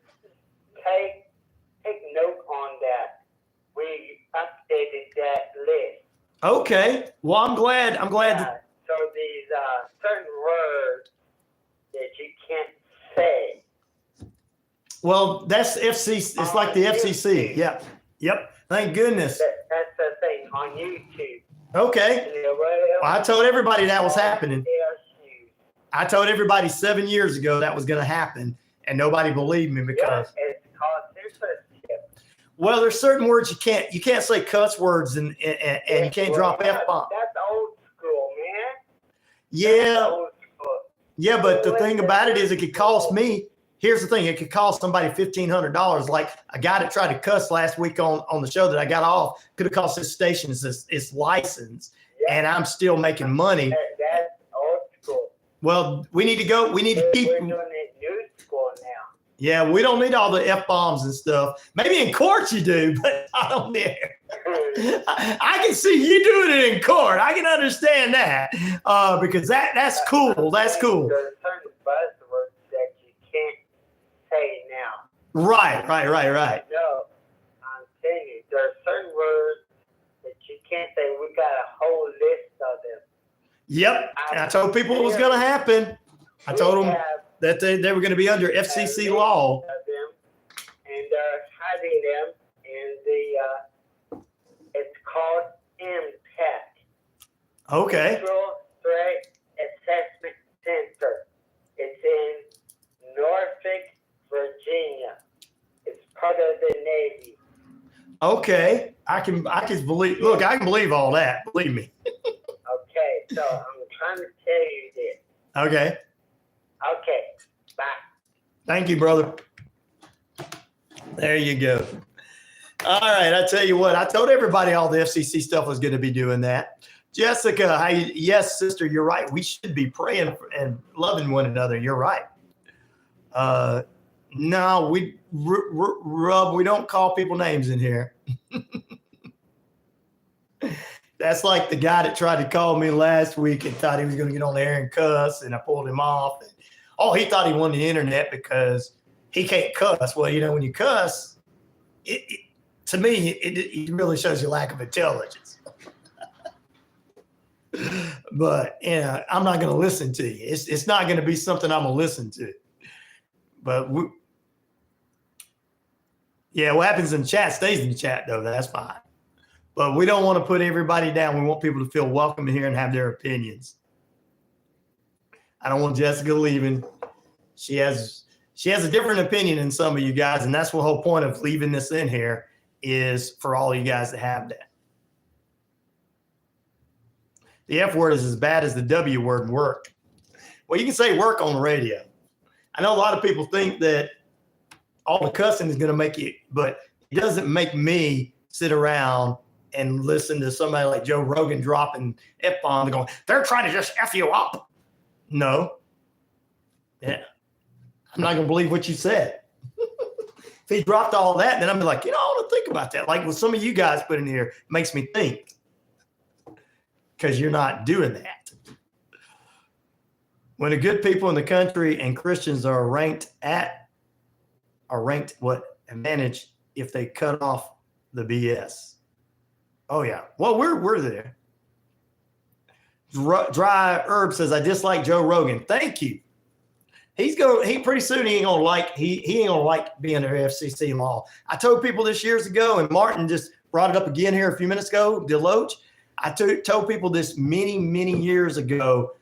Take note on that. We updated that list. Okay. Well, I'm glad. Yeah. So these certain words that you can't say. Well, that's FCC. It's like the FCC. Yep. Yep. Thank goodness. That's the thing on YouTube. Okay. Well, I told everybody that was happening. I told everybody 7 years ago that was going to happen, and nobody believed me because it's called censorship. well, there's certain words you can't say cuss words and you can't drop F-bombs. That's old school, man. Yeah. Old school. Yeah, but the thing about it is it could cost me. Here's the thing. It could cost somebody $1,500. Like a guy that tried to cuss last week on the show that I got off could have cost his station its license, and I'm still making money. That's old school. Well, we need to go. We need to keep. We're doing it new school now. Yeah, we don't need all the F-bombs and stuff. Maybe in court you do, but I don't dare. I can see you doing it in court. I can understand that because that's cool. That's cool. There's certain buzzwords that you can't say now. Right. No, I'm telling you, there are certain words that you can't say. We got a whole list of them. Yep. And I told people it was going to happen. I told them that they were going to be under FCC law. And they're hiding them in the, it's called MPAC. Okay. Central Threat Assessment Center. It's in Norfolk, Virginia. It's part of the Navy. Okay. I can believe. Look, I can believe all that. Believe me. Okay, so I'm trying to tell you this. Okay. Okay, bye. Thank you, brother. There you go. All right. I tell you what, I told everybody all the FCC stuff was going to be doing that. Jessica, yes, sister, you're right. We should be praying and loving one another. You're right. No, we don't call people names in here. That's like the guy that tried to call me last week and thought he was going to get on the air and cuss, and I pulled him off. He thought he won the internet because he can't cuss. Well, when you cuss, to me, it really shows your lack of intelligence. But I'm not going to listen to you. It's not going to be something I'm going to listen to. But what happens in the chat stays in the chat, though. That's fine. But we don't want to put everybody down. We want people to feel welcome in here and have their opinions. I don't want Jessica leaving. She has a different opinion than some of you guys, and that's the whole point of leaving this in here is for all you guys to have that. The F word is as bad as the W word, work. Well, you can say work on the radio. I know a lot of people think that all the cussing is going to make you, but it doesn't make me sit around and listen to somebody like Joe Rogan dropping F-bombs going, they're trying to just F you up. No. Yeah. I'm not going to believe what you said. If he dropped all that, then I'm like, I want to think about that. Like what some of you guys put in here makes me think because you're not doing that. When the good people in the country and Christians are ranked what advantage if they cut off the BS? Oh yeah. Well, we're there. Dry Herb says, I dislike Joe Rogan. Thank you. He pretty soon he ain't gonna like being under FCC law. I told people this years ago, and Martin just brought it up again here a few minutes ago, Deloach. I told people this many years ago,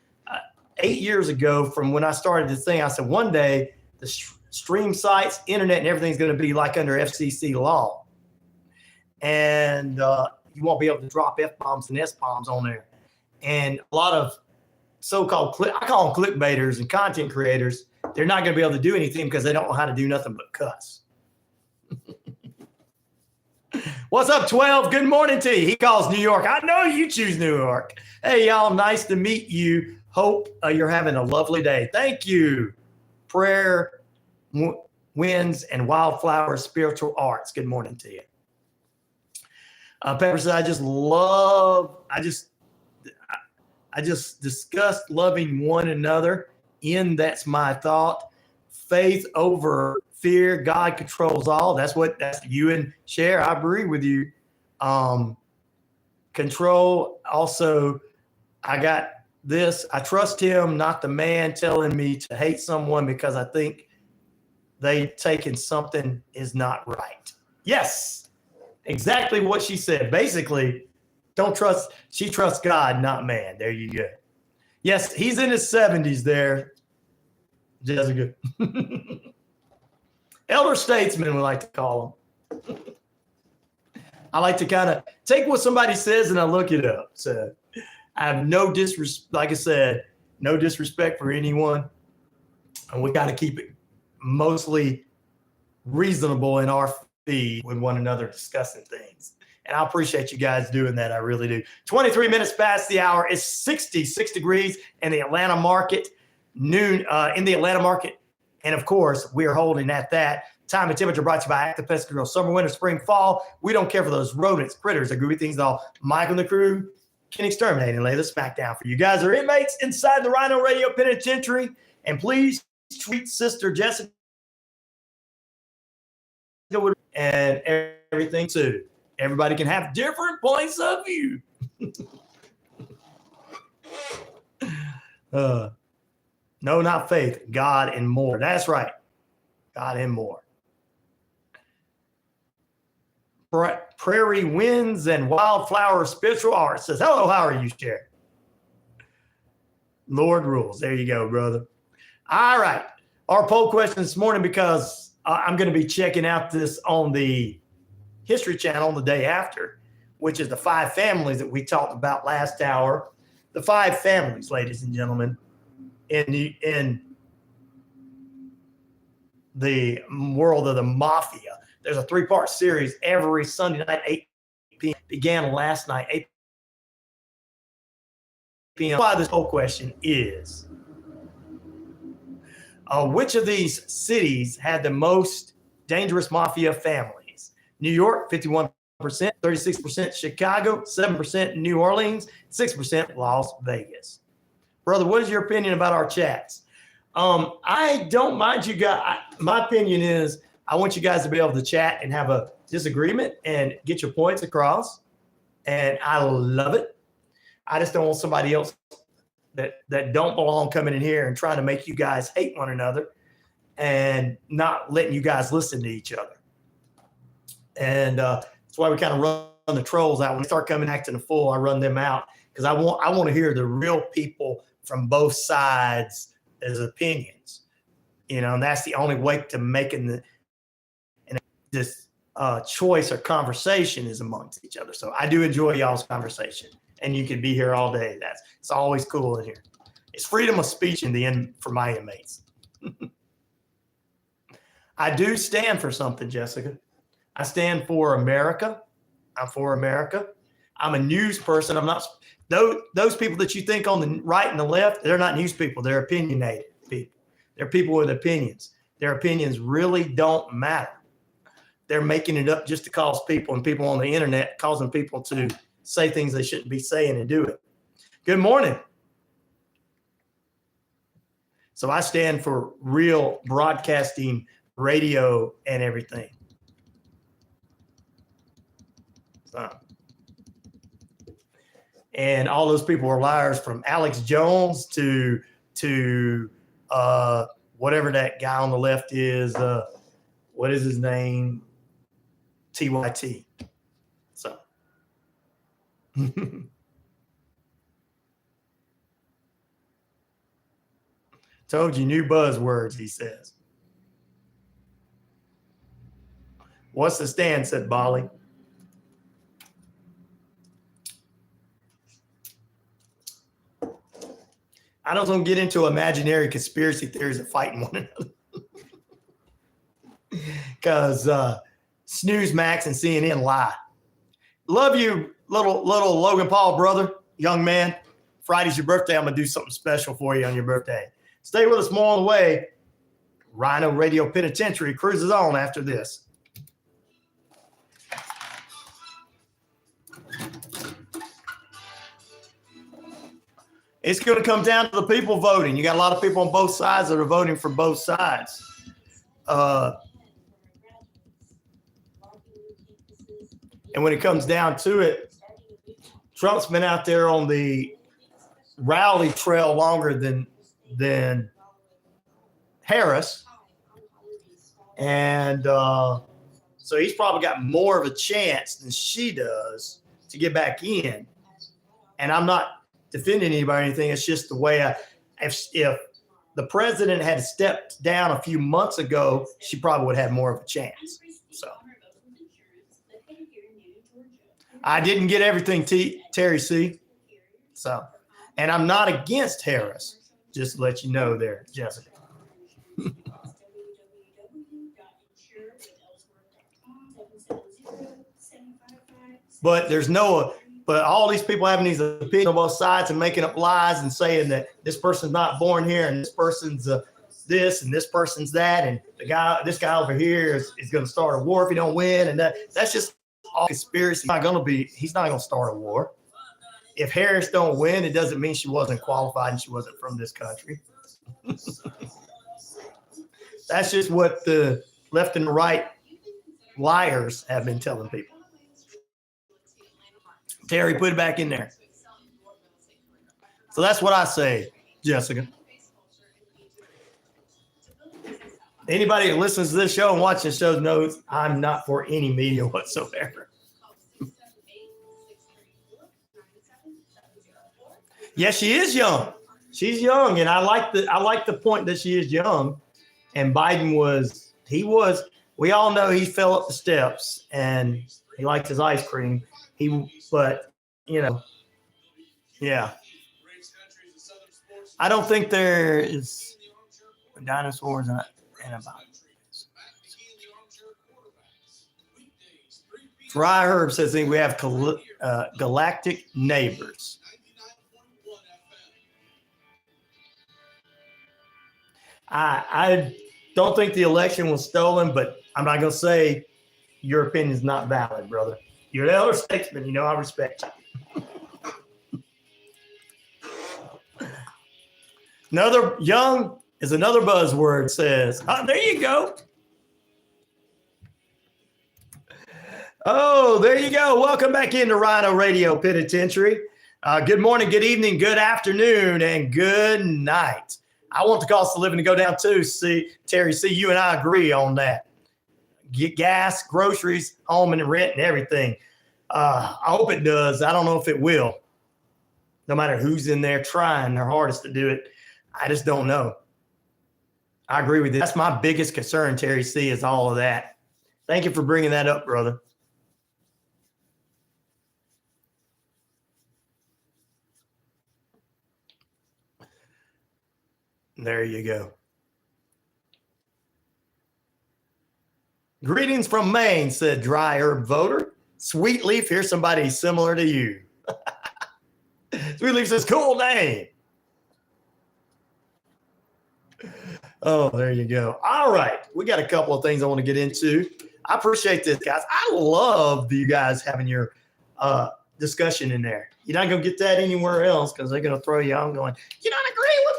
8 years ago from when I started this thing. I said, one day the stream sites, internet, and everything's going to be like under FCC law. And you won't be able to drop F-bombs and S-bombs on there. And a lot of so-called, I call them clickbaiters and content creators, they're not going to be able to do anything because they don't know how to do nothing but cuss. What's up, 12? Good morning to you. He calls New York. I know you choose New York. Hey, y'all, nice to meet you. Hope you're having a lovely day. Thank you. Prayer, winds, and wildflower spiritual arts. Good morning to you. Pepper said, I just discussed loving one another. That's my thought. Faith over fear. God controls all. That's you and Cher. I agree with you. Control. Also, I got this. I trust him, not the man telling me to hate someone because I think they've taken something is not right. Yes, exactly what she said. Basically, she trusts God, not man. There you go. Yes, he's in his 70s there, Jessica. elder statesmen, we like to call them. I like to kind of take what somebody says and I look it up. So I have no like I said, no disrespect for anyone. And we got to keep it mostly reasonable in our feed with one another discussing things. And I appreciate you guys doing that. I really do. 23 minutes past the hour. It's 66 degrees in the Atlanta market, noon in the Atlanta market. And of course, we are holding at that. Time and temperature brought to you by Active Pest Control. Summer, winter, spring, fall. We don't care for those rodents, critters, or groovy things at all. Mike and the crew can exterminate and lay the smack down for you. Guys are inmates inside the RyanORadio Penitentiary. And please treat Sister Jessica and everything too. Everybody can have different points of view. No, not faith. God and more. That's right. God and more. Prairie Winds and Wildflower Spiritual Art says, hello, how are you, Sharon? Lord rules. There you go, brother. All right. Our poll question this morning, because I'm going to be checking out this on the History Channel the day after, which is the 5 families that we talked about last hour. The 5 families, ladies and gentlemen, in the world of the Mafia. There's a 3-part series every Sunday night, 8 p.m. Began last night, 8 p.m. Why this whole question is, which of these cities had the most dangerous Mafia families? New York, 51%, 36% Chicago, 7% New Orleans, 6% Las Vegas. Brother, what is your opinion about our chats? I don't mind you guys. My opinion is I want you guys to be able to chat and have a disagreement and get your points across. And I love it. I just don't want somebody else that don't belong coming in here and trying to make you guys hate one another and not letting you guys listen to each other. And that's why we kind of run the trolls out. When they start coming acting a fool, I run them out because I want to hear the real people from both sides as opinions. You know, and that's the only way to making this choice or conversation is amongst each other. So I do enjoy y'all's conversation, and you can be here all day. It's always cool in here. It's freedom of speech in the end for my inmates. I do stand for something, Jessica. I stand for America. I'm for America. I'm a news person. I'm not those people that you think on the right and the left. They're not news people. They're opinionated people. They're people with opinions. Their opinions really don't matter. They're making it up just to cause people and people on the internet, causing people to say things they shouldn't be saying and do it. Good morning. So I stand for real broadcasting, radio, and everything. So, and all those people are liars, from Alex Jones to whatever that guy on the left is. What is his name? TYT. So. Told you, new buzzwords, he says. What's the stand, said Bolly. I don't want to get into imaginary conspiracy theories of fighting one another. Because Snooze Max and CNN lie. Love you, little Logan Paul brother, young man. Friday's your birthday. I'm going to do something special for you on your birthday. Stay with us more on the way. RyanORadio Penitentiary cruises on after this. It's going to come down to the people voting. You got a lot of people on both sides that are voting for both sides. And when it comes down to it, Trump's been out there on the rally trail longer than Harris. And so he's probably got more of a chance than she does to get back in. And I'm not defending anybody or anything. It's just the way if the president had stepped down a few months ago, she probably would have more of a chance. So I didn't get everything, Terry C. So, and I'm not against Harris. Just to let you know there, Jessica. But but all these people having these opinions on both sides and making up lies and saying that this person's not born here and this person's this and this person's that, and this guy over here is going to start a war if he don't win, and that's just all conspiracy. He's not going to start a war. If Harris don't win, it doesn't mean she wasn't qualified and she wasn't from this country. That's just what the left and the right liars have been telling people. Terry, put it back in there. So that's what I say, Jessica. Anybody that listens to this show and watches the show knows I'm not for any media whatsoever. Yes, she is young. She's young, and I like the point that she is young. And Biden we all know he fell up the steps and he liked his ice cream. But yeah. I don't think there is dinosaurs and about. Fry Herb says we have galactic neighbors. I don't think the election was stolen, but I'm not going to say your opinion is not valid, brother. You're an elder statesman. I respect you. Young is another buzzword, says. Oh, there you go. Oh, there you go. Welcome back into RyanORadio Penitentiary. Good morning, good evening, good afternoon, and good night. I want the cost of living to go down too. Terry, you and I agree on that. Get gas, groceries, home and rent and everything. I hope it does. I don't know if it will. No matter who's in there trying their hardest to do it. I just don't know. I agree with you. That's my biggest concern, Terry C, is all of that. Thank you for bringing that up, brother. There you go. Greetings from Maine, said Dry Herb Voter. Sweet Leaf, here's somebody similar to you. Sweet Leaf says, cool name. Oh, there you go. All right. We got a couple of things I want to get into. I appreciate this, guys. I love you guys having your discussion in there. You're not going to get that anywhere else because they're going to throw you out going, you don't agree with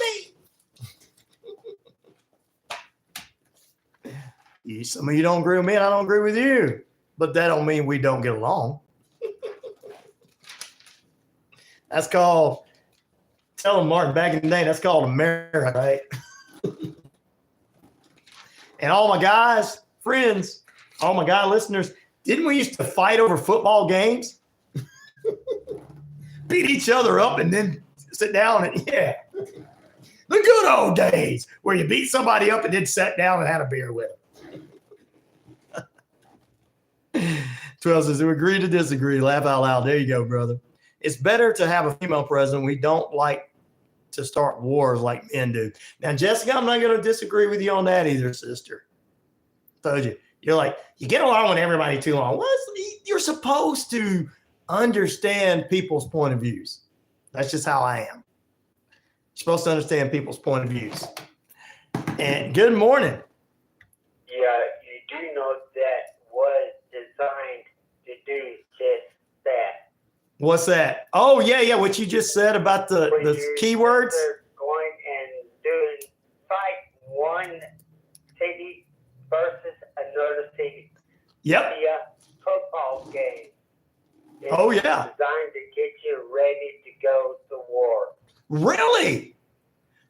me. Some of you don't agree with me and I don't agree with you. But that don't mean we don't get along. That's called, tell them, Martin, back in the day, that's called America, right? And all my guys, friends, all my guy listeners, didn't we used to fight over football games? Beat each other up and then sit down and, yeah. The good old days where you beat somebody up and then sat down and had a beer with them. 12 says, we agree to disagree. Laugh out loud. There you go, brother. It's better to have a female president. We don't like to start wars like men do. Now, Jessica, I'm not going to disagree with you on that either, sister. Told you. You're like, you get along with everybody too long. You're supposed to understand people's point of views. That's just how I am. You're supposed to understand people's point of views. And good morning. Yeah, you do know that was designed to do just that. What's that? Oh, yeah. What you just said about the keywords. Going and doing fight one city versus another city. Yep. Via football game. It's yeah. designed to get you ready to go to war. Really?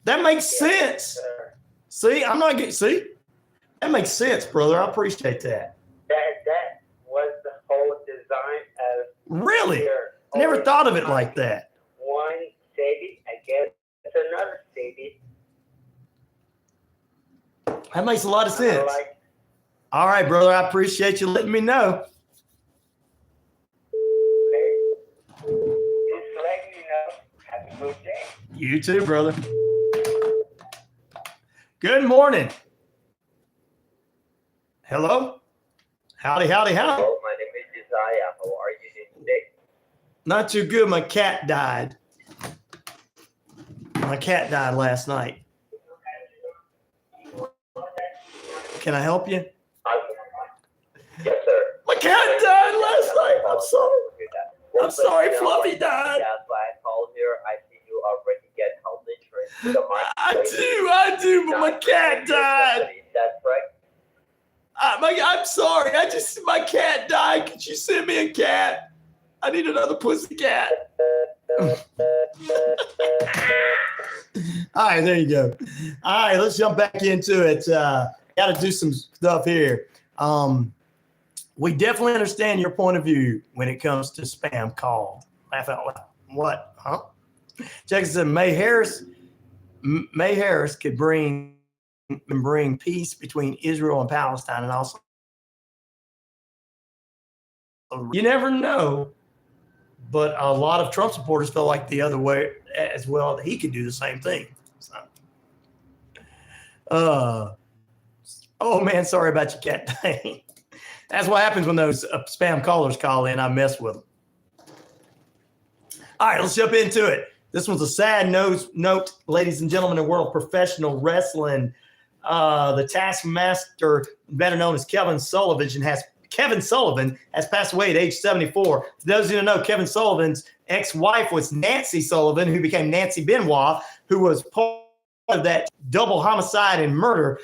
That makes sense. Sir. See, that makes sense, brother. I appreciate that. That was the whole design of. Really? I never thought of it like that. One city against another city. That makes a lot of sense. All right, brother. I appreciate you letting me know. Just letting you know. Have a good day. You too, brother. Good morning. Hello. Howdy. Hello, my name is Josiah. How are you today? Not too good. My cat died. My cat died last night. Can I help you? Yes, sir. My cat died last night. I'm sorry. I'm sorry, Fluffy died. That's why I called here. I see you already get health insurance. I do, but my cat died. That's right. I'm sorry. My cat died. Could you send me a cat? I need another pussy cat. All right, there you go. All right, let's jump back into it. Got to do some stuff here. We definitely understand your point of view when it comes to spam call. Laugh out loud. What? Huh? Jackson said May Harris could bring peace between Israel and Palestine, and also you never know. But a lot of Trump supporters feel like the other way as well, that he could do the same thing. So, oh man, sorry about your cat dying. That's what happens when those spam callers call in. I mess with them. All right, let's jump into it. This one's a sad note, ladies and gentlemen, in the world of professional wrestling. The Taskmaster, better known as Kevin Sullivan, has passed away at age 74. For those of you who know, Kevin Sullivan's ex-wife was Nancy Sullivan, who became Nancy Benoit, who was part of that double homicide and murder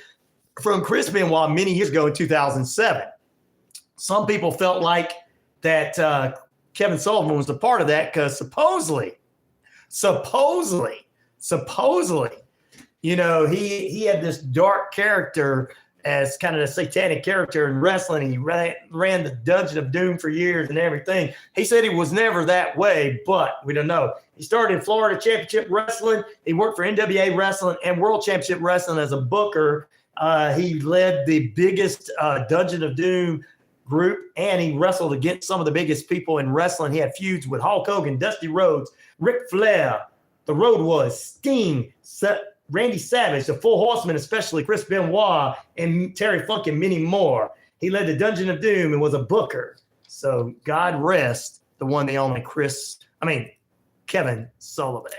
from Chris Benoit many years ago in 2007. Some people felt like that Kevin Sullivan was a part of that because supposedly, you know, he had this dark character as kind of a satanic character in wrestling. He ran the Dungeon of Doom for years and everything. He said he was never that way, but we don't know. He started in Florida Championship Wrestling. He worked for NWA Wrestling and World Championship Wrestling as a booker. He led the biggest Dungeon of Doom group, and he wrestled against some of the biggest people in wrestling. He had feuds with Hulk Hogan, Dusty Rhodes, Ric Flair, the Road Warriors, Sting, Randy Savage, the Four Horsemen, especially Chris Benoit and Terry Funk, and many more. He led the Dungeon of Doom and was a booker. So God rest the one, the only Kevin Sullivan.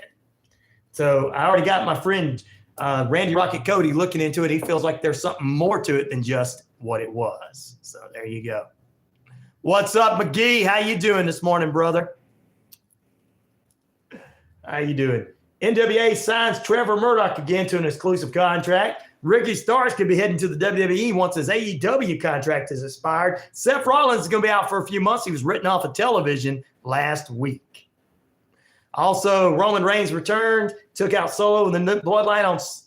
So I already got my friend Randy Rocket Cody looking into it. He feels like there's something more to it than just what it was. So there you go. What's up, McGee? How you doing this morning, brother? How you doing? NWA signs Trevor Murdoch again to an exclusive contract. Ricky Starks could be heading to the WWE once his AEW contract has expired. Seth Rollins is going to be out for a few months. He was written off of television last week. Also, Roman Reigns returned, took out Solo in the Bloodline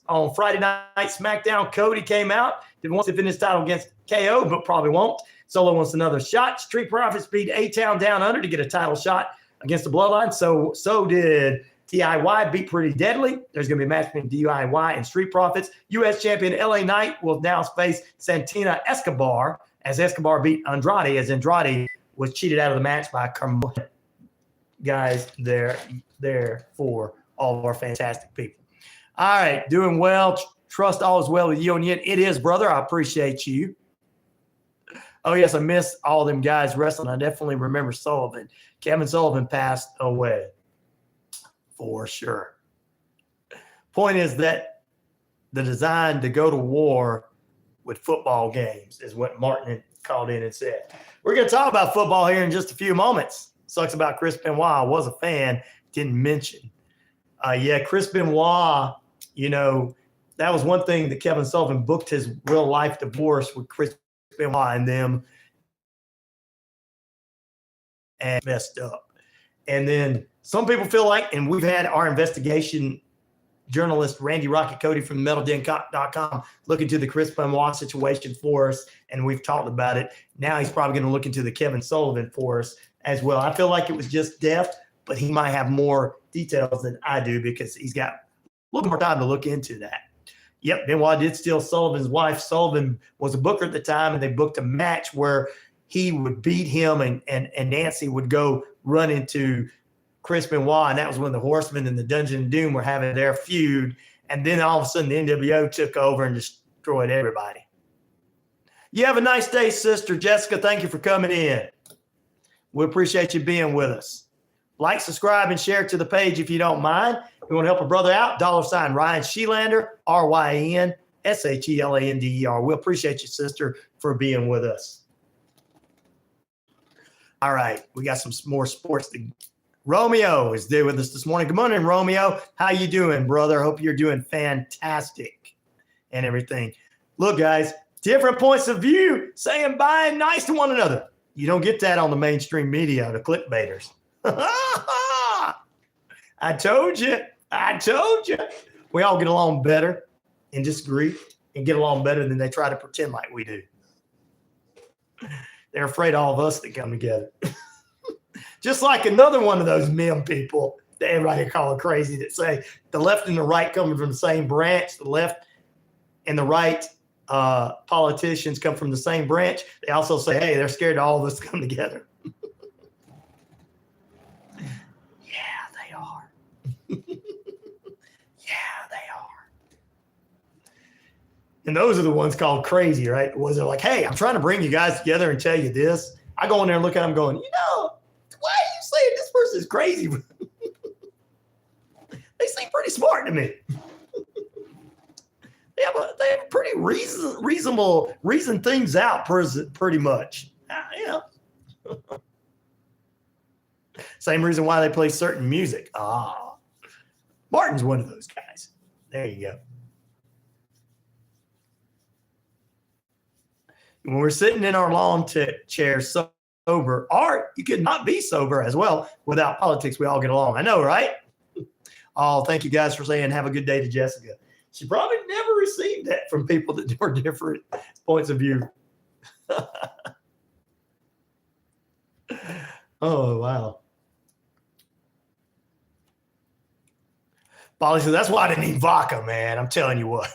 on Friday Night SmackDown. Cody came out, didn't want to defend his title against KO, but probably won't. Solo wants another shot. Street Profits beat A-Town Down Under to get a title shot against the Bloodline. So did DIY, beat Pretty Deadly. There's going to be a match between DIY and Street Profits. U.S. champion LA Knight will now face Santina Escobar as Escobar beat Andrade, as Andrade was cheated out of the match by Carmona. Guys, there for all of our fantastic people. All right, doing well. Trust all is well with you and yet it is, brother. I appreciate you. Oh, yes, I missed all them guys wrestling. I definitely remember Sullivan. Kevin Sullivan passed away. For sure. Point is that the design to go to war with football games is what Martin called in and said. We're going to talk about football here in just a few moments. Sucks about Chris Benoit. I was a fan, didn't mention. Chris Benoit, you know, that was one thing that Kevin Sullivan booked his real life divorce with Chris Benoit and them and messed up. And then some people feel like, and we've had our investigation journalist, Randy Rocket Cody from MetalDen.com, look into the Chris Benoit situation for us, and we've talked about it. Now he's probably going to look into the Kevin Sullivan for us as well. I feel like it was just death, but he might have more details than I do because he's got a little more time to look into that. Yep, Benoit did steal Sullivan's wife. Sullivan was a booker at the time, and they booked a match where he would beat him, and Nancy would go run into Chris Benoit, and that was when the Horsemen and the Dungeon of Doom were having their feud. And then all of a sudden, the NWO took over and destroyed everybody. You have a nice day, Sister Jessica. Thank you for coming in. We appreciate you being with us. Like, subscribe, and share to the page if you don't mind. If you want to help a brother out, $ RyanShelander, RyanShelander. We appreciate you, sister, for being with us. All right, we got some more sports. Romeo is there with us this morning. Good morning, Romeo. How you doing, brother? Hope you're doing fantastic and everything. Look, guys, different points of view, saying bye and nice to one another. You don't get that on the mainstream media, the clickbaiters. I told you. We all get along better and disagree and get along better than they try to pretend like we do. They're afraid of all of us that come together. Just like another one of those meme people that everybody call it crazy that say the left and the right coming from the same branch, the left and the right politicians come from the same branch. They also say, hey, they're scared of all of us to come together. Yeah, they are. And those are the ones called crazy, right? The ones that are like, hey, I'm trying to bring you guys together and tell you this. I go in there and look at them going, why are you saying this person's crazy? They seem pretty smart to me. They have a pretty reasonable reason things out pretty much. Same reason why they play certain music. Martin's one of those guys. There you go. When we're sitting in our lawn chair sober, or you could not be sober as well without politics, we all get along. I know, right? Oh, thank you guys for saying have a good day to Jessica. She probably never received that from people that are different points of view. Oh, wow. Polly said, that's why I didn't eat vodka, man. I'm telling you what.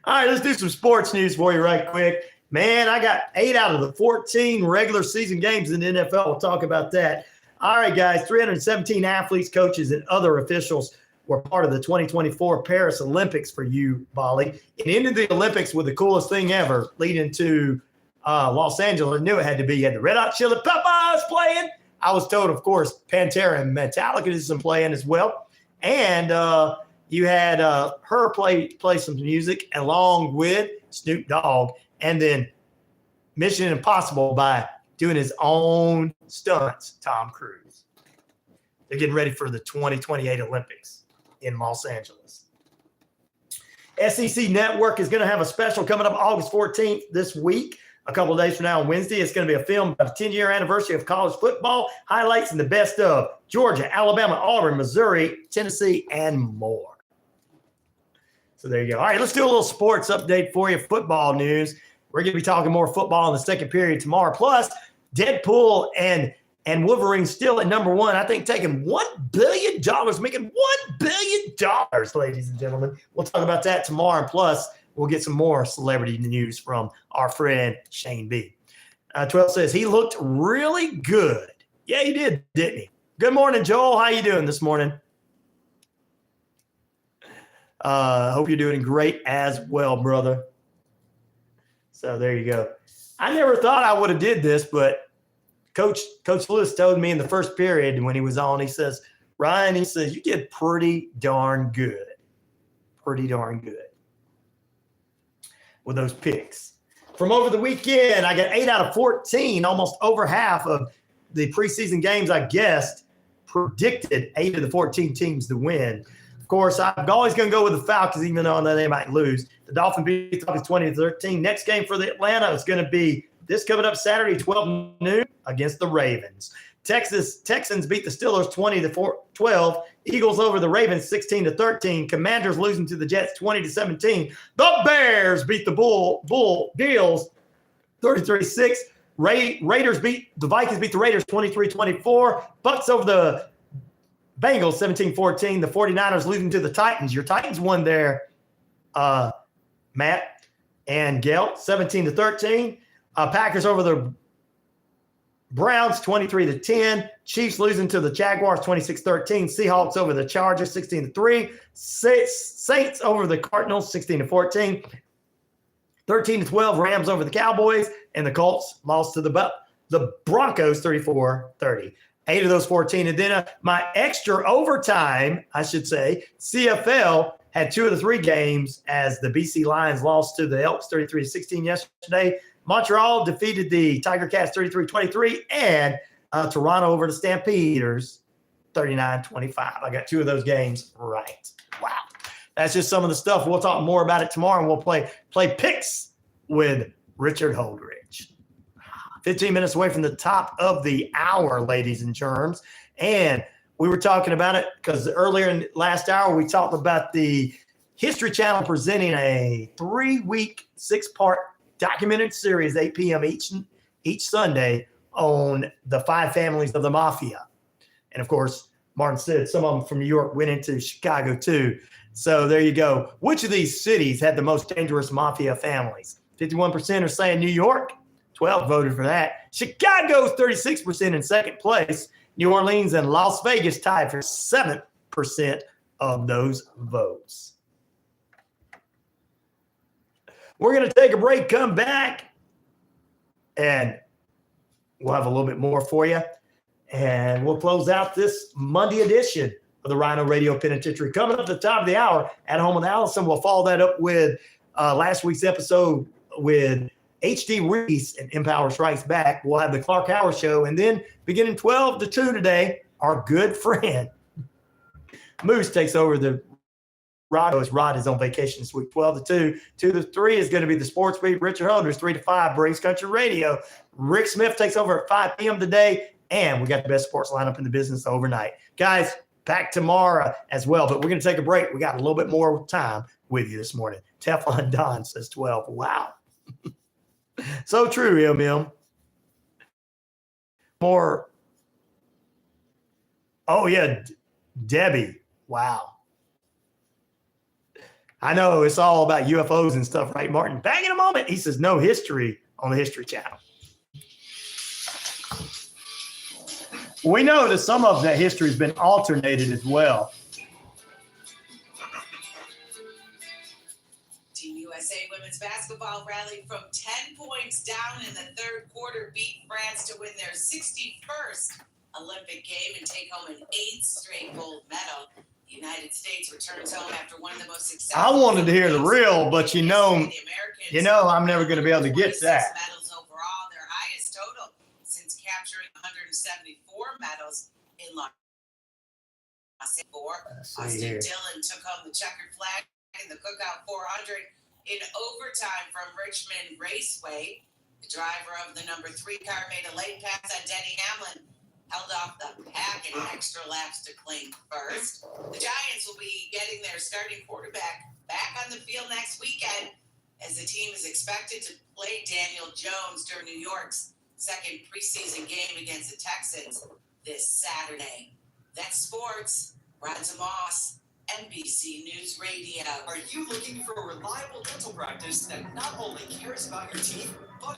All right, let's do some sports news for you right quick. Man, I got 8 out of the 14 regular season games in the NFL. We'll talk about that. All right, guys, 317 athletes, coaches, and other officials were part of the 2024 Paris Olympics for you, Bali. It ended the Olympics with the coolest thing ever, leading to Los Angeles. I knew it had to be. You had the Red Hot Chili Peppers playing. I was told, of course, Pantera and Metallica did some playing as well. And you had her play some music along with Snoop Dogg, and then Mission Impossible by doing his own stunts, Tom Cruise. They're getting ready for the 2028 Olympics in Los Angeles. SEC Network is going to have a special coming up August 14th this week. A couple of days from now on Wednesday, it's going to be a film about the 10-year anniversary of college football, highlights and the best of Georgia, Alabama, Auburn, Missouri, Tennessee, and more. So there you go. All right, let's do a little sports update for you, football news. We're going to be talking more football in the second period tomorrow. Plus, Deadpool and Wolverine still at number one. I think taking $1 billion, making $1 billion, ladies and gentlemen. We'll talk about that tomorrow. And plus, we'll get some more celebrity news from our friend Shane B. 12 says he looked really good. Yeah, he did, didn't he? Good morning, Joel. How you doing this morning? Hope you're doing great as well, brother. So there you go. I never thought I would have did this, but Coach Lewis told me in the first period when he was on, he says, Ryan, he says, you did pretty darn good. Pretty darn good with those picks. From over the weekend, I got 8 out of 14, almost over half of the preseason games I guessed, predicted 8 of the 14 teams to win. Of course, I'm always going to go with the Falcons, even though I know they might lose. The Dolphins beat the Falcons 20-13. Next game for the Atlanta is going to be this coming up Saturday, 12 noon against the Ravens. Texans beat the Steelers 20-12. Eagles over the Ravens 16-13. Commanders losing to the Jets 20-17. The Bears beat the Bills 33-6. Raiders beat the Vikings beat the Raiders 23-24. Bucks over the Bengals 17-14. The 49ers losing to the Titans. Your Titans won there, Matt and Gail, 17-13. Packers over the Browns 23-10. Chiefs losing to the Jaguars 26-13. Seahawks over the Chargers 16-3. Saints over the Cardinals 16-14. 13-12. Rams over the Cowboys, and the Colts lost to the Broncos 34-30. 8 of those 14. And then my extra overtime, I should say, CFL had 2 of the 3 games as the BC Lions lost to the Elks 33-16 yesterday. Montreal defeated the Tiger Cats 33-23, and Toronto over the Stampeders 39-25. I got 2 of those games right. Wow. That's just some of the stuff. We'll talk more about it tomorrow, and we'll play picks with Richard Holdridge. 15 minutes away from the top of the hour, ladies and germs. And we were talking about it because earlier in the last hour, we talked about the History Channel presenting a 3-week, 6-part documented series, 8 p.m. each Sunday, on the 5 families of the Mafia. And, of course, Martin said some of them from New York went into Chicago, too. So there you go. Which of these cities had the most dangerous Mafia families? 51% are saying New York. 12 voted for that. Chicago's 36% in second place. New Orleans and Las Vegas tied for 7% of those votes. We're going to take a break, come back, and we'll have a little bit more for you. And we'll close out this Monday edition of the RyanORadio Penitentiary. Coming up at the top of the hour, At Home with Allison, we'll follow that up with last week's episode with H.D. Reese and Empower Strikes Back. We'll have the Clark Howard Show. And then beginning 12 to 2 today, our good friend Moose takes over the Rod. Rod is on vacation this week. 12 to 2. 2 to 3 is going to be the Sports Beat. Richard Holdridge. 3 to 5 brings Country Radio. Rick Smith takes over at 5 p.m. today. And we got the best sports lineup in the business overnight. Guys, back tomorrow as well. But we're going to take a break. We got a little bit more time with you this morning. Teflon Don says 12. Wow. So true, MM. More. Oh, yeah. Debbie. Wow. I know it's all about UFOs and stuff, right, Martin? Back in a moment. He says no history on the History Channel. We know that some of that history has been alternated as well. Team USA women's basketball rallied from 10 points down in the third quarter, beat France to win their 61st Olympic game and take home an 8th straight gold medal. The United States returns home after one of the most successful. I wanted to hear the real, but you know, I'm never going to be able to get that. Medals overall, their highest total since capturing 174 medals in Los Angeles. Austin Dillon took home the checkered flag in the Cookout 400 in overtime from Richmond Raceway. The driver of the number 3 car made a late pass on Denny Hamlin, held off the pack in extra laps to claim first. The Giants will be getting their starting quarterback back on the field next weekend as the team is expected to play Daniel Jones during New York's second preseason game against the Texans this Saturday. That's sports. Roger Moss, NBC News Radio. Are you looking for a reliable dental practice that not only cares about your teeth, but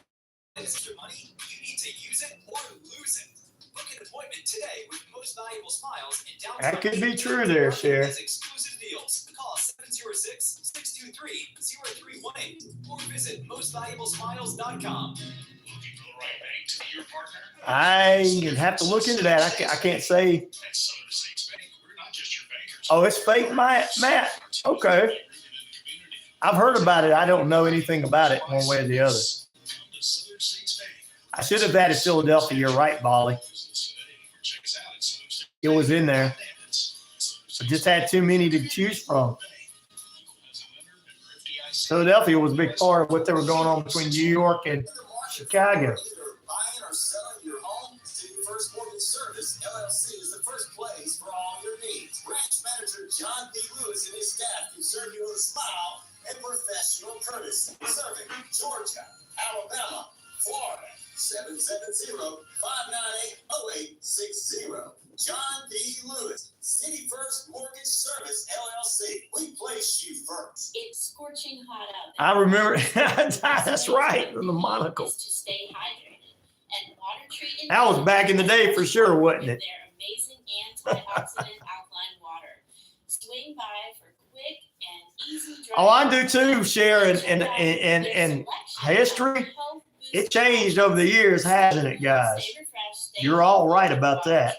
it's your money? You need to use it or lose it. Book an appointment today with Most Valuable Smiles in downtown. That could be true there, Cher. Exclusive deals. Call 706-623-0318 or visit mostvaluablesmiles.com. I have to look into that. I can't say. Oh, it's fake, Matt. Okay. I've heard about it. I don't know anything about it one way or the other. I should have added Philadelphia. You're right, Bolly. It was in there. I just had too many to choose from. Philadelphia was a big part of what they were going on between New York and Chicago. Buying or selling your home, City First Mortgage Service, LLC is the first place for all your needs. Branch manager John P. Lewis and his staff can serve you with a smile and professional courtesy. Serving Georgia, Alabama, Florida, 770-598-0860. John D. Lewis, City First Mortgage Service, LLC. We place you first. It's scorching hot out I there. remember. That's right. The monocle. Is to stay hydrated. And water treatment. That was back in the day for sure, wasn't it? Their amazing antioxidant alkaline water. Swing by for quick and easy dry. Oh, I do too, Sharon. And history, it changed over the years, hasn't it, guys? You're all right about that.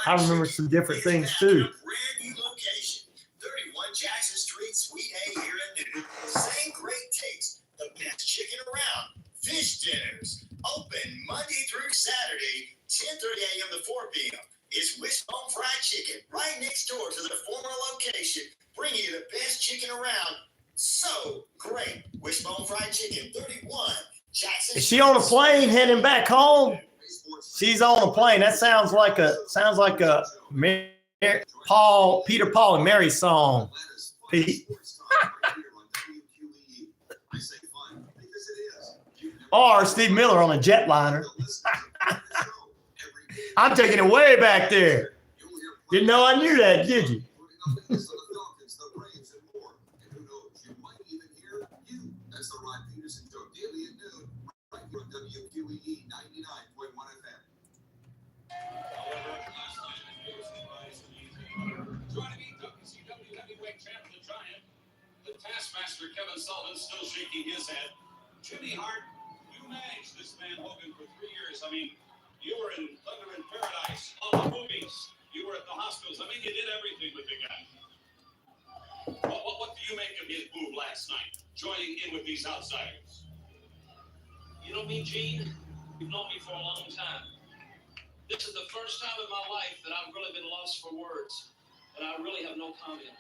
I remember some different things too. Brand new location, 31 Jackson Street, Suite A here in Newton. Same great taste, the best chicken around. Fish dinners, open Monday through Saturday, 10:30 a.m. to 4 p.m. It's Wishbone Fried Chicken, right next door to their former location, bringing you the best chicken around. So great. Wishbone Fried Chicken, 31 Jackson. Is she on a plane heading back home? She's on a plane. That sounds like a Peter, Paul, and Mary song. Pete. Or Steve Miller on a jetliner. I'm taking it way back there. Didn't know I knew that, did you? WQEE 99.1 FM. Joining me, WCW heavyweight champ, the Giant, the Taskmaster, Kevin Sullivan, still shaking his head. Jimmy Hart, you managed this man Hogan for 3 years. I mean, you were in Thunder in Paradise, all the movies. You were at the hospitals. I mean, you did everything with the guy. What do you make of his move last night, joining in with these outsiders? You know me, Gene? You've known me for a long time. This is the first time in my life that I've really been lost for words, and I really have no comment.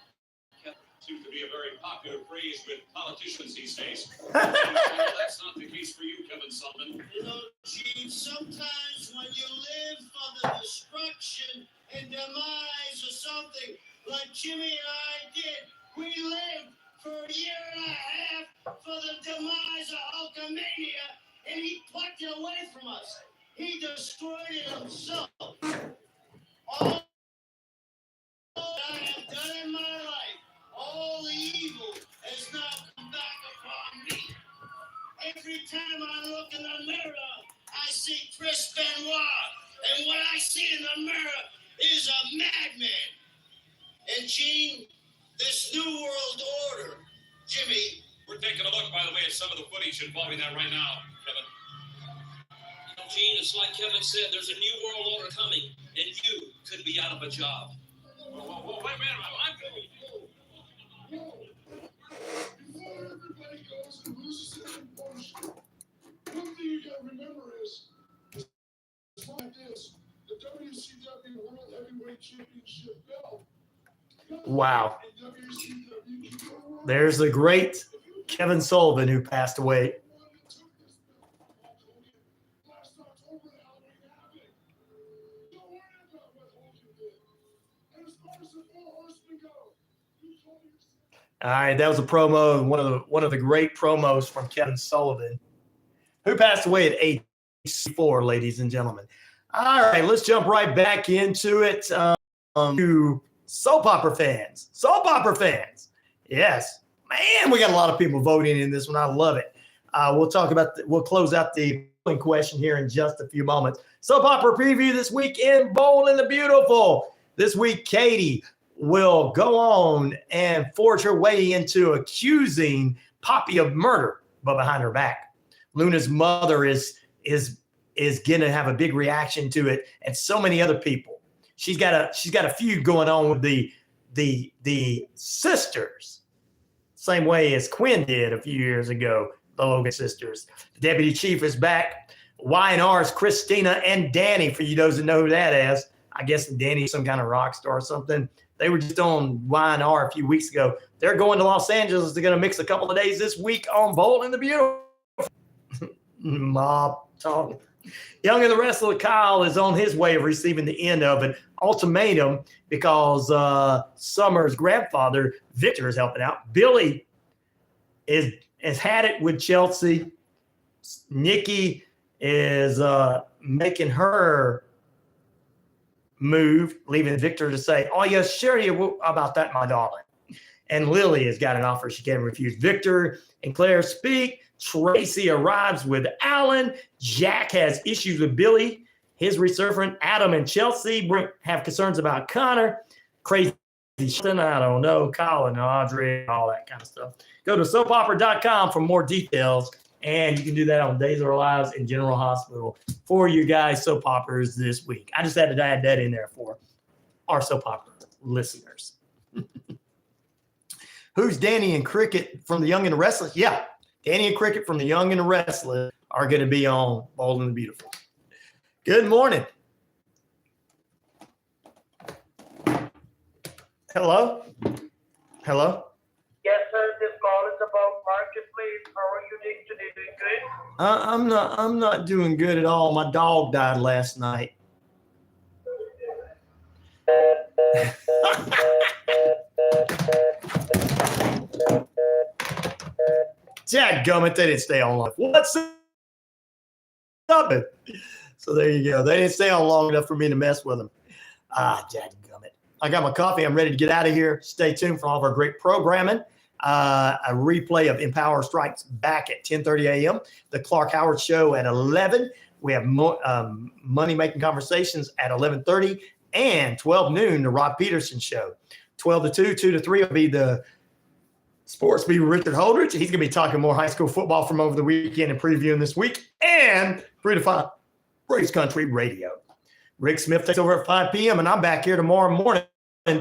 Seems to be a very popular phrase with politicians these days. That's not the case for you, Kevin Sullivan. You know, Gene, sometimes when you live for the destruction and demise of something like Jimmy and I did, we lived for a year and a half for the demise of Hulkamania, and he plucked it away from us. He destroyed it himself. All I have done in my life, all the evil has now come back upon me. Every time I look in the mirror, I see Chris Benoit, and what I see in the mirror is a madman. And Gene, this new world order, Jimmy. We're taking a look, by the way, at some of the footage involving that right now, Kevin. You know, Gene, it's like Kevin said, there's a new world order coming, and you could be out of a job. Whoa, wait a minute, I'm going. Before everybody goes and loses their composure, one thing you gotta remember is like this: the WCW World Heavyweight Championship belt. Wow. There's the great Kevin Sullivan who passed away. All right, that was a promo, one of the great promos from Kevin Sullivan, who passed away at age 4, ladies and gentlemen. All right, let's jump right back into it. To soap opera fans. Yes, man, we got a lot of people voting in this one. I love it. We'll close out the question here in just a few moments. Soap opera preview this week in Bold and the Beautiful. This week, Katie will go on and forge her way into accusing Poppy of murder, but behind her back. Luna's mother is going to have a big reaction to it, and so many other people. She's got a feud going on with the sisters, same way as Quinn did a few years ago, the Logan sisters. The deputy chief is back. Y&R's Christina and Danny, for you those that know who that is. I guess Danny's some kind of rock star or something. They were just on Y&R a few weeks ago. They're going to Los Angeles. They're going to mix a couple of days this week on Bold and the Beautiful. Mob talk. Young and the Wrestler Kyle is on his way of receiving the end of an ultimatum because Summer's grandfather, Victor, is helping out. Billy has had it with Chelsea. Nikki is making her move, leaving Victor to say, oh, yes, sure, you about that, my darling. And Lily has got an offer she can't refuse. Victor and Claire speak. Tracy arrives with Alan. Jack has issues with Billy, his resurfacing. Adam and Chelsea have concerns about Connor. Crazy, I don't know, Colin, Audrey, all that kind of stuff. Go to soapopera.com for more details. And you can do that on Days of Our Lives and General Hospital for you guys soap operas this week. I just had to add that in there for our soap opera listeners. Who's Danny and Cricket from The Young and the Restless? Yeah, Danny and Cricket from The Young and the Restless are going to be on Bold and the Beautiful. Good morning. Hello? Hello? Yes, sir. This call is about Marketplace. How are you doing today? Doing good? I'm not doing good at all. My dog died last night. Dadgummit, they didn't stay on long. What's up? So there you go. They didn't stay on long enough for me to mess with them. Dadgummit. I got my coffee. I'm ready to get out of here. Stay tuned for all of our great programming. A replay of Empower Strikes back at 10:30 a.m. The Clark Howard Show at 11. We have Money Making Conversations at 11:30 and 12 noon, the Rod Peterson Show. 12 to 2, 2 to 3 will be the Sports Beat with Richard Holdridge. He's going to be talking more high school football from over the weekend and previewing this week. And 3 to 5, Race Country Radio. Rick Smith takes over at 5 p.m. and I'm back here tomorrow morning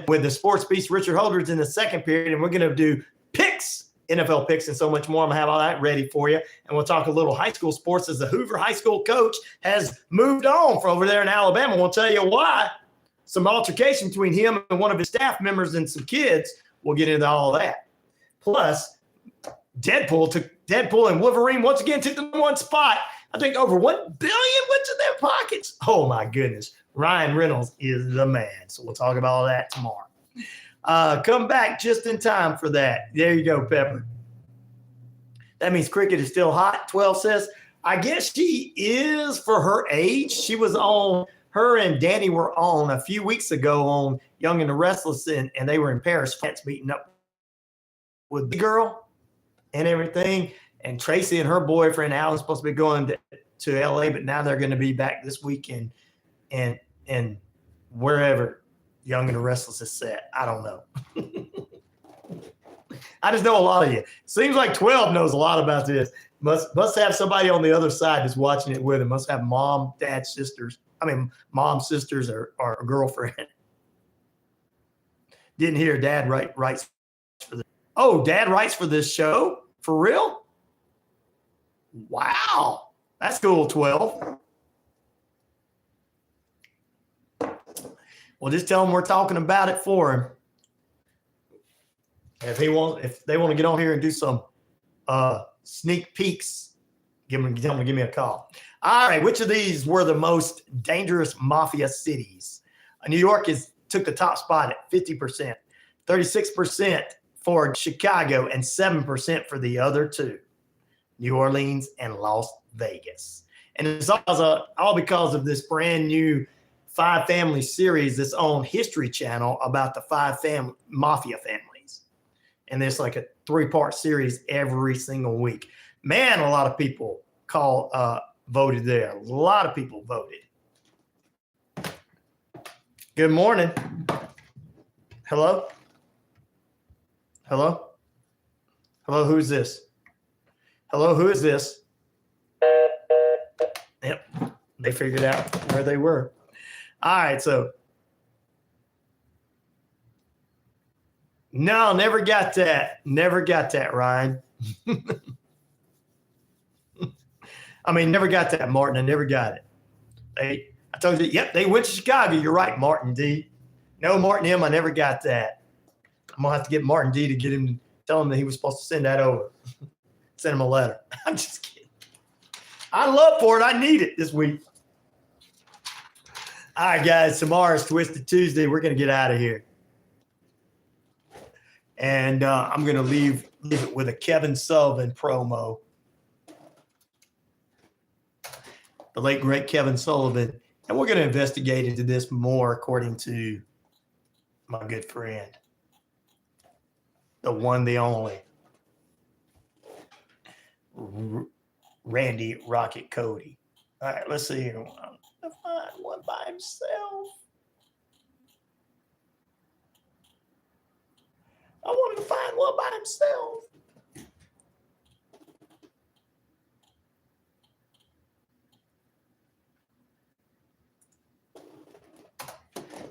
with the Sports Beast Richard Holdridge in the second period. And we're going to do picks, NFL picks, and so much more. I'm going to have all that ready for you. And we'll talk a little high school sports as the Hoover High School coach has moved on from over there in Alabama. We'll tell you why. Some altercation between him and one of his staff members and some kids. We'll get into all that. Plus, Deadpool and Wolverine once again took the one spot. I think over $1 billion went to their pockets. Oh, my goodness. Ryan Reynolds is the man. So we'll talk about all that tomorrow. Come back just in time for that. There you go, Pepper. That means Cricket is still hot. 12 says, I guess she is for her age. She was on, her and Danny were on a few weeks ago on Young and the Restless, and they were in Paris, France, meeting up with the girl and everything. And Tracy and her boyfriend, Alan, supposed to be going to LA, but now they're going to be back this weekend and wherever Young and the Restless is set. I don't know. I just know a lot of you. Seems like 12 knows a lot about this. Must have somebody on the other side that's watching it with him. Must have mom, dad, sisters. I mean, mom, sisters, or a girlfriend. Didn't hear dad writes for this. Oh, dad writes for this show? For real? Wow. That's cool, 12. Well, just tell him we're talking about it for him. If they want to get on here and do some sneak peeks, tell them to give me a call. All right, which of these were the most dangerous mafia cities? New York took the top spot at 50%, 36% for Chicago, and 7% for the other two, New Orleans and Las Vegas. And it's all because of this brand new 5 family series that's on History Channel about the 5 mafia families. And there's like a 3-part series every single week. Man, a lot of people voted there. A lot of people voted. Good morning. Hello? Hello? Hello, who's this? Hello, who is this? Yep, they figured out where they were. All right, so. No, never got that. Never got that, Ryan. I mean, never got that, Martin. I never got it. I told you, yep, they went to Chicago. You're right, Martin D. No, Martin M., I never got that. I'm going to have to get Martin D. to get him, tell him that he was supposed to send that over. Send him a letter. I'm just kidding. I'd love for it. I need it this week. All right, guys, tomorrow's Twisted Tuesday. We're going to get out of here. And I'm going to leave it with a Kevin Sullivan promo. the late, great Kevin Sullivan. And we're going to investigate into this more according to my good friend, the one, the only, Randy Rocket Cody. All right, let's see here. I want to find one by himself. I wanted to find one by himself.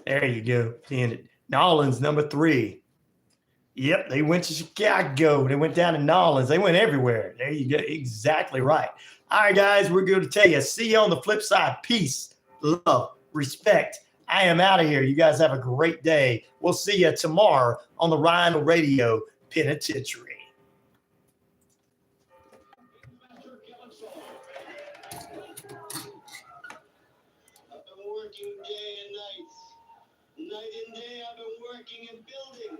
There you go. Seeing it. Nolans, number 3. Yep, they went to Chicago. They went down to Nolans. They went everywhere. There you go. Exactly right. All right, guys, we're going to tell you. See you on the flip side. Peace, love, respect. I am out of here. You guys have a great day. We'll see you tomorrow on the RyanORadio Penitentiary. I've been working day and night. Night and day I've been working and building.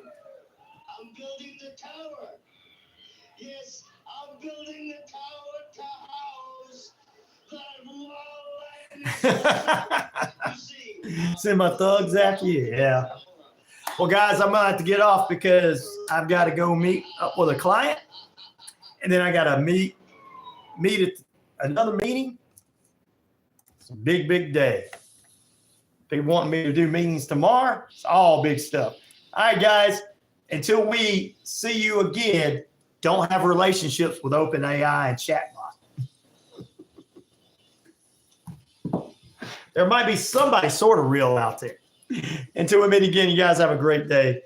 I'm building the tower. Yes, I'm building the tower to house that you see. Send my thugs after you. Yeah. Well, guys, I'm going to have to get off because I've got to go meet up with a client. And then I got to meet at another meeting. It's a big, big day. They want me to do meetings tomorrow. It's all big stuff. All right, guys. Until we see you again, don't have relationships with OpenAI and chatbot. There might be somebody sort of real out there. Until we meet again, you guys have a great day.